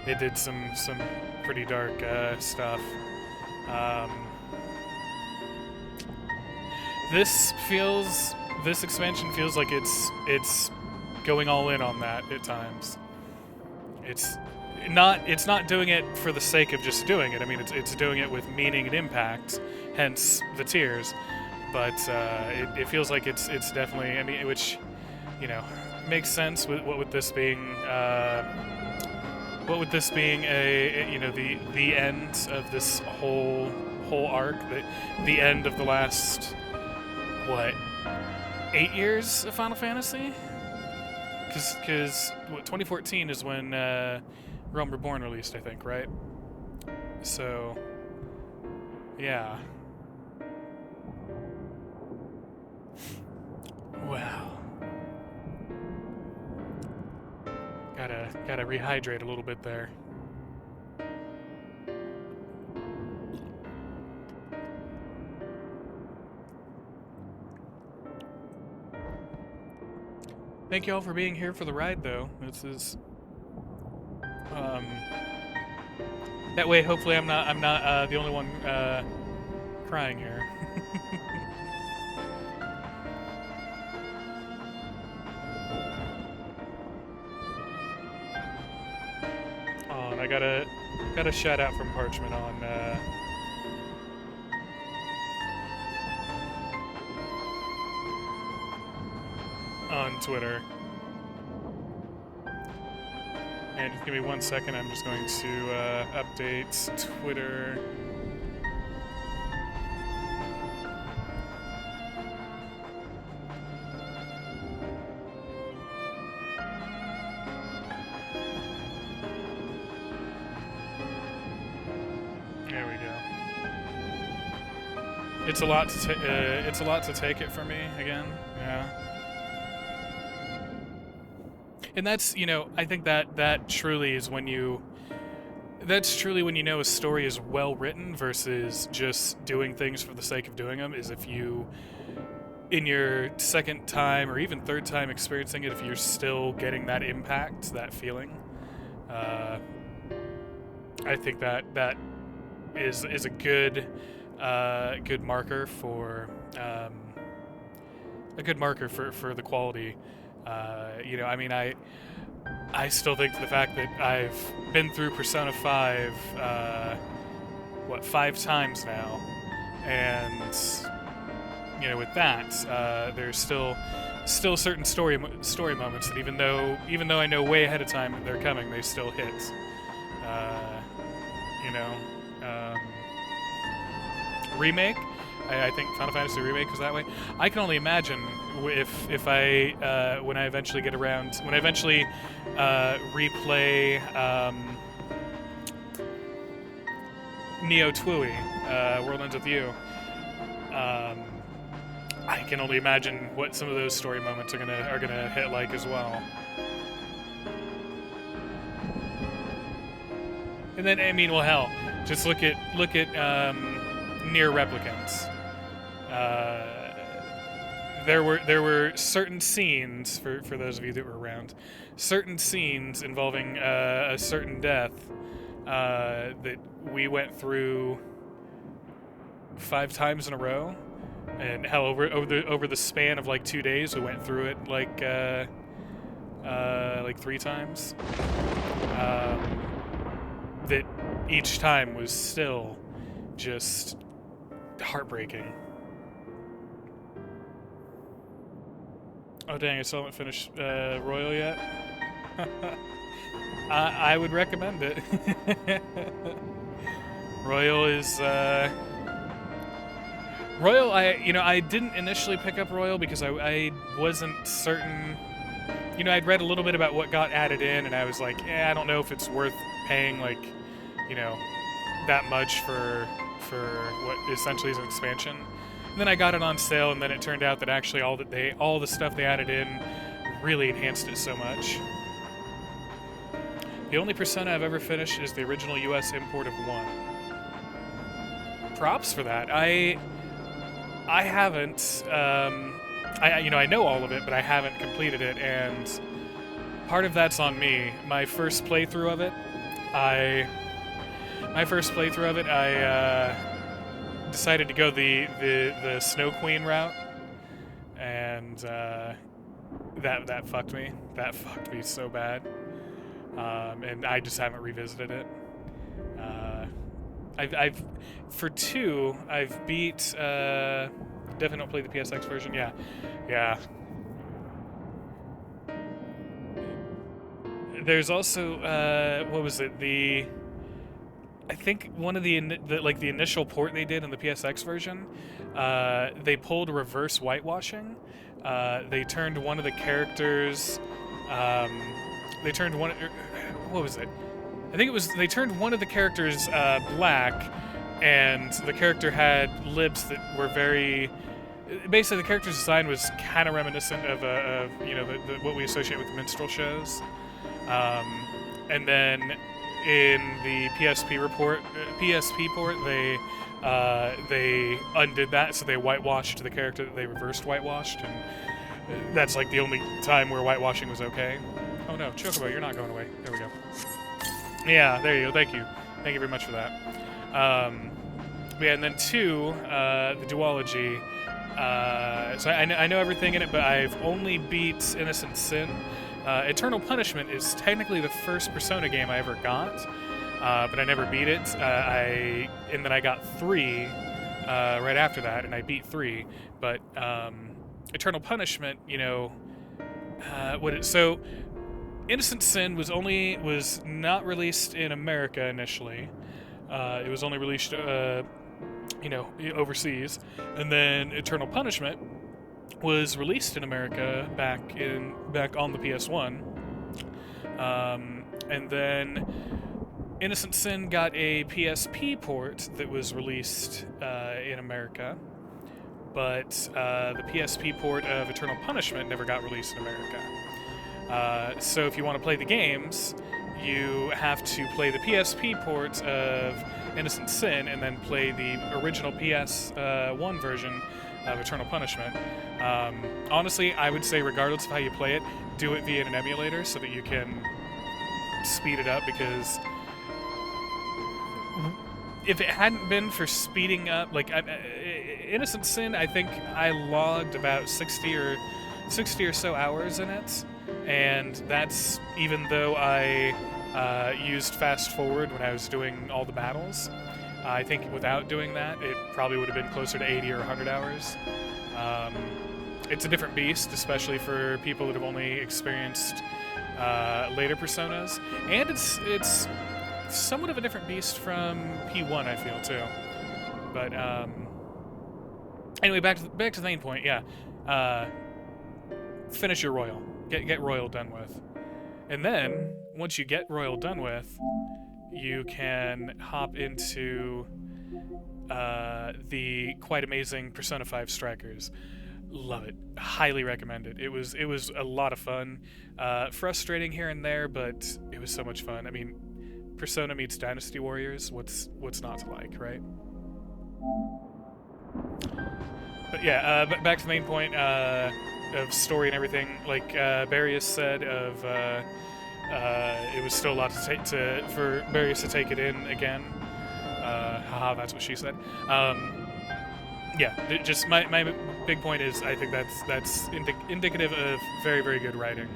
it did some pretty dark stuff. This expansion feels like it's going all in on that at times. It's not doing it for the sake of just doing it. I mean, it's doing it with meaning and impact, hence the tiers. But it feels like it's definitely, I mean, which, you know, makes sense with what with this being a, you know, the end of this whole arc, the end of the last, what, 8 years of Final Fantasy? Because 2014 is when Realm Reborn released, I think, right? So, yeah. Wow. Gotta rehydrate a little bit there. Thank you all for being here for the ride, though. This is, that way, hopefully, I'm not the only one crying here. Oh, and I got a shout out from Parchment on Twitter. And just give me 1 second, I'm just going to update Twitter. There we go. It's a lot to take it for me again. Yeah. And that's, you know, I think that truly is when you, that's truly when you know a story is well written versus just doing things for the sake of doing them, is if you, in your second time or even third time experiencing it, if you're still getting that impact, that feeling. I think that is a good marker for for the quality. You know, I mean, I still think the fact that I've been through Persona 5, 5 times now, and you know, with that, there's still certain story moments that even though I know way ahead of time that they're coming, they still hit. You know, remake. I think Final Fantasy Remake was that way. I can only imagine if I when I eventually replay Neo Twoie, World Ends With You. I can only imagine what some of those story moments are gonna hit like as well. And then, I mean, well, hell, just look at Nier Replicants. There were certain scenes, for those of you that were around, certain scenes involving a certain death that we went through 5 times in a row, and hell, over the span of like 2 days, we went through it like 3 times. That each time was still just heartbreaking. Oh dang, I still haven't finished Royal yet. I would recommend it. Royal is Royal. I didn't initially pick up Royal because I wasn't certain. I'd read a little bit about what got added in, and I was like, I don't know if it's worth paying that much for what essentially is an expansion. And then I got it on sale, and then it turned out that actually all the stuff they added in really enhanced it so much. The only Persona I've ever finished is the original US import of 1. Props for that. I haven't. I know all of it, but I haven't completed it, and part of that's on me. My first playthrough of it, I decided to go the Snow Queen route, and that fucked me. That fucked me so bad, and I just haven't revisited it. I've for 2, I've beat. Definitely don't play the PSX version. Yeah. There's also what was it? I think one of the initial port they did in the PSX version, they pulled reverse whitewashing. They turned one of the characters. What was it? I think it was they turned one of the characters black, and the character had lips that were very. Basically, the character's design was kind of reminiscent of what we associate with minstrel shows. And then in the PSP port, they undid that, so they whitewashed the character that they reversed whitewashed, and that's like the only time where whitewashing was okay. Oh no, Chocobo, you're not going away. There we go. Yeah, there you go. Thank you very much for that. And then 2, the duology. So I know everything in it, but I've only beat Innocent Sin. Eternal Punishment is technically the first Persona game I ever got, but I never beat it. And then I got 3 right after that, and I beat 3. But Eternal Punishment, so Innocent Sin was not released in America initially. It was only released. Overseas, and then Eternal Punishment was released in America back on the PS1, and then Innocent Sin got a PSP port that was released in America, but the PSP port of Eternal Punishment never got released in America. So if you want to play the games, you have to play the PSP port of Innocent Sin and then play the original PS1 version of Eternal Punishment. Honestly, I would say regardless of how you play it, do it via an emulator so that you can speed it up, because if it hadn't been for speeding up, Innocent Sin, I think I logged about 60 or so hours in it, and that's even though I used fast forward when I was doing all the battles. I think without doing that, it probably would have been closer to 80 or 100 hours. It's a different beast, especially for people that have only experienced later Personas, and it's somewhat of a different beast from P1, I feel too. But anyway, back to the main point. Yeah, finish your Royal. Get Royal done with. And then, once you get Royal done with, you can hop into the quite amazing Persona 5 Strikers. Love it. Highly recommend it. It was a lot of fun. Frustrating here and there, but it was so much fun. I mean, Persona meets Dynasty Warriors. What's not to like, right? But yeah, back to the main point of story and everything. Like Barius said, it was still a lot for Barius to take it in again. Haha, that's what she said. Yeah, just my big point is I think that's indicative of very, very good writing.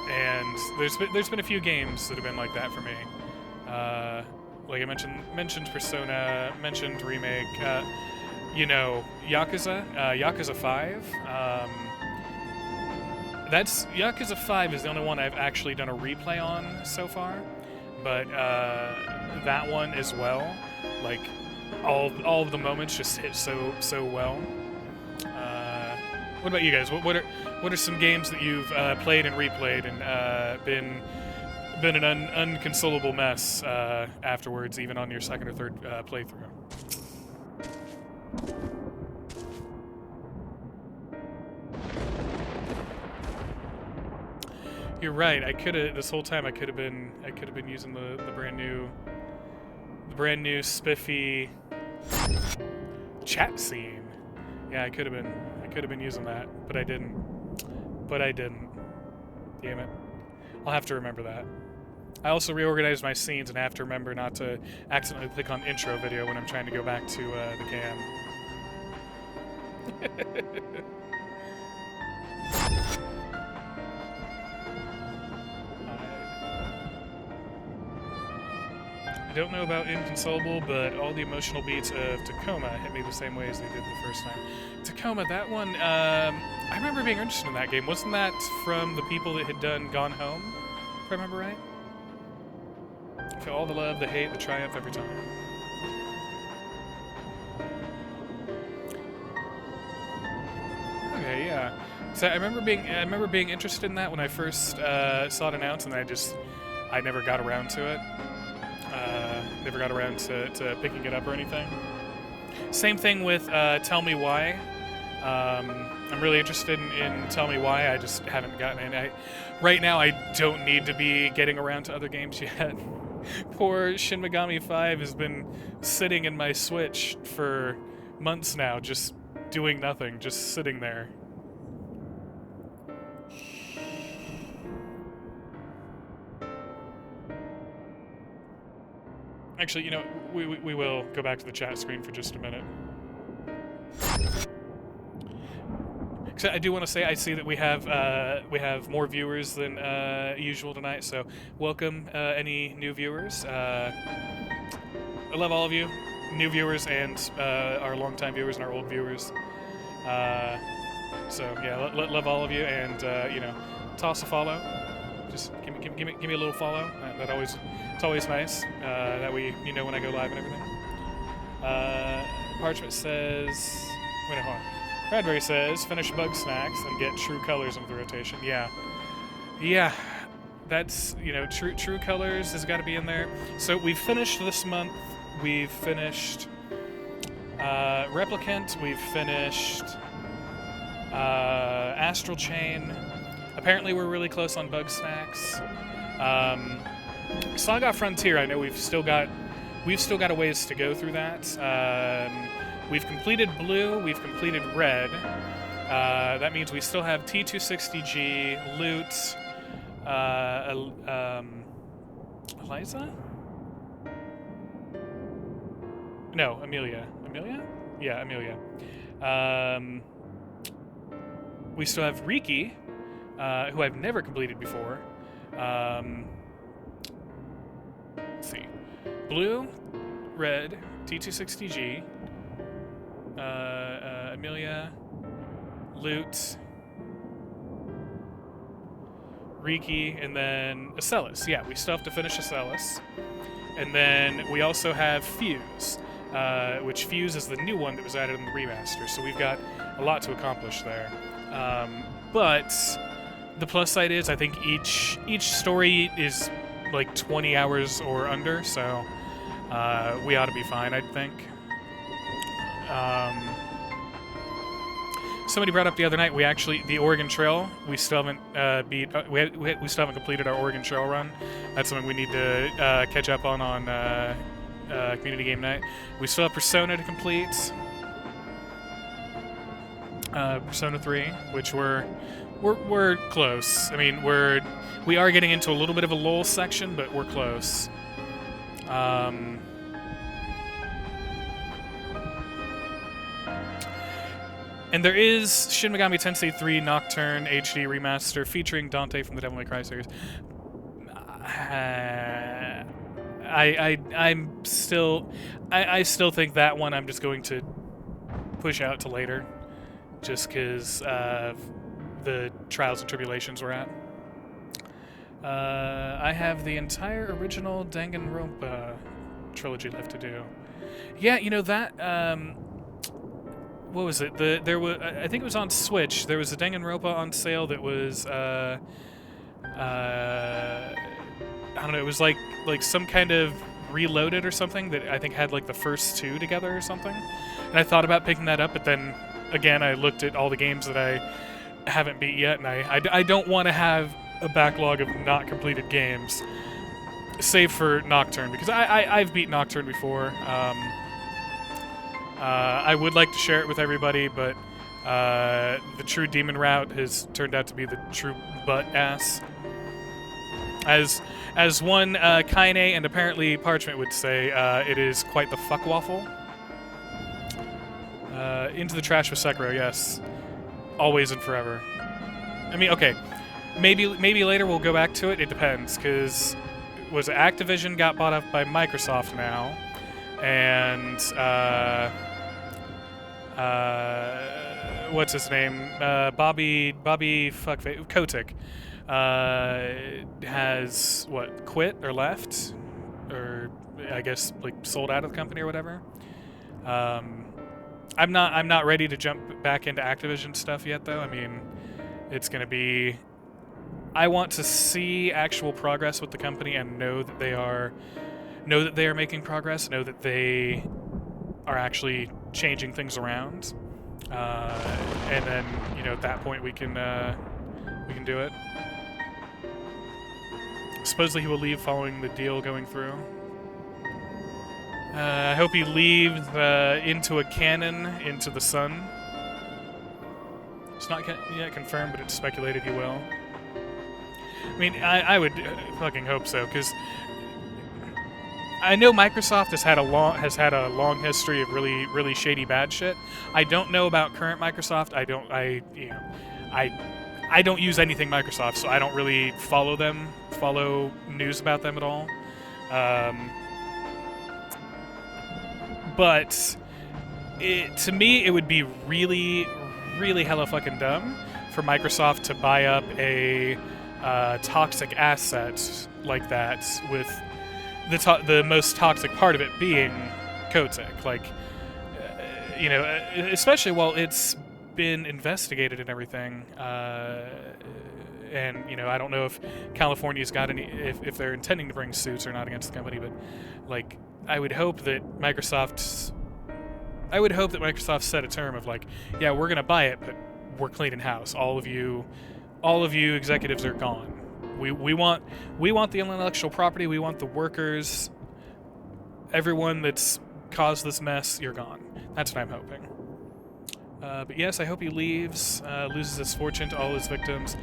And there's been a few games that have been like that for me. like I mentioned Persona, mentioned Remake, you know, Yakuza 5. That's Yakuza 5 is the only one I've actually done a replay on so far, but that one as well, like all of the moments just hit so well. What about you guys? What are some games that you've played and replayed and been an unconsolable mess afterwards, even on your second or third playthrough? You're right. I could have this whole time. I could have been using the brand new spiffy chat scene. Yeah, I could have been using that, but I didn't. Damn it. I'll have to remember that. I also reorganized my scenes and have to remember not to accidentally click on intro video when I'm trying to go back to the cam. I don't know about Inconsolable, but all the emotional beats of Tacoma hit me the same way as they did the first time. Tacoma, that one, I remember being interested in that game. Wasn't that from the people that had done Gone Home, if I remember right? Feel all the love, the hate, the triumph every time. Okay, yeah. So I remember being interested in that when I first saw it announced, and I never got around to it. Never got around to picking it up or anything. Same thing with Tell Me Why. I'm really interested in Tell Me Why. I just haven't gotten in. Right now, I don't need to be getting around to other games yet. Poor Shin Megami 5 has been sitting in my Switch for months now, just doing nothing, just sitting there. Actually, you know, we will go back to the chat screen for just a minute. So I do want to say I see that we have more viewers than usual tonight. So welcome any new viewers. I love all of you, new viewers and our longtime viewers and our old viewers. So yeah, love all of you, and you know, toss a follow. Just give me a little follow. It's always nice. That way you know when I go live and everything. Parchment says, wait, hold on. Bradbury says, finish Bug Snacks and get True Colors into the rotation. Yeah, that's, you know, True Colors has got to be in there. So we've finished this month. We've finished Replicant. We've finished Astral Chain. Apparently we're really close on Bug Snacks. Saga Frontier, I know we've still got a ways to go through that. We've completed Blue, we've completed Red. That means we still have T260G, Loot, Eliza? No, Amelia. Amelia? Yeah, Amelia. We still have Riki, who I've never completed before. Let's see. Blue, Red, T260G, Amelia, Loot, Riki, and then Acellus. Yeah, we still have to finish Acellus. And then we also have Fuse, which Fuse is the new one that was added in the remaster, so we've got a lot to accomplish there. But the plus side is I think each story is like 20 hours or under, so we ought to be fine, I think. Somebody brought up the other night, the Oregon Trail, we still haven't we still haven't completed our Oregon Trail run. That's something we need to catch up on community game night. We still have Persona to complete. Persona 3, which we're close. I mean, we are getting into a little bit of a lull section, but we're close. And there is Shin Megami Tensei 3 Nocturne HD Remaster featuring Dante from the Devil May Cry series. I'm still, I still think that one I'm just going to push out to later, just because of the trials and tribulations we're at. I have the entire original Danganronpa trilogy left to do. Yeah, you know that. What was it? There was, I think it was on Switch. There was a Danganronpa on sale that was I don't know. It was like some kind of Reloaded or something that I think had like the first two together or something. And I thought about picking that up, but then again I looked at all the games that I haven't beat yet, and I don't want to have a backlog of not completed games, save for Nocturne, because I've beat Nocturne before. I would like to share it with everybody, but the true demon route has turned out to be the true butt ass. As one Kaine and apparently Parchment would say, it is quite the fuck waffle. Into the trash with Sekiro, yes. Always and forever. I mean, okay. Maybe later we'll go back to it. It depends, because was Activision got bought up by Microsoft now, and what's his name? Bobby fuckface Kotick has what, quit or left, or I guess like sold out of the company or whatever. I'm not ready to jump back into Activision stuff yet, though. I mean, it's gonna be. I want to see actual progress with the company and know that they are making progress, know that they are actually changing things around, and then at that point we can do it. Supposedly he will leave following the deal going through. I hope he leaves into a cannon into the sun. It's not yet confirmed, but it's speculated he will. I mean, I would fucking hope so, because I know Microsoft has had a long history of really shady bad shit. I don't know about current Microsoft. I don't use anything Microsoft, so I don't really follow news about them at all. But to me, it would be really hella fucking dumb for Microsoft to buy up a toxic asset like that, with the most toxic part of it being Kotick. Like, especially while it's been investigated and everything. And I don't know if California's got any, if they're intending to bring suits or not against the company, but like, I would hope that Microsoft set a term of like, yeah, we're gonna buy it, but we're cleaning house. All of you executives are gone. We want the intellectual property. We want the workers. Everyone that's caused this mess, you're gone. That's what I'm hoping. But yes, I hope he leaves, loses his fortune to all his victims,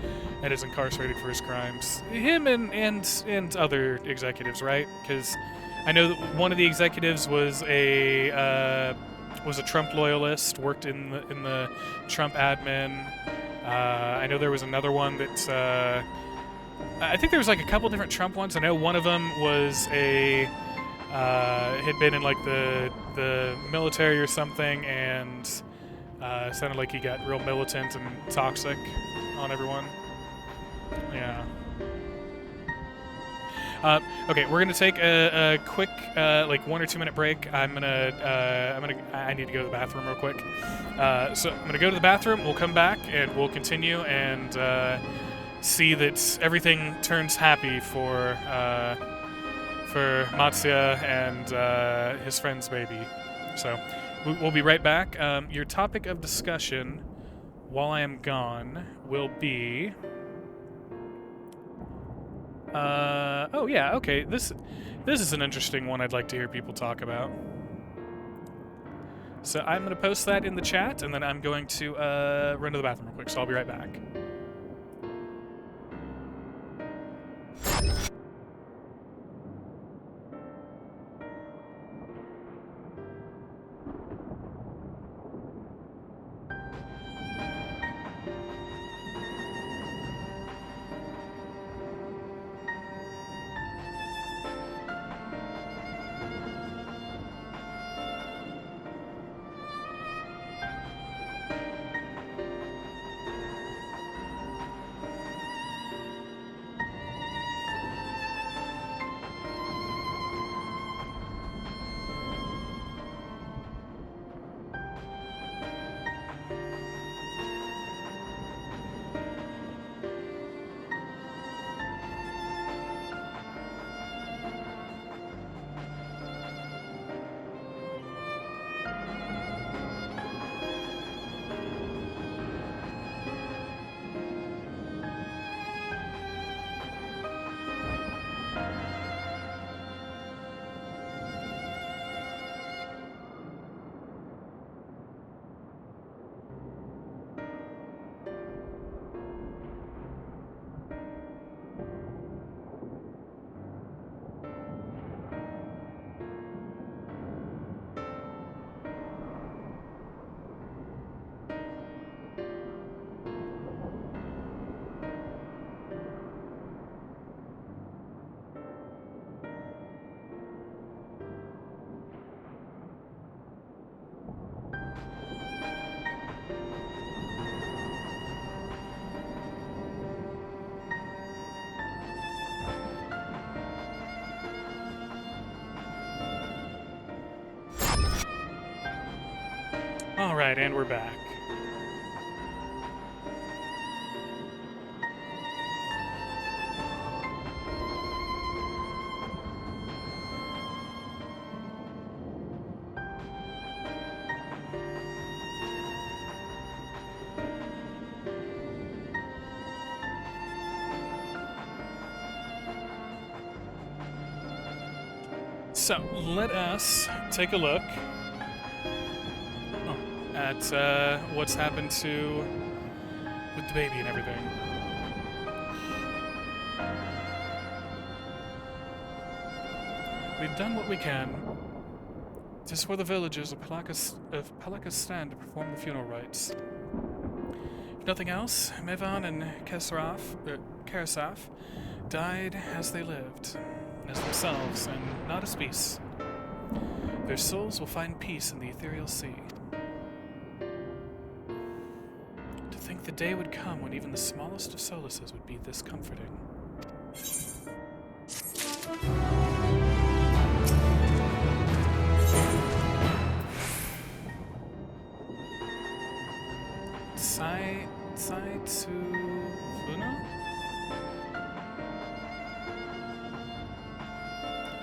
and is incarcerated for his crimes. Him and other executives, right? Because I know that one of the executives was a Trump loyalist, worked in the Trump admin. I know there was another one that I think there was like a couple different Trump ones. I know one of them was had been in like the military or something, and sounded like he got real militant and toxic on everyone. Yeah. Okay, we're gonna take a quick, like 1 or 2 minute break. I need to go to the bathroom real quick. So I'm gonna go to the bathroom. We'll come back and we'll continue and see that everything turns happy for Matsuya and his friend's baby. So we'll be right back. Your topic of discussion while I am gone will be. Oh yeah, okay. This is an interesting one I'd like to hear people talk about. So I'm going to post that in the chat, and then I'm going to run to the bathroom real quick, so I'll be right back. Alright, and we're back. So, let us take a look at what's happened with the baby and everything. We've done what we can. It is for the villagers of Palaka's stand to perform the funeral rites. If nothing else, Mevan and Karasaf died as they lived, as themselves, and not as beasts. Their souls will find peace in the ethereal sea. To think the day would come when even the smallest of solaces would be this comforting.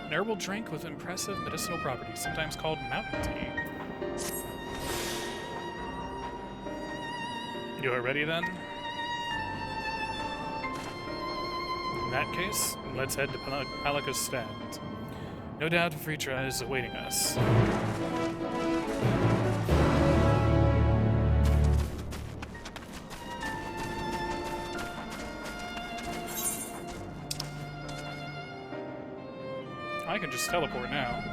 An herbal drink with impressive medicinal properties, sometimes called mountain tea. You are ready then? In that case, let's head to Palaka's stand. No doubt Vritra is awaiting us. I can just teleport now.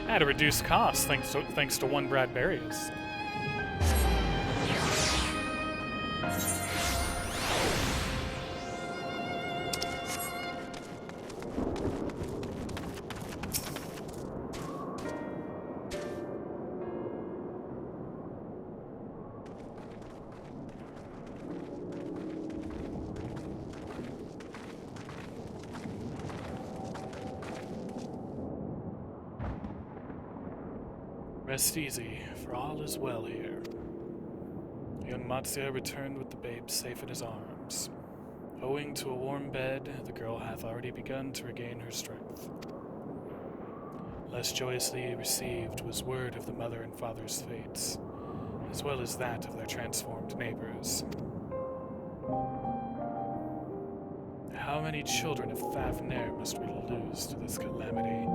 At a reduced cost, thanks to one Bradberius. Rest easy, for all is well here. Young Matsuya returned with the babe safe in his arms. Owing to a warm bed, the girl hath already begun to regain her strength. Less joyously received was word of the mother and father's fates, as well as that of their transformed neighbors. How many children of Thavner must we lose to this calamity?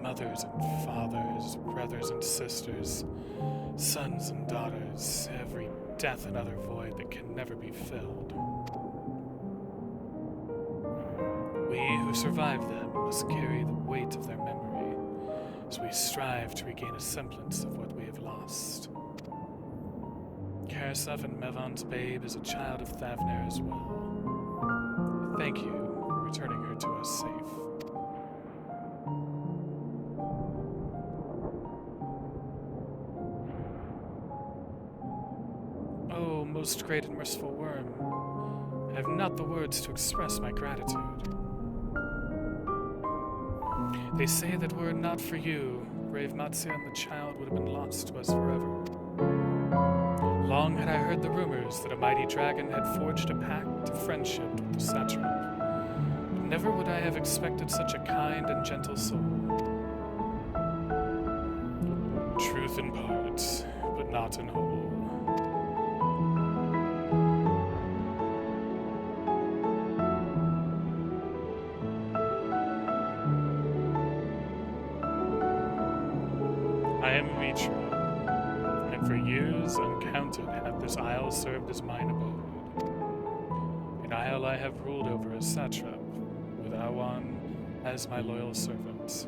Mothers and fathers, brothers and sisters, sons and daughters, every death another void that can never be filled. We who survived them must carry the weight of their memory as we strive to regain a semblance of what we have lost. Karasaf and Mevan's babe is a child of Thavner as well. Thank you for returning her to us safe. Oh, most great and merciful worm, I have not the words to express my gratitude. They say that were it not for you, brave Matsuya and the child would have been lost to us forever. Long had I heard the rumors that a mighty dragon had forged a pact of friendship with the satrap, but never would I have expected such a kind and gentle soul. Truth in part, but not in whole. I am Vritra, and for years uncounted hath this isle served as mine abode. An isle I have ruled over as satrap, with Awan as my loyal servant.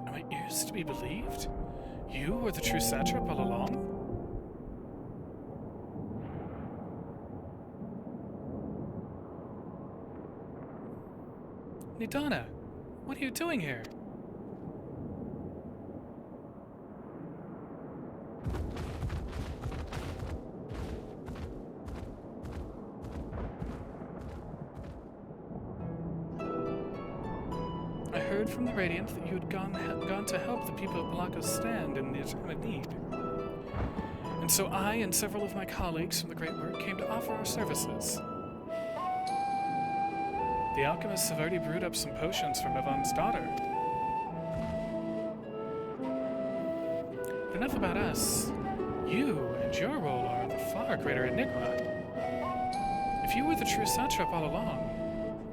Am my ears to be believed? You were the true satrap all along? Nidana, what are you doing here? heard from the Radiant that you had gone to help the people of Balaka's Stand in their time of need. And so I and several of my colleagues from the Great Work came to offer our services. The alchemists have already brewed up some potions for Mevon's daughter. But enough about us. You and your role are the far greater enigma. If you were the true satrap all along,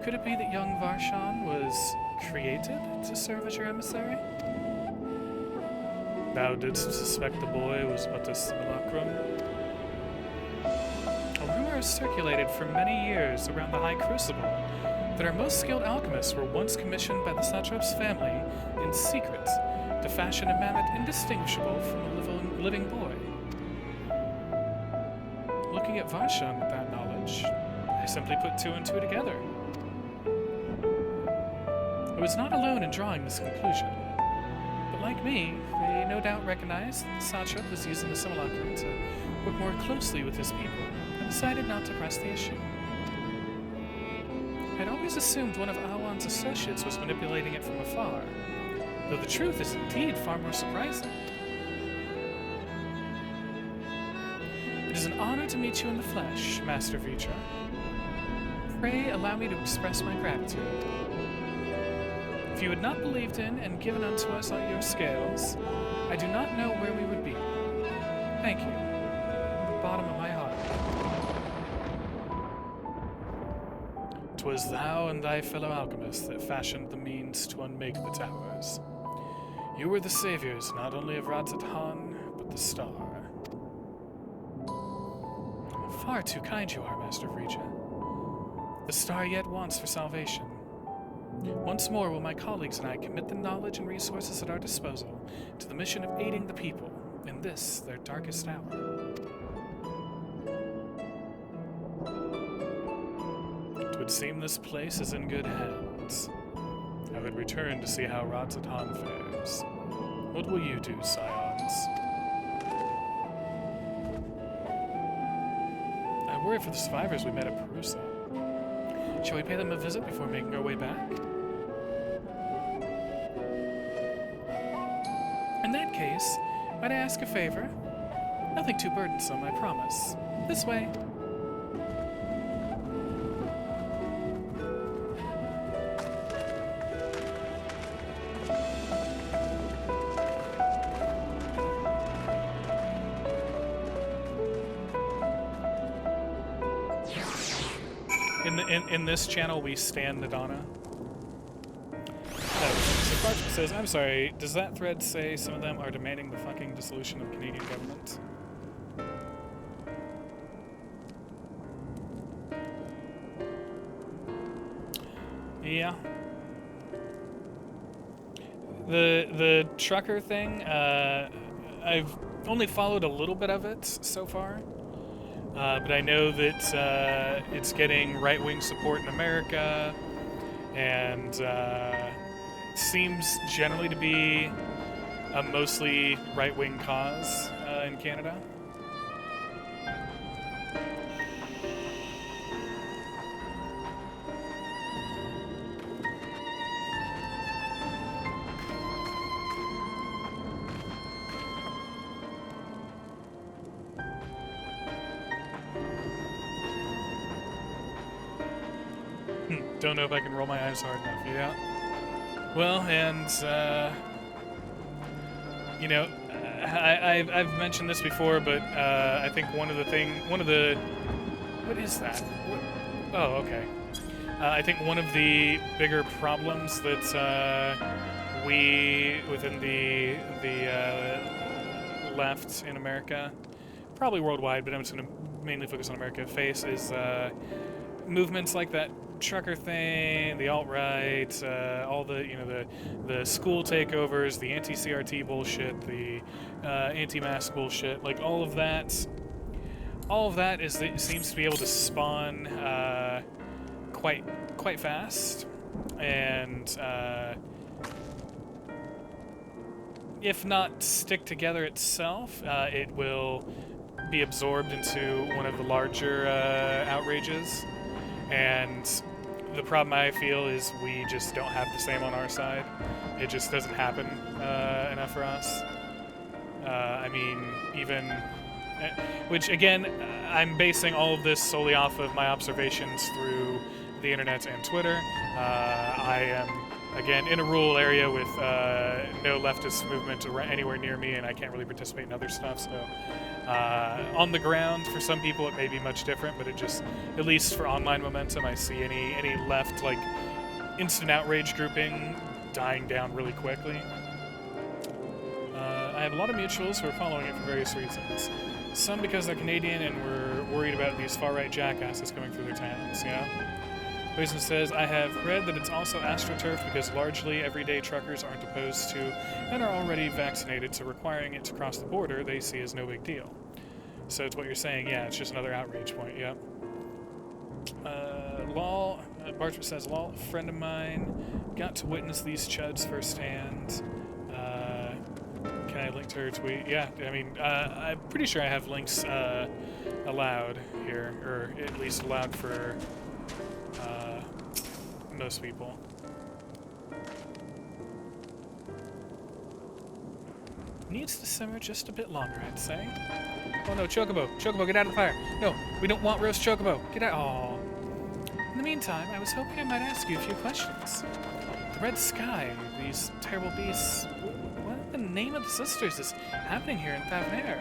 could it be that young Varshan was created to serve as your emissary? Thou didst suspect the boy was but a simulacrum? A rumor has circulated for many years around the High Crucible that our most skilled alchemists were once commissioned by the satrap's family in secret to fashion a mammoth indistinguishable from a living boy. Looking at Varshan with that knowledge, I simply put two and two together. I was not alone in drawing this conclusion, but like me, they no doubt recognized that the satrap was using the simulacrum to work more closely with his people, and decided not to press the issue. I'd always assumed one of Awan's associates was manipulating it from afar, though the truth is indeed far more surprising. It is an honor to meet you in the flesh, Master Vitra. Pray allow me to express my gratitude. If you had not believed in and given unto us all your scales, I do not know where we would be. Thank you, from the bottom of my heart. 'Twas thou and thy fellow alchemists that fashioned the means to unmake the towers. You were the saviors not only of Radzat-Han, but the star. Far too kind you are, Master Vitra. The star yet wants for salvation. Once more will my colleagues and I commit the knowledge and resources at our disposal to the mission of aiding the people in this, their darkest hour. It would seem this place is in good hands. I would return to see how Radzat-Han fares. What will you do, Scions? I worry for the survivors we met at Perusa. Shall we pay them a visit before making our way back? In that case, might I ask a favor? Nothing too burdensome, I promise. This way. In this channel, we stand Nadana. So Clarkson says, I'm sorry, does that thread say some of them are demanding the fucking dissolution of Canadian government? Yeah. The trucker thing, I've only followed a little bit of it so far. But I know that it's getting right-wing support in America, and seems generally to be a mostly right-wing cause in Canada. Don't know if I can roll my eyes hard enough. Yeah. Well, and you know, I've mentioned this before, but I think what is that? Oh, okay. I think one of the bigger problems that we within the left in America, probably worldwide, but I'm just going to mainly focus on America, face is movements like that trucker thing, the alt-right, all the the school takeovers, the anti-CRT bullshit, the anti-mask bullshit, like all of that seems to be able to spawn quite fast, and if not stick together itself, it will be absorbed into one of the larger outrages. And the problem I feel is we just don't have the same on our side. It just doesn't happen enough for us. I mean, even... Which, again, I'm basing all of this solely off of my observations through the internet and Twitter. I am, again, in a rural area with no leftist movement anywhere near me, and I can't really participate in other stuff, so... on the ground, for some people, it may be much different, but it just, at least for online momentum, I see any left, like, instant outrage grouping dying down really quickly. I have a lot of mutuals who are following it for various reasons. Some because they're Canadian and we're worried about these far-right jackasses coming through their towns, yeah? Poison says, I have read that it's also astroturf because largely everyday truckers aren't opposed to and are already vaccinated, so requiring it to cross the border they see as no big deal. So to what you're saying, yeah, it's just another outrage point, yeah. Lol, Bartram says, lol, a friend of mine got to witness these chuds firsthand. Can I link to her tweet? Yeah, I mean, I'm pretty sure I have links allowed here, or at least allowed for most people. Needs to simmer just a bit longer, I'd say. Oh no, Chocobo! Chocobo, get out of the fire! No, we don't want roast Chocobo! Get out! Aww. In the meantime, I was hoping I might ask you a few questions. The red sky, these terrible beasts... What in the name of the sisters is happening here in Thavnair?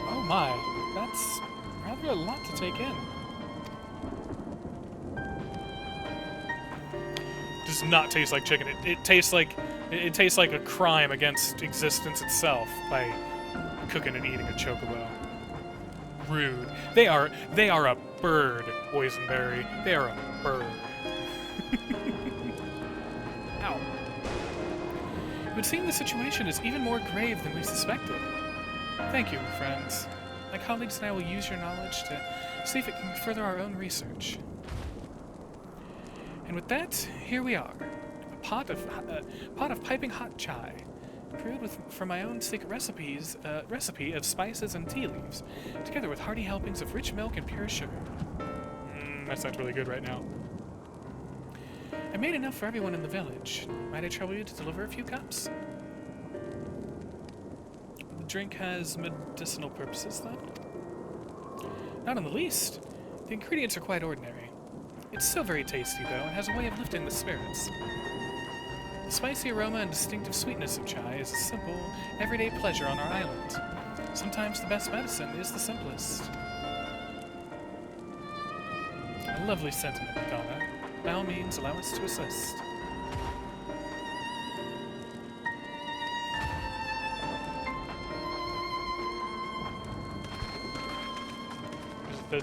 Oh my, that's rather a lot to take in. Does not taste like chicken. It tastes like a crime against existence itself by cooking and eating a chocobo. Rude. They are a bird, boysenberry. They are a bird. Ow. It would seem the situation is even more grave than we suspected. Thank you, friends. My colleagues and I will use your knowledge to see if it can further our own research. And with that, here we are. A pot of piping hot chai, brewed from my own secret recipe of spices and tea leaves, together with hearty helpings of rich milk and pure sugar. That sounds really good right now. I made enough for everyone in the village. Might I trouble you to deliver a few cups? The drink has medicinal purposes, then? Not in the least. The ingredients are quite ordinary. It's so very tasty, though, and has a way of lifting the spirits. The spicy aroma and distinctive sweetness of chai is a simple, everyday pleasure on our island. Sometimes the best medicine is the simplest. A lovely sentiment, Madonna. By all means, allow us to assist.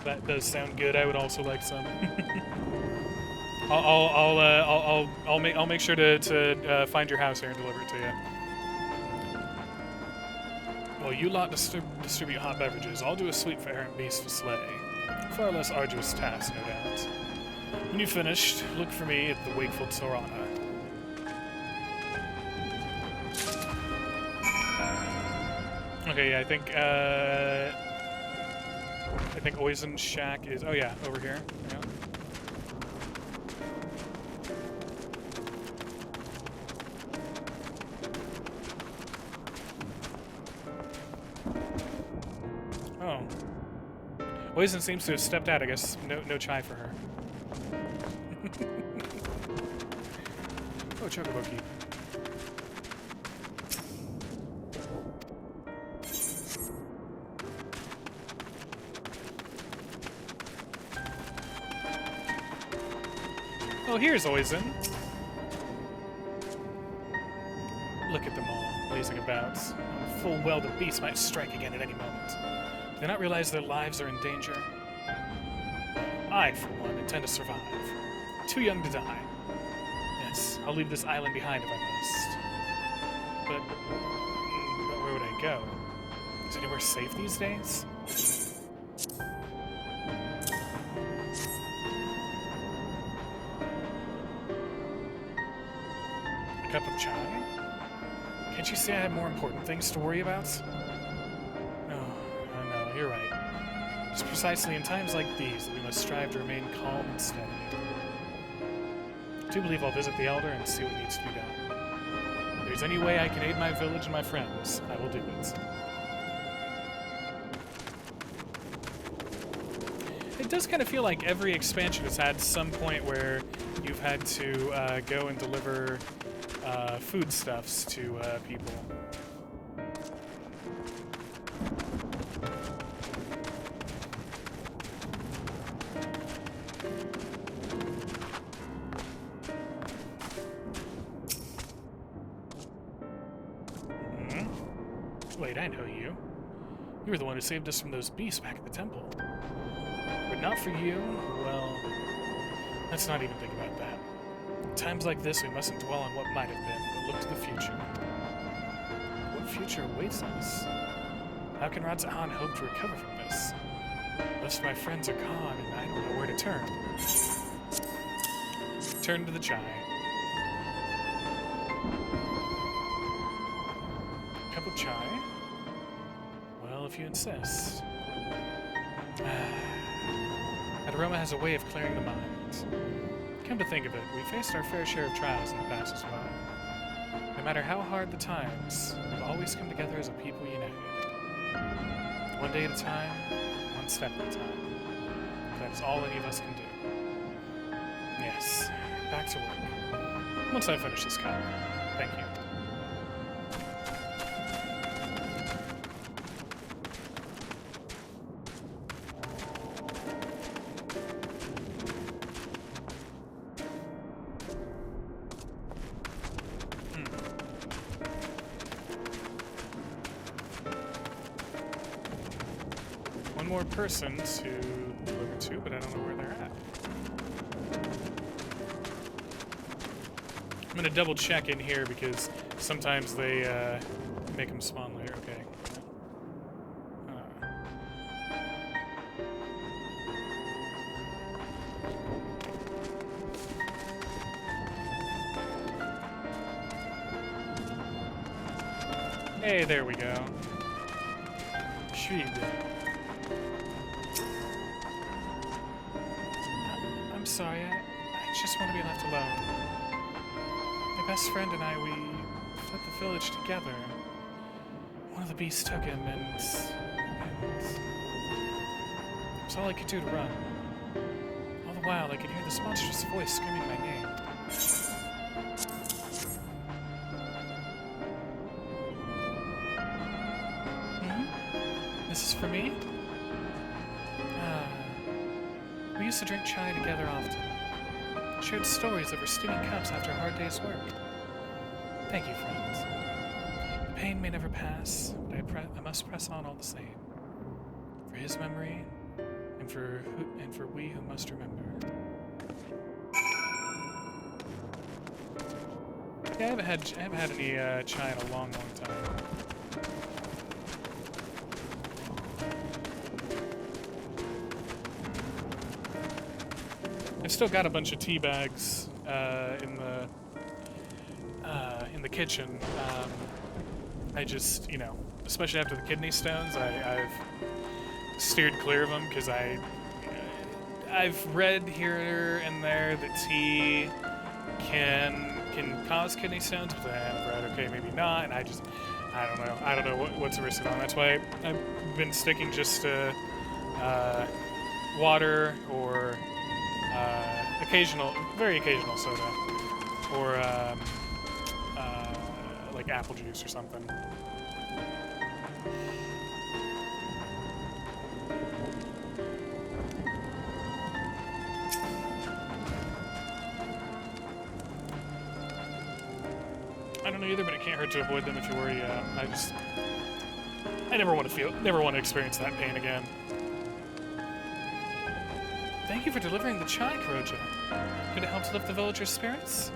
That does sound good. I would also like some. I'll make sure to find your house here and deliver it to you. Well, you lot distribute hot beverages. I'll do a sweet for errant beasts to slay. Far less arduous task, no doubt. When you've finished, look for me at the wakeful Torana. Okay, yeah, I think Oizen's shack is... Oh yeah, over here. Yeah. Oh. Oizen seems to have stepped out, I guess. No chai for her. Oh, Chocobo Keep. Oh, here's Oizen. Look at them all, lazing about. Full well the beast might strike again at any moment. Do they not realize their lives are in danger? I, for one, intend to survive. Too young to die. Yes, I'll leave this island behind if I must. But where would I go? Is anywhere safe these days? Cup of chai? Can't you see I have more important things to worry about? you're right. It's precisely in times like these that we must strive to remain calm and steady. I do believe I'll visit the Elder and see what needs to be done. If there's any way I can aid my village and my friends, I will do it. It does kind of feel like every expansion has had some point where you've had to go and deliver foodstuffs to people. Wait, I know you. You were the one who saved us from those beasts back at the temple. But not for you, well, let's not even think about that. In times like this, we mustn't dwell on what might have been, but look to the future. What future awaits us? How can Radzahan hope to recover from this? Most of my friends are gone, and I don't know where to turn. Turn to the chai. Cup of chai? Well, if you insist. That aroma has a way of clearing the mind. Come to think of it, we faced our fair share of trials in the past as well. No matter how hard the times, we've always come together as a people united. One day at a time, one step at a time. That is all any of us can do. Yes, back to work. Once I finish this cup. Thank you. One more person to deliver to, but I don't know where they're at. I'm gonna double check in here because sometimes they make them spawn later. Okay. Hey, there we go. Sweet. I'm sorry, I just want to be left alone. My best friend and I, we fled the village together. One of the beasts took him, and it was all I could do to run. All the while, I could hear this monstrous voice screaming my name. This is for me? We used to drink chai together often. Shared stories over steaming cups after a hard day's work. Thank you, friends. The pain may never pass, but I must press on all the same. For his memory, and for we who must remember. Yeah, I haven't had any chai in a long, long time. I've still got a bunch of tea bags in the kitchen. I just, you know, especially after the kidney stones, I've steered clear of them because I've read here and there that tea can cause kidney stones, but I've read okay, maybe not, and I don't know what's the risk of it. That's why I've been sticking just to water or very occasional soda, or like apple juice or something. I don't know either, but it can't hurt to avoid them if you worry. I never want to experience that pain again. Thank you for delivering the chai, Kuroja. Did it help to lift the villagers' spirits?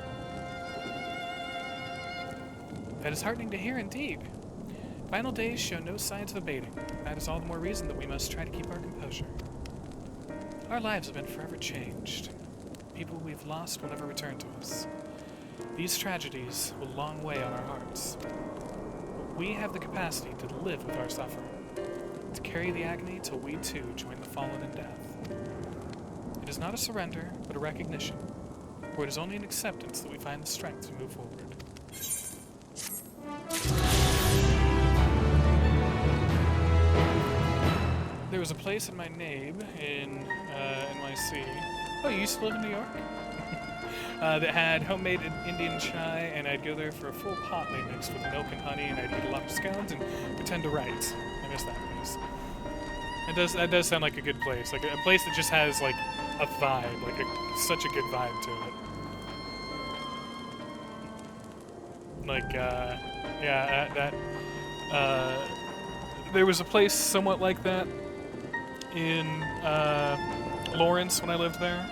That is heartening to hear indeed. Final days show no signs of abating. That is all the more reason that we must try to keep our composure. Our lives have been forever changed. People we've lost will never return to us. These tragedies will long weigh on our hearts. But we have the capacity to live with our suffering, to carry the agony till we too join the fallen in death. It is not a surrender, but a recognition, for it is only in acceptance that we find the strength to move forward. There was a place in my nabe in NYC. Oh, you used to live in New York? That had homemade Indian chai, and I'd go there for a full pot they mixed with milk and honey, and I'd eat a lot of scones and pretend to write. I miss that place. That does sound like a good place, like a place that just has like a vibe, like such a good vibe to it. Like, there was a place somewhat like that in Lawrence when I lived there,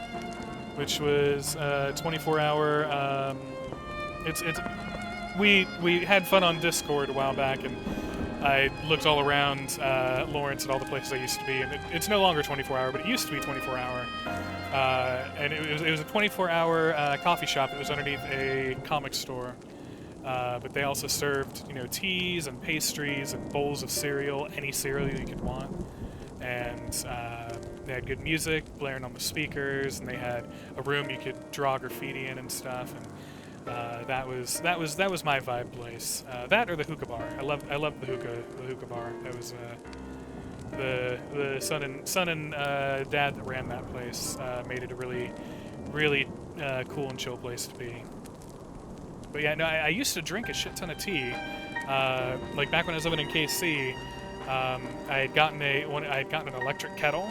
which was 24-hour. We had fun on Discord a while back, and I looked all around Lawrence and all the places I used to be, and it's no longer 24-hour, but it used to be 24-hour. And it was a 24-hour coffee shop that was underneath a comic store. But they also served, teas and pastries and bowls of cereal, any cereal you could want. And they had good music blaring on the speakers, and they had a room you could draw graffiti in and stuff. And that was my vibe place. That or the hookah bar. I loved the hookah bar. That was the son and dad that ran that place made it a really cool and chill place to be. But yeah, no, I used to drink a shit ton of tea. Like back when I was living in KC, I had gotten an electric kettle,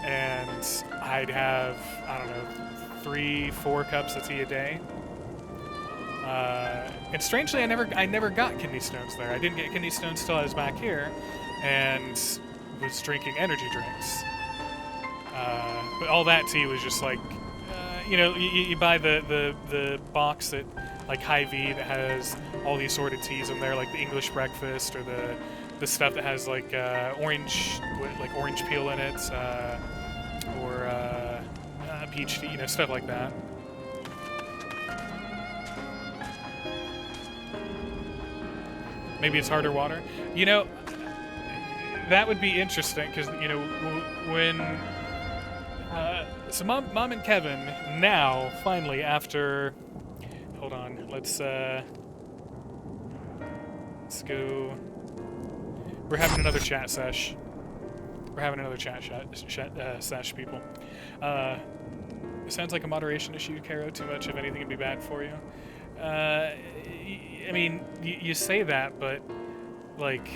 and I'd have, I don't know, 3-4 cups of tea a day. And strangely, I never got kidney stones there. I didn't get kidney stones till I was back here, and was drinking energy drinks. But all that tea was just like, you buy the box that, like Hy-Vee, that has all the assorted teas in there, like the English breakfast, or the stuff that has like orange peel in it, or peach tea, stuff like that. Maybe it's harder water. That would be interesting, because when so Mom and Kevin now finally, after, hold on, let's go. We're having another chat sesh. We're having another chat sesh, people. It sounds like a moderation issue, Caro. Too much of anything would be bad for you. I mean, you say that, but like,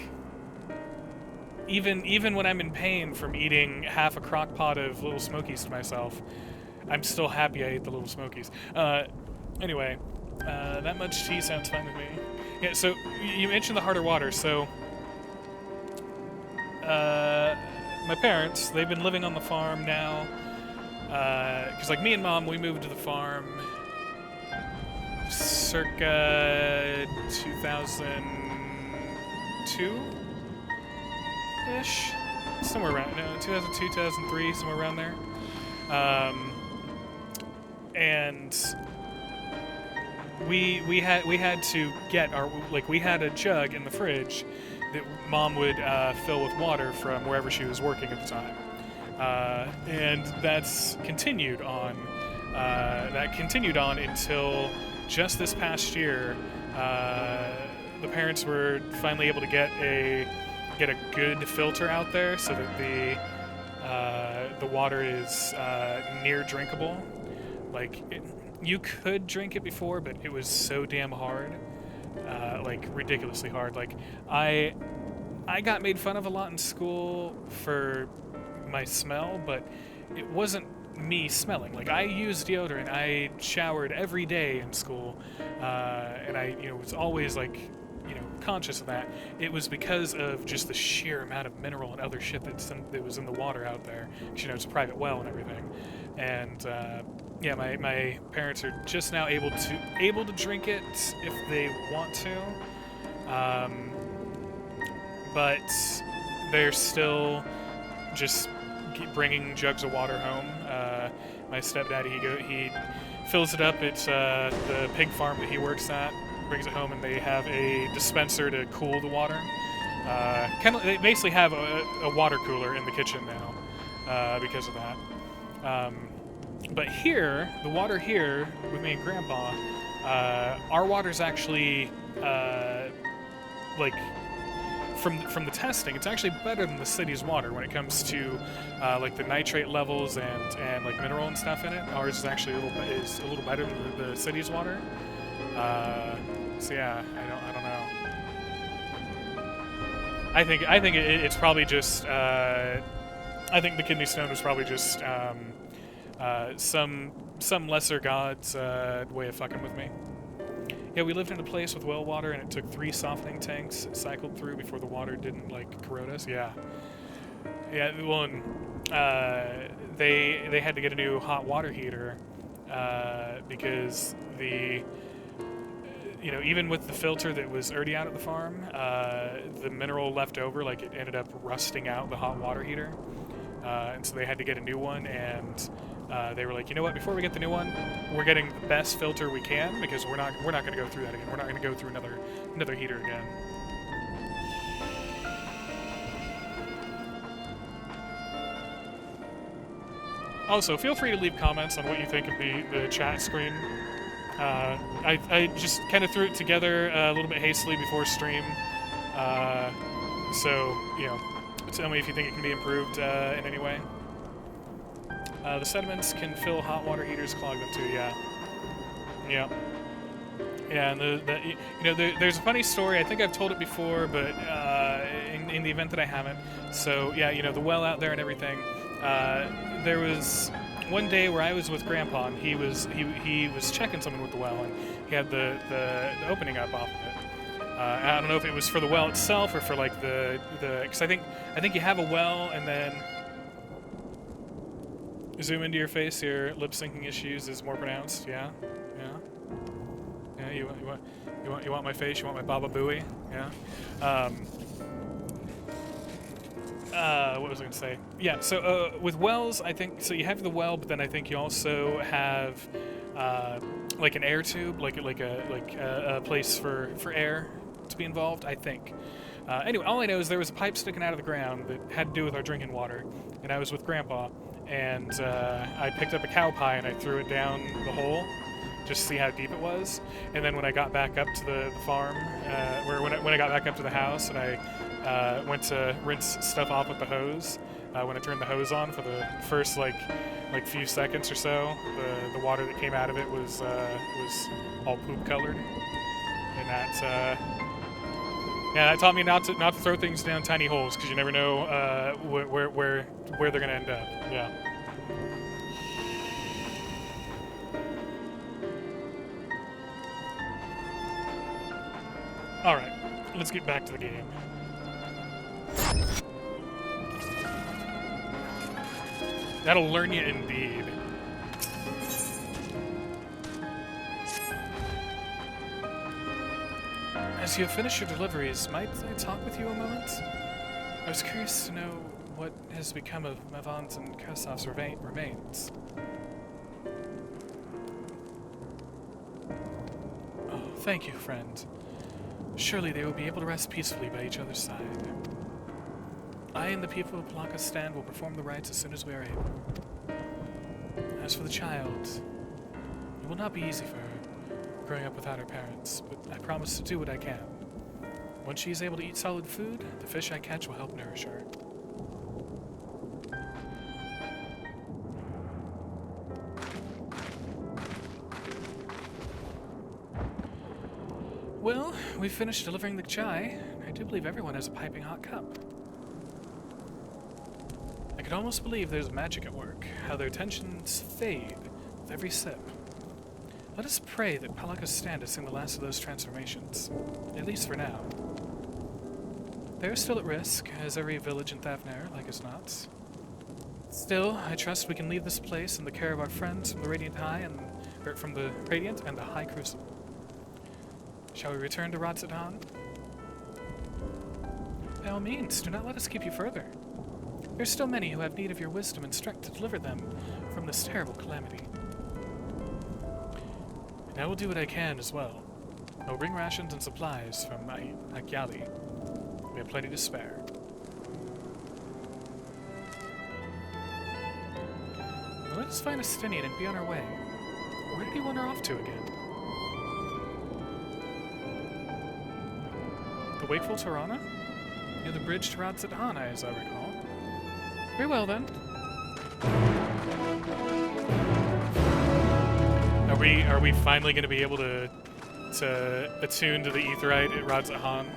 even when I'm in pain from eating half a crock pot of Little Smokies to myself, I'm still happy I ate the Little Smokies. Anyway, that much tea sounds fine with me. Yeah, so you mentioned the harder water, so my parents, they've been living on the farm now, because like me and Mom, we moved to the farm circa 2002-ish, somewhere around 2002, 2003, somewhere around there. And we had to get our, like, we had a jug in the fridge that Mom would fill with water from wherever she was working at the time, and that's continued on. That continued on until just this past year. The parents were finally able to get a good filter out there, so that the water is near drinkable. Like, you could drink it before, but it was so damn hard, like ridiculously hard. Like, I got made fun of a lot in school for my smell, but it wasn't me smelling. Like, I used deodorant, I showered every day in school, and I was always like conscious of that. It was because of just the sheer amount of mineral and other shit that was in the water out there. 'Cause, it's a private well and everything. And yeah, my parents are just now able to drink it if they want to, but they're still just bringing jugs of water home. My stepdaddy, he fills it up at the pig farm that he works at, brings it home, and they have a dispenser to cool the water. They basically have a water cooler in the kitchen now because of that. But here, the water here with me and Grandpa, our water's actually like from the testing, it's actually better than the city's water when it comes to like the nitrate levels and like mineral and stuff in it. Ours is actually a little better than the city's water. So yeah, I don't know. I think it's probably just. I think the kidney stone was probably just some lesser god's way of fucking with me. Yeah, we lived in a place with well water, and it took 3 softening tanks it cycled through before the water didn't like corrode us. Yeah. Well, and, they had to get a new hot water heater because even with the filter that was already out at the farm, the mineral left over, like it ended up rusting out the hot water heater, and so they had to get a new one. And they were like, you know what? Before we get the new one, we're getting the best filter we can because we're not going to go through that again. We're not going to go through another heater again. Also, feel free to leave comments on what you think of the chat screen. I just kind of threw it together a little bit hastily before stream, so tell me if you think it can be improved in any way. The sediments can fill hot water heaters, clog them too. Yeah. And there's a funny story. I think I've told it before, but in the event that I haven't. So yeah, the well out there and everything. There was one day where I was with Grandpa, and he was checking something with the well, and he had the opening up off of it. I don't know if it was for the well itself or for like the because I think you have a well and then. Zoom into your face. Your lip syncing issues is more pronounced. Yeah. You want my face? You want my Baba Booey? Yeah. What was I gonna say? Yeah. So with wells, I think so. You have the well, but then I think you also have like an air tube, like a place for air to be involved. I think. Anyway, all I know is there was a pipe sticking out of the ground that had to do with our drinking water, and I was with Grandpa. And I picked up a cow pie and I threw it down the hole just to see how deep it was. And then when I got back up to the farm, when I got back up to the house and I went to rinse stuff off with the hose, when I turned the hose on for the first like few seconds or so, the water that came out of it was all poop colored, and that taught me not to throw things down tiny holes because you never know where they're gonna end up. Yeah. All right, let's get back to the game. That'll learn you indeed. As you have finished your deliveries, might I talk with you a moment? I was curious to know what has become of Mavan's and Kasav's remains. Oh, thank you, friend. Surely they will be able to rest peacefully by each other's side. I and the people of Palakistan will perform the rites as soon as we are able. As for the child, it will not be easy for her, growing up without her parents, but I promise to do what I can. Once she is able to eat solid food, the fish I catch will help nourish her. Well, we've finished delivering the chai. I do believe everyone has a piping hot cup. I could almost believe there's magic at work, how their tensions fade with every sip. Let us pray that Palakistan has seen the last of those transformations, at least for now. They are still at risk, as every village in Thavnair, like as not. Still, I trust we can leave this place in the care of our friends from the Radiant from the Radiant and the High Crucible. Shall we return to Radzadan? By all means, do not let us keep you further. There are still many who have need of your wisdom and strength to deliver them from this terrible calamity. And I will do what I can as well. I will bring rations and supplies from Akyali. We have plenty to spare. Well, let us find a Stinian and be on our way. Where did he wander off to again? The Wakeful Tirana? Near the bridge to Radzat-Hana, as I recall. Very well, then. Are we finally going to be able to attune to the Aetheryte at Radzat-Han?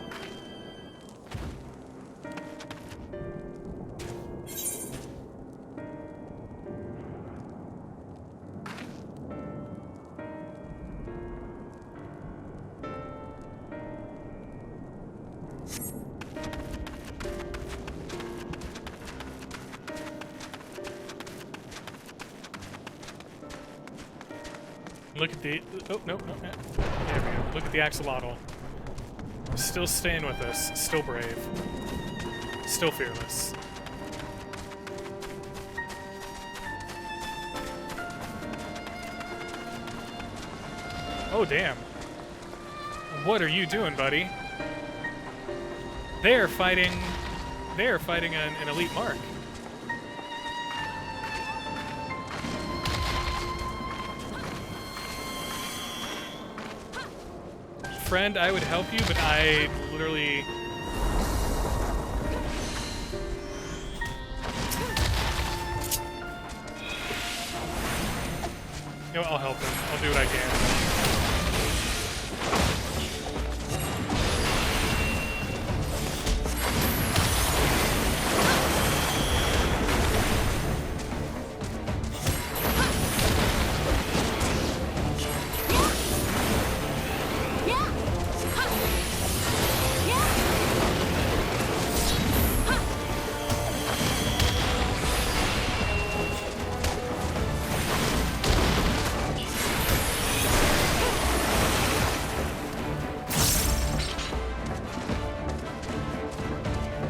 Look at the... Oh, no. There we go. Look at the axolotl. Still staying with us. Still brave. Still fearless. Oh, damn. What are you doing, buddy? They're fighting an elite mark. Friend, I would help you, but I literally... You know what, I'll help him. I'll do what I can.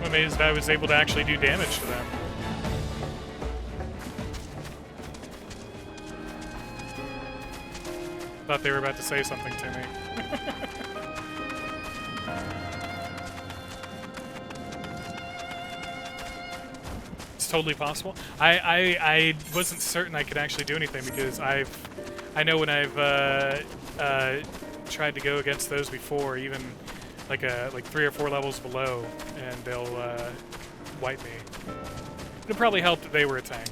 Amazed I was able to actually do damage to them. Thought they were about to say something to me. It's totally possible. I wasn't certain I could actually do anything because I know when I've tried to go against those before, even like 3 or 4 levels below, and they'll wipe me. It'd probably help that they were a tank.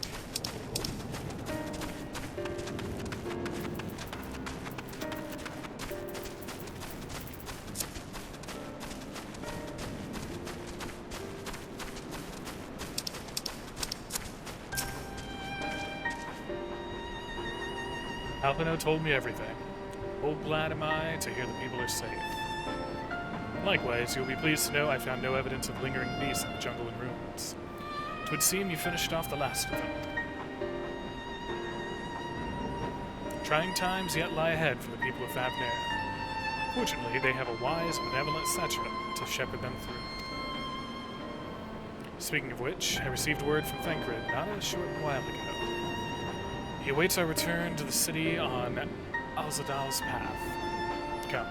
Alphino told me everything. Oh, glad am I to hear the people are safe. Likewise, you'll be pleased to know I found no evidence of lingering beasts in the jungle and ruins. It would seem you finished off the last of them. Trying times yet lie ahead for the people of Thavnair. Fortunately, they have a wise and benevolent satrap to shepherd them through. Speaking of which, I received word from Thancred not a short while ago. He awaits our return to the city on Alzadal's path. Come.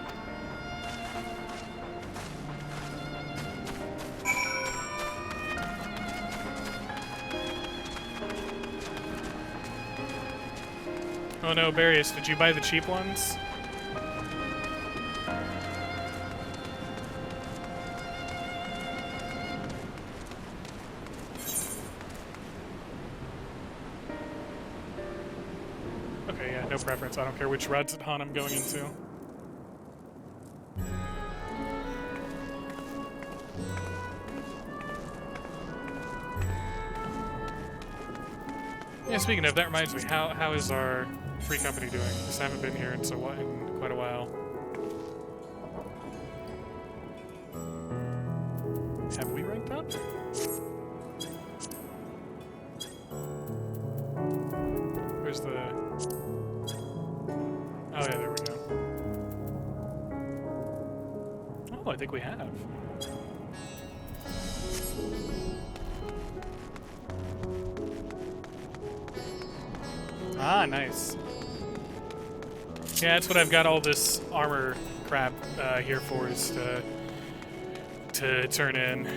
Oh no, Barius, did you buy the cheap ones? Okay, yeah, no preference. I don't care which Radzat-Han I'm going into. Yeah, speaking of, that reminds me, how is our Free Company doing? Just haven't been here in quite a while. Have we ranked up? Where's the... Oh yeah, there we go. Oh, I think we have. Ah, nice. Yeah, that's what I've got all this armor crap here for, is to turn in.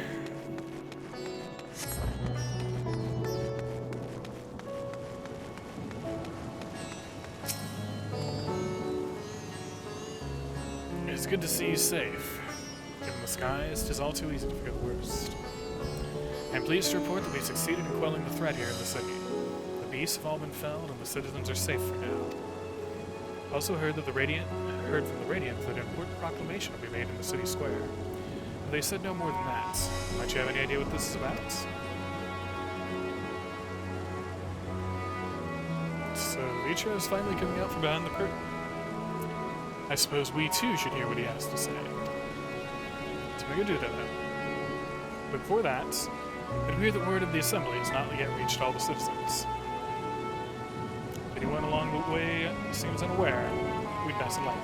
It's good to see you safe. Given the skies, 'tis all too easy to forget the worst. I'm pleased to report that we succeeded in quelling the threat here in the city. The beasts have all been felled, and the citizens are safe for now. Also heard from the Radiant that an important proclamation will be made in the city square. But they said no more than that. Might you have any idea what this is about? So Vitra is finally coming out from behind the curtain. I suppose we too should hear what he has to say. So we can do that then. But before that, it appears that word of the assembly has not yet reached all the citizens. If anyone along the way seems unaware, we pass it lightly.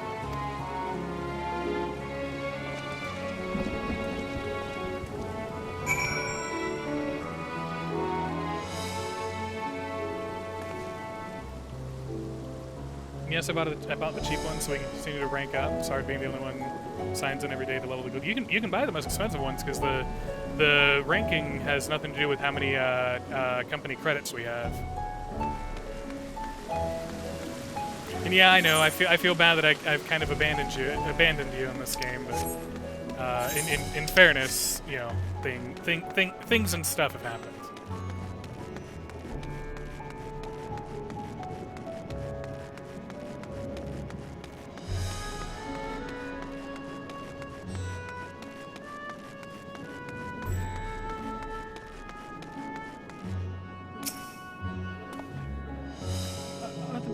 Yes, I bought the cheap one so we can continue to rank up. Sorry being the only one who signs in every day to level the good. You can buy the most expensive ones because the ranking has nothing to do with how many company credits we have. And yeah, I know I feel bad that I've kind of abandoned you in this game, but in fairness, you know, things and stuff have happened.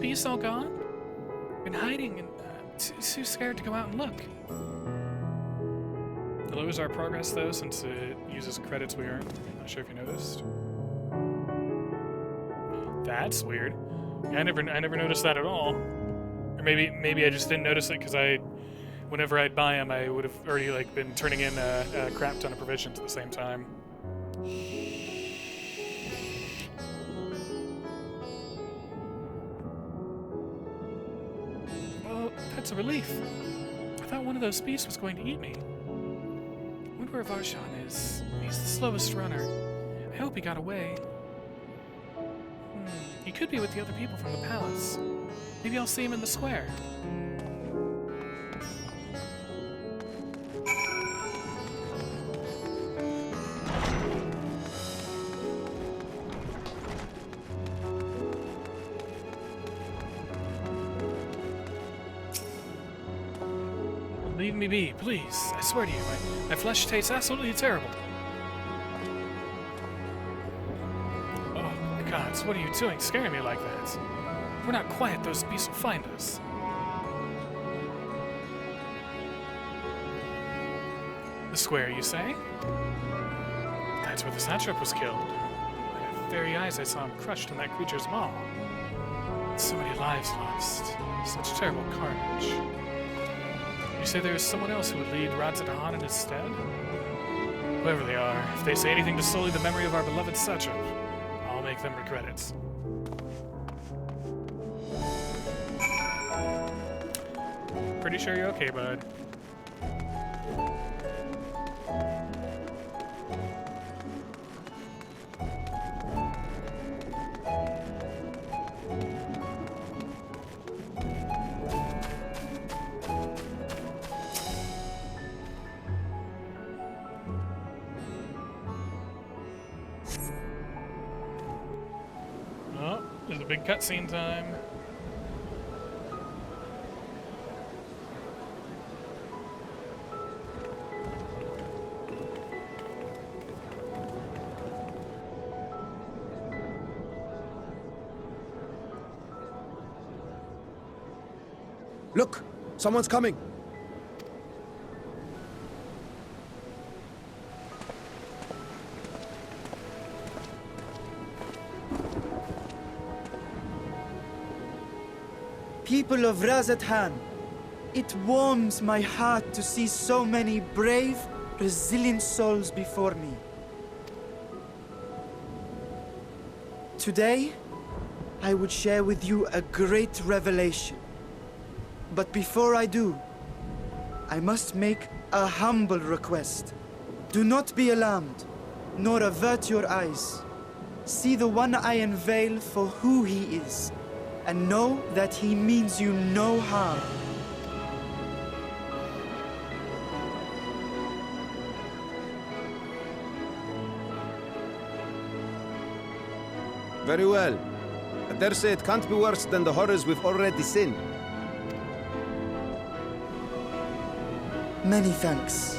Beasts all gone? Been hiding and too scared to go out and look. It lowers our progress though, since it uses credits we earn. Not sure if you noticed. That's weird. Yeah, I never noticed that at all. Or maybe I just didn't notice it because whenever I'd buy them, I would have already like been turning in a crap ton of provisions at the same time. That's a relief. I thought one of those beasts was going to eat me. I wonder where Varshan is. He's the slowest runner. I hope he got away. He could be with the other people from the palace. Maybe I'll see him in the square. Leave me be, please. I swear to you, my flesh tastes absolutely terrible. Oh, gods, what are you doing scaring me like that? If we're not quiet, those beasts will find us. The square, you say? That's where the satrap was killed. By my very eyes, I saw him crushed in that creature's maw. So many lives lost. Such terrible carnage. You say there is someone else who would lead Radzadahan in his stead? Whoever they are, if they say anything to sully the memory of our beloved satrap, I'll make them regret it. Pretty sure you're okay, bud. There's a big cutscene time. Look! Someone's coming! People of Razathan, it warms my heart to see so many brave, resilient souls before me. Today, I would share with you a great revelation. But before I do, I must make a humble request. Do not be alarmed, nor avert your eyes. See the one iron veil for who he is, and know that he means you no harm. Very well. I dare say it can't be worse than the horrors we've already seen. Many thanks.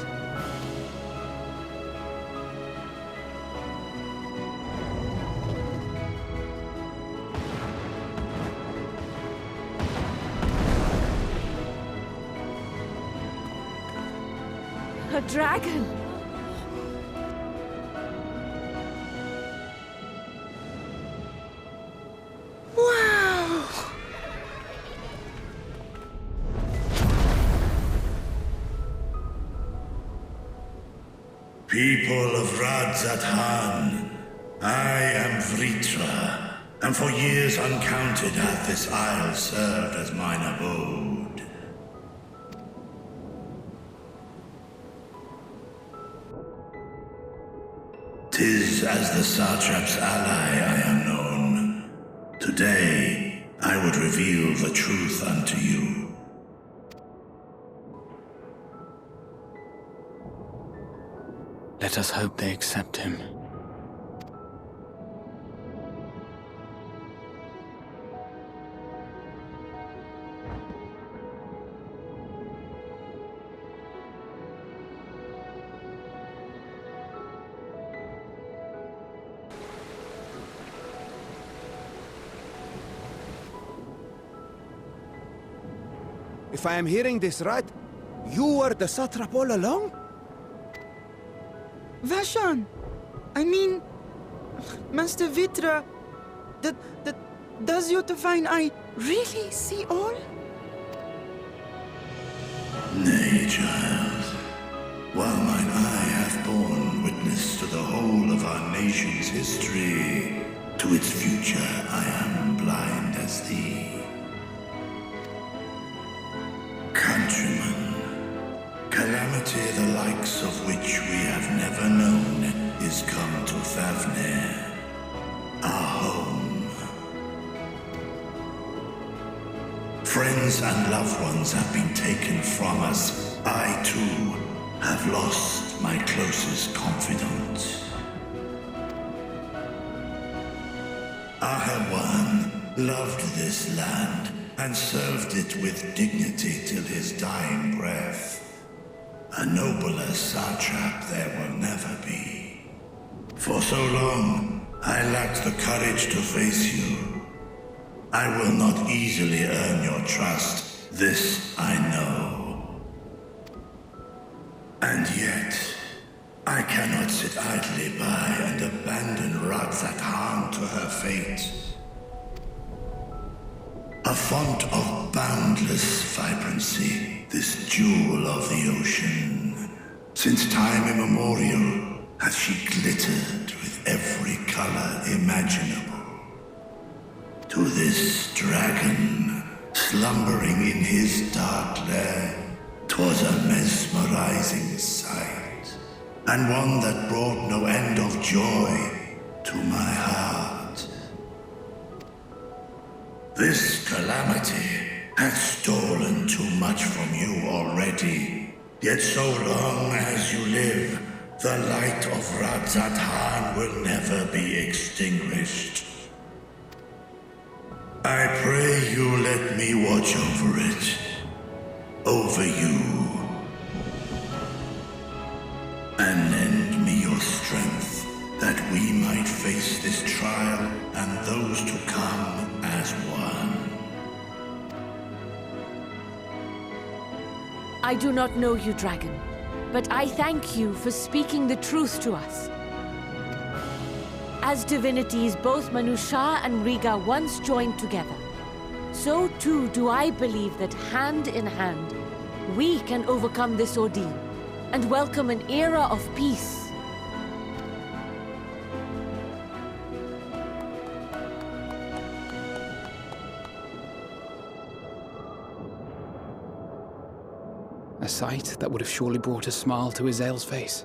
A dragon! Wow! People of Radzathan, I am Vritra, and for years uncounted hath this isle served as mine abode. Tis as the Satrap's ally I am known. Today, I would reveal the truth unto you. Let us hope they accept him. If I am hearing this right, you were the satrap all along? Vashan! I mean, Master Vitra, does your divine eye really see all? Nay, child. While mine eye hath borne witness to the whole of our nation's history, to its future I am blind as thee. Countrymen, calamity the likes of which we have never known is come to Fafnir, our home. Friends and loved ones have been taken from us. I, too, have lost my closest confidant. Ahawan loved this land and served it with dignity till his dying breath. A nobler satrap there will never be. For so long, I lacked the courage to face you. I will not easily earn your trust, this I know. And yet, I cannot sit idly by and abandon Radzathan to her fate. A font of boundless vibrancy, this jewel of the ocean. Since time immemorial hath she glittered with every color imaginable. To this dragon, slumbering in his dark lair, 'twas a mesmerizing sight, and one that brought no end of joy to my heart. This calamity hath stolen too much from you already. Yet so long as you live, the light of Radzathan will never be extinguished. I pray you let me watch over it. Over you. And lend me your strength, that we might face this trial and those to come as one. I do not know you, dragon, but I thank you for speaking the truth to us. As divinities, both Manusha and Riga once joined together, so too do I believe that hand in hand, we can overcome this ordeal and welcome an era of peace. A sight that would have surely brought a smile to Azale's face.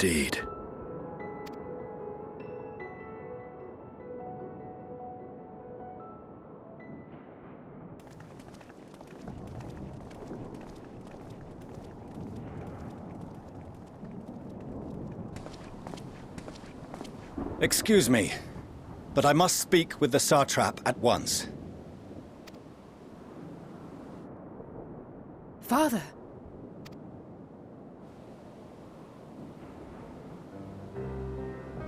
indeed. Excuse me, but I must speak with the Satrap at once. Father!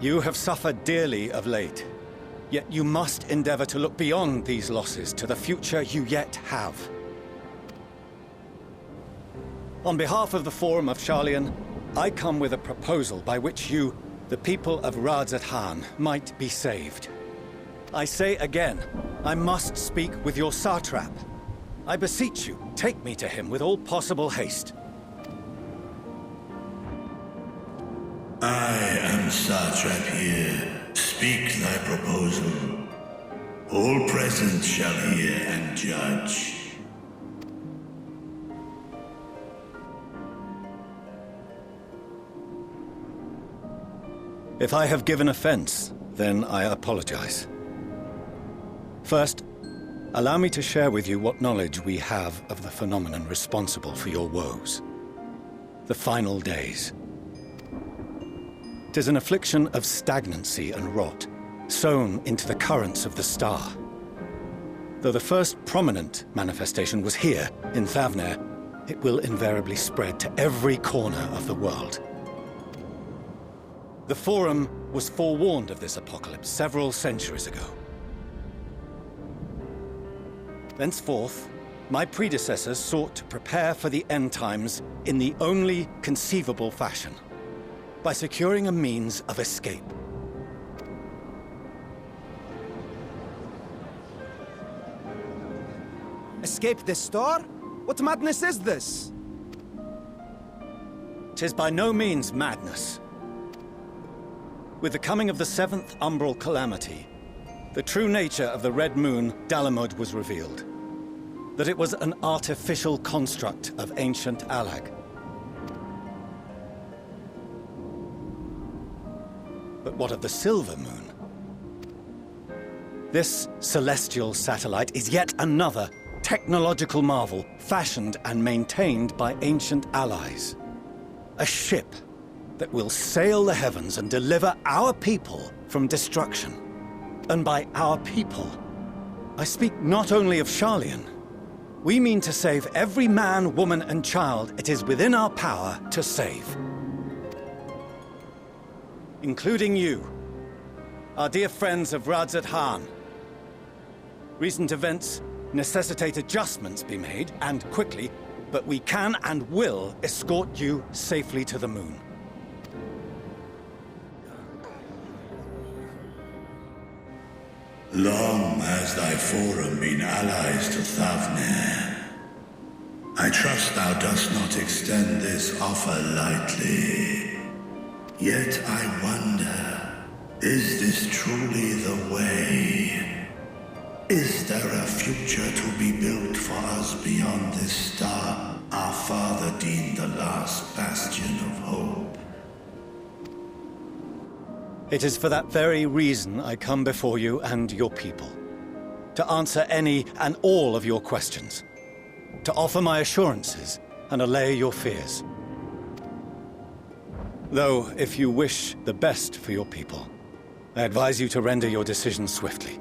You have suffered dearly of late, yet you must endeavor to look beyond these losses to the future you yet have. On behalf of the Forum of Sharlayan, I come with a proposal by which you, the people of Radzat-Han, might be saved. I say again, I must speak with your Satrap. I beseech you, take me to him with all possible haste. I am Satrap here. Speak thy proposal. All present shall hear and judge. If I have given offense, then I apologize. First, allow me to share with you what knowledge we have of the phenomenon responsible for your woes. The final days. 'Tis an affliction of stagnancy and rot, sown into the currents of the star. Though the first prominent manifestation was here, in Thavnair, it will invariably spread to every corner of the world. The Forum was forewarned of this apocalypse several centuries ago. Thenceforth, my predecessors sought to prepare for the end times in the only conceivable fashion, by securing a means of escape. Escape the star? What madness is this? 'Tis by no means madness. With the coming of the 7th umbral calamity, the true nature of the Red Moon, Dalamud, was revealed. That it was an artificial construct of ancient Alag. But what of the Silver Moon? This celestial satellite is yet another technological marvel fashioned and maintained by ancient allies. A ship that will sail the heavens and deliver our people from destruction. And by our people, I speak not only of Sharlayan. We mean to save every man, woman, and child it is within our power to save. Including you, our dear friends of Radzat-Han. Recent events necessitate adjustments be made, and quickly, but we can and will escort you safely to the moon. Long has thy Forum been allies to Thavnair. I trust thou dost not extend this offer lightly. Yet I wonder, is this truly the way? Is there a future to be built for us beyond this star our father deemed the last bastion of hope? It is for that very reason I come before you and your people. To answer any and all of your questions. To offer my assurances and allay your fears. Though, if you wish the best for your people, I advise you to render your decision swiftly.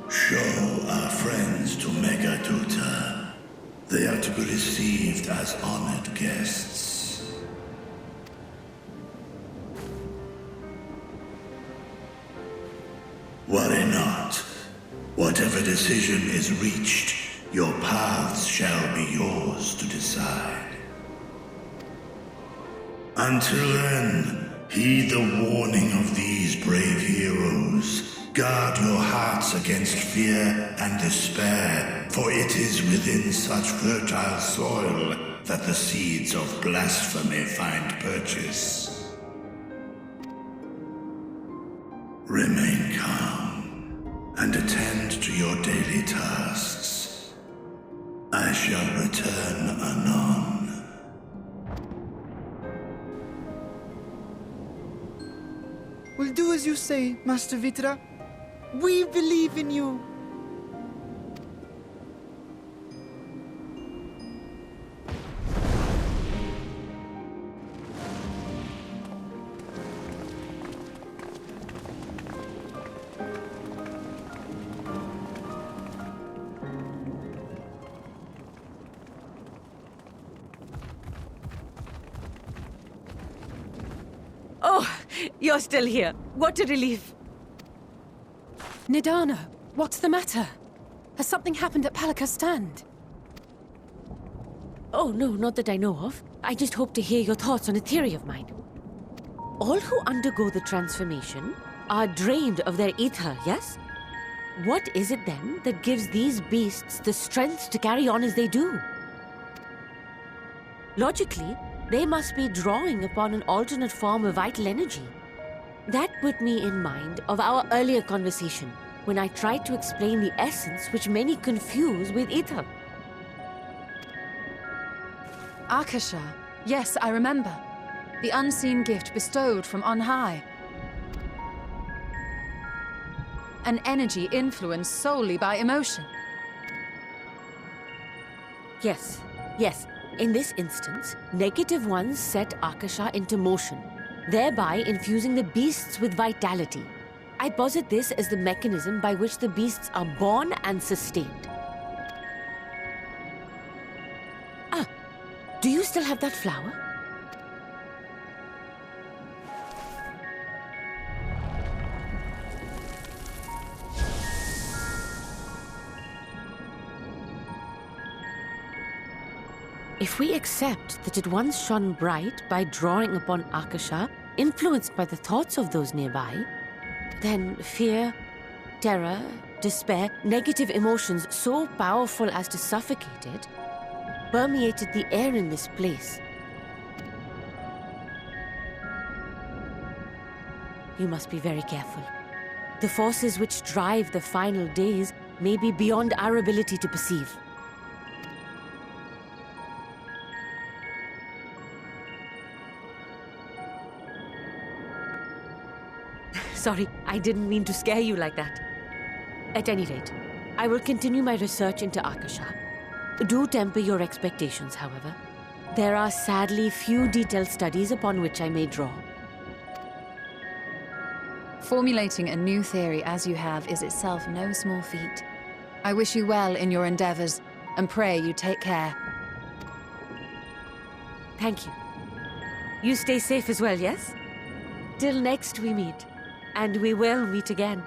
Show our friends to Megaduta. They are to be received as honored guests. Worry not. Whatever decision is reached, your paths shall be yours to decide. Until then, heed the warning of these brave heroes. Guard your hearts against fear and despair, for it is within such fertile soil that the seeds of blasphemy find purchase. Remain calm and attend to your daily tasks. shall return anon. We'll do as you say, Master Vitra. We believe in you. Oh, you're still here. What a relief. Nidana, what's the matter? Has something happened at Palaka's stand? Oh, no, not that I know of. I just hope to hear your thoughts on a theory of mine. All who undergo the transformation are drained of their ether, yes? What is it then that gives these beasts the strength to carry on as they do? Logically, they must be drawing upon an alternate form of vital energy. That put me in mind of our earlier conversation, when I tried to explain the essence which many confuse with ether. Akasha. Yes, I remember. The unseen gift bestowed from on high. An energy influenced solely by emotion. Yes, yes. In this instance, negative ones set Akasha into motion, thereby infusing the beasts with vitality. I posit this as the mechanism by which the beasts are born and sustained. Ah, do you still have that flower? If we accept that it once shone bright by drawing upon Akasha, influenced by the thoughts of those nearby, then fear, terror, despair, negative emotions so powerful as to suffocate it, permeated the air in this place. You must be very careful. The forces which drive the final days may be beyond our ability to perceive. Sorry, I didn't mean to scare you like that. At any rate, I will continue my research into Akasha. Do temper your expectations, however. There are sadly few detailed studies upon which I may draw. Formulating a new theory as you have is itself no small feat. I wish you well in your endeavors, and pray you take care. Thank you. You stay safe as well, yes? Till next we meet. And we will meet again.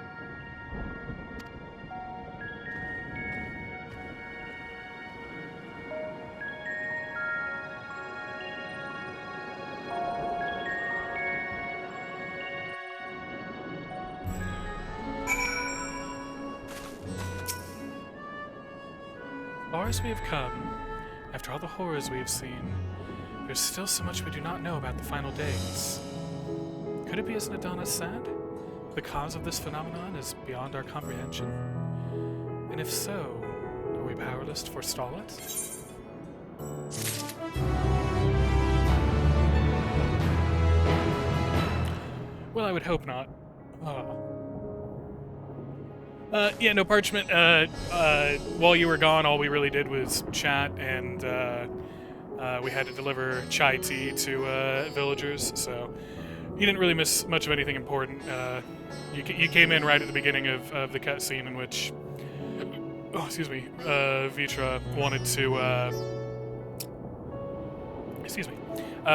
Far as we have come, after all the horrors we have seen, there's still so much we do not know about the final days. Could it be as Nidana said? The cause of this phenomenon is beyond our comprehension? And if so, are we powerless to forestall it? Well, I would hope not. Yeah, no, Parchment, while you were gone, all we really did was chat, and we had to deliver chai tea to villagers, so you didn't really miss much of anything important. You came in right at the beginning of the cutscene in which, Vitra wanted to,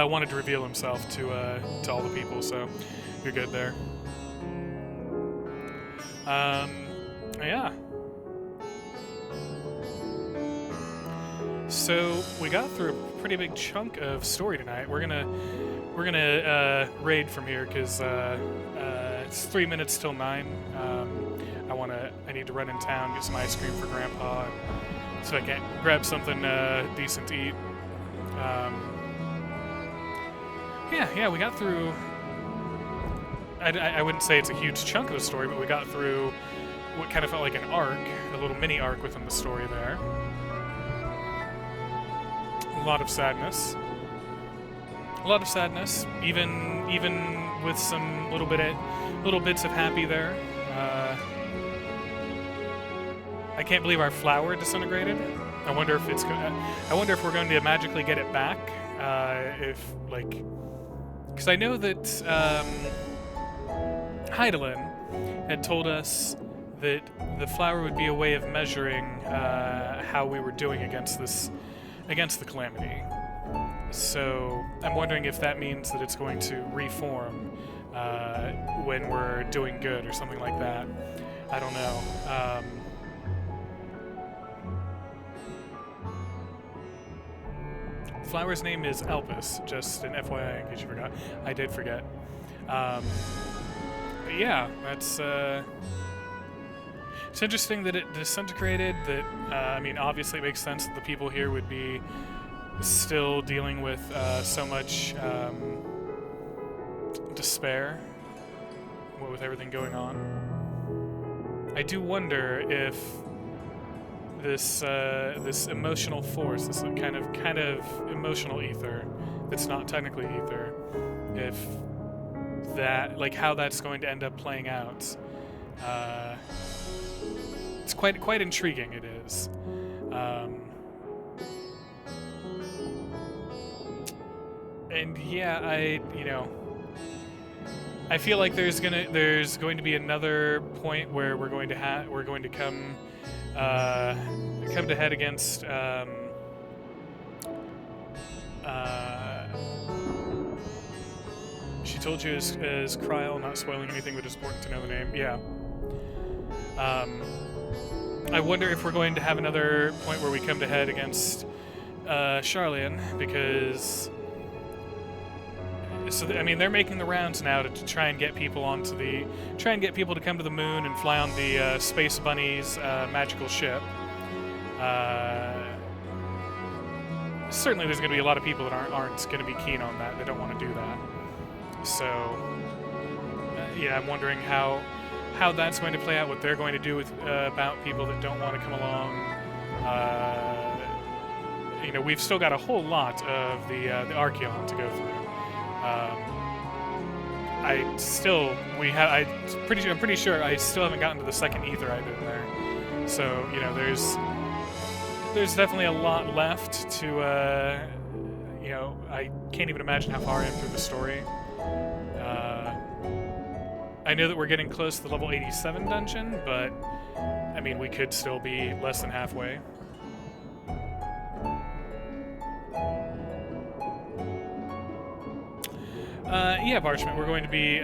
wanted to reveal himself to all the people, so you're good there. Yeah. So we got through a pretty big chunk of story tonight. We're gonna raid from here because it's 3 minutes till 9. I need to run in town, get some ice cream for Grandpa, so I can grab something decent to eat. Yeah, we got through. I wouldn't say it's a huge chunk of the story, but we got through what kind of felt like an arc, a little mini arc within the story there. lot of sadness. A lot of sadness, even with some little bits of happy there. I can't believe our flower disintegrated. I wonder if we're going to magically get it back. Because I know that Heidelin had told us that the flower would be a way of measuring how we were doing against the calamity. So I'm wondering if that means that it's going to reform when we're doing good or something like that. I don't know. Flower's name is Elvis, just an FYI in case you forgot. I did forget. But yeah, that's... It's interesting that it disintegrated, that, I mean, obviously it makes sense that the people here would be still dealing with so much despair, what with everything going on. I do wonder if this emotional force, this kind of emotional ether that's not technically ether, if that, like, how that's going to end up playing out. It's quite intriguing, it is. And yeah, I feel like there's going to be another point where we're going to come to head against she told you as Kryl, not spoiling anything, but it's important to know the name. Yeah. I wonder if we're going to have another point where we come to head against Charlian, because I mean, they're making the rounds now to try and get people to come to the moon and fly on the Space Bunny's magical ship. Certainly, there's going to be a lot of people that aren't going to be keen on that. They don't want to do that. So, yeah, I'm wondering how that's going to play out, what they're going to do with about people that don't want to come along. We've still got a whole lot of the Archeon to go through. I'm pretty sure I still haven't gotten to the second Aetheryte in there. So, there's definitely a lot left to, I can't even imagine how far I am through the story. I know that we're getting close to the level 87 dungeon, but, I mean, we could still be less than halfway. Yeah, Parchment, we're going to be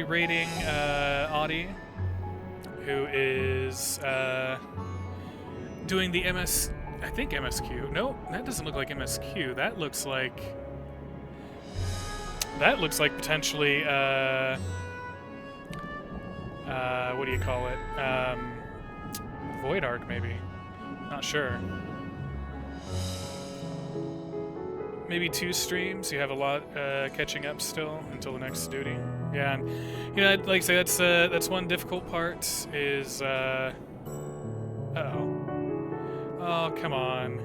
raiding Audie, who is doing the MSQ. No, that doesn't look like MSQ. That looks like potentially what do you call it? Void Arc, maybe. Not sure. Maybe 2 streams. You have a lot catching up still until the next duty. Yeah, and like I say, that's one difficult part. Is oh, come on.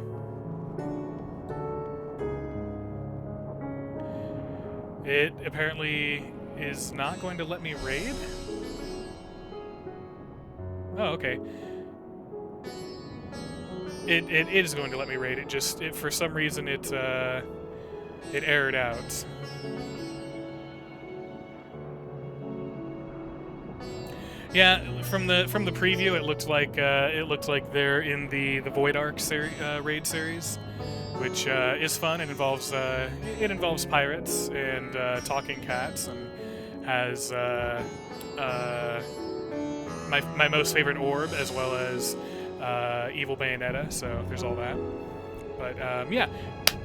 It apparently is not going to let me raid. Oh, okay. It is going to let me raid. It for some reason it errored out. Yeah, from the preview, it looked like they're in the Void Arc raid series, which is fun. It involves pirates and talking cats, and has my most favorite orb, as well as Evil Bayonetta, so there's all that. But yeah,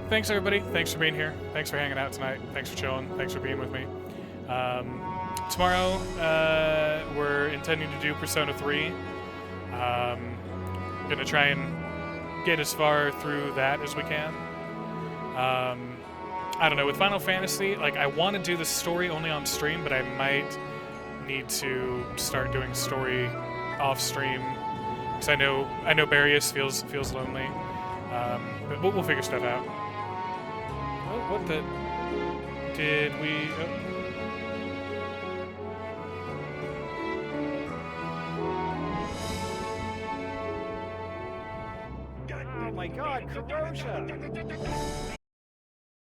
thanks everybody. Thanks for being here. Thanks for hanging out tonight. Thanks for chilling. Thanks for being with me. Tomorrow, we're intending to do Persona 3. Gonna try and get as far through that as we can. I don't know, with Final Fantasy, like, I want to do the story only on stream, but I might need to start doing story off stream, because I know Barrius feels lonely. But we'll figure stuff out. Oh, what the... Did we... Oh my god, Corrosia!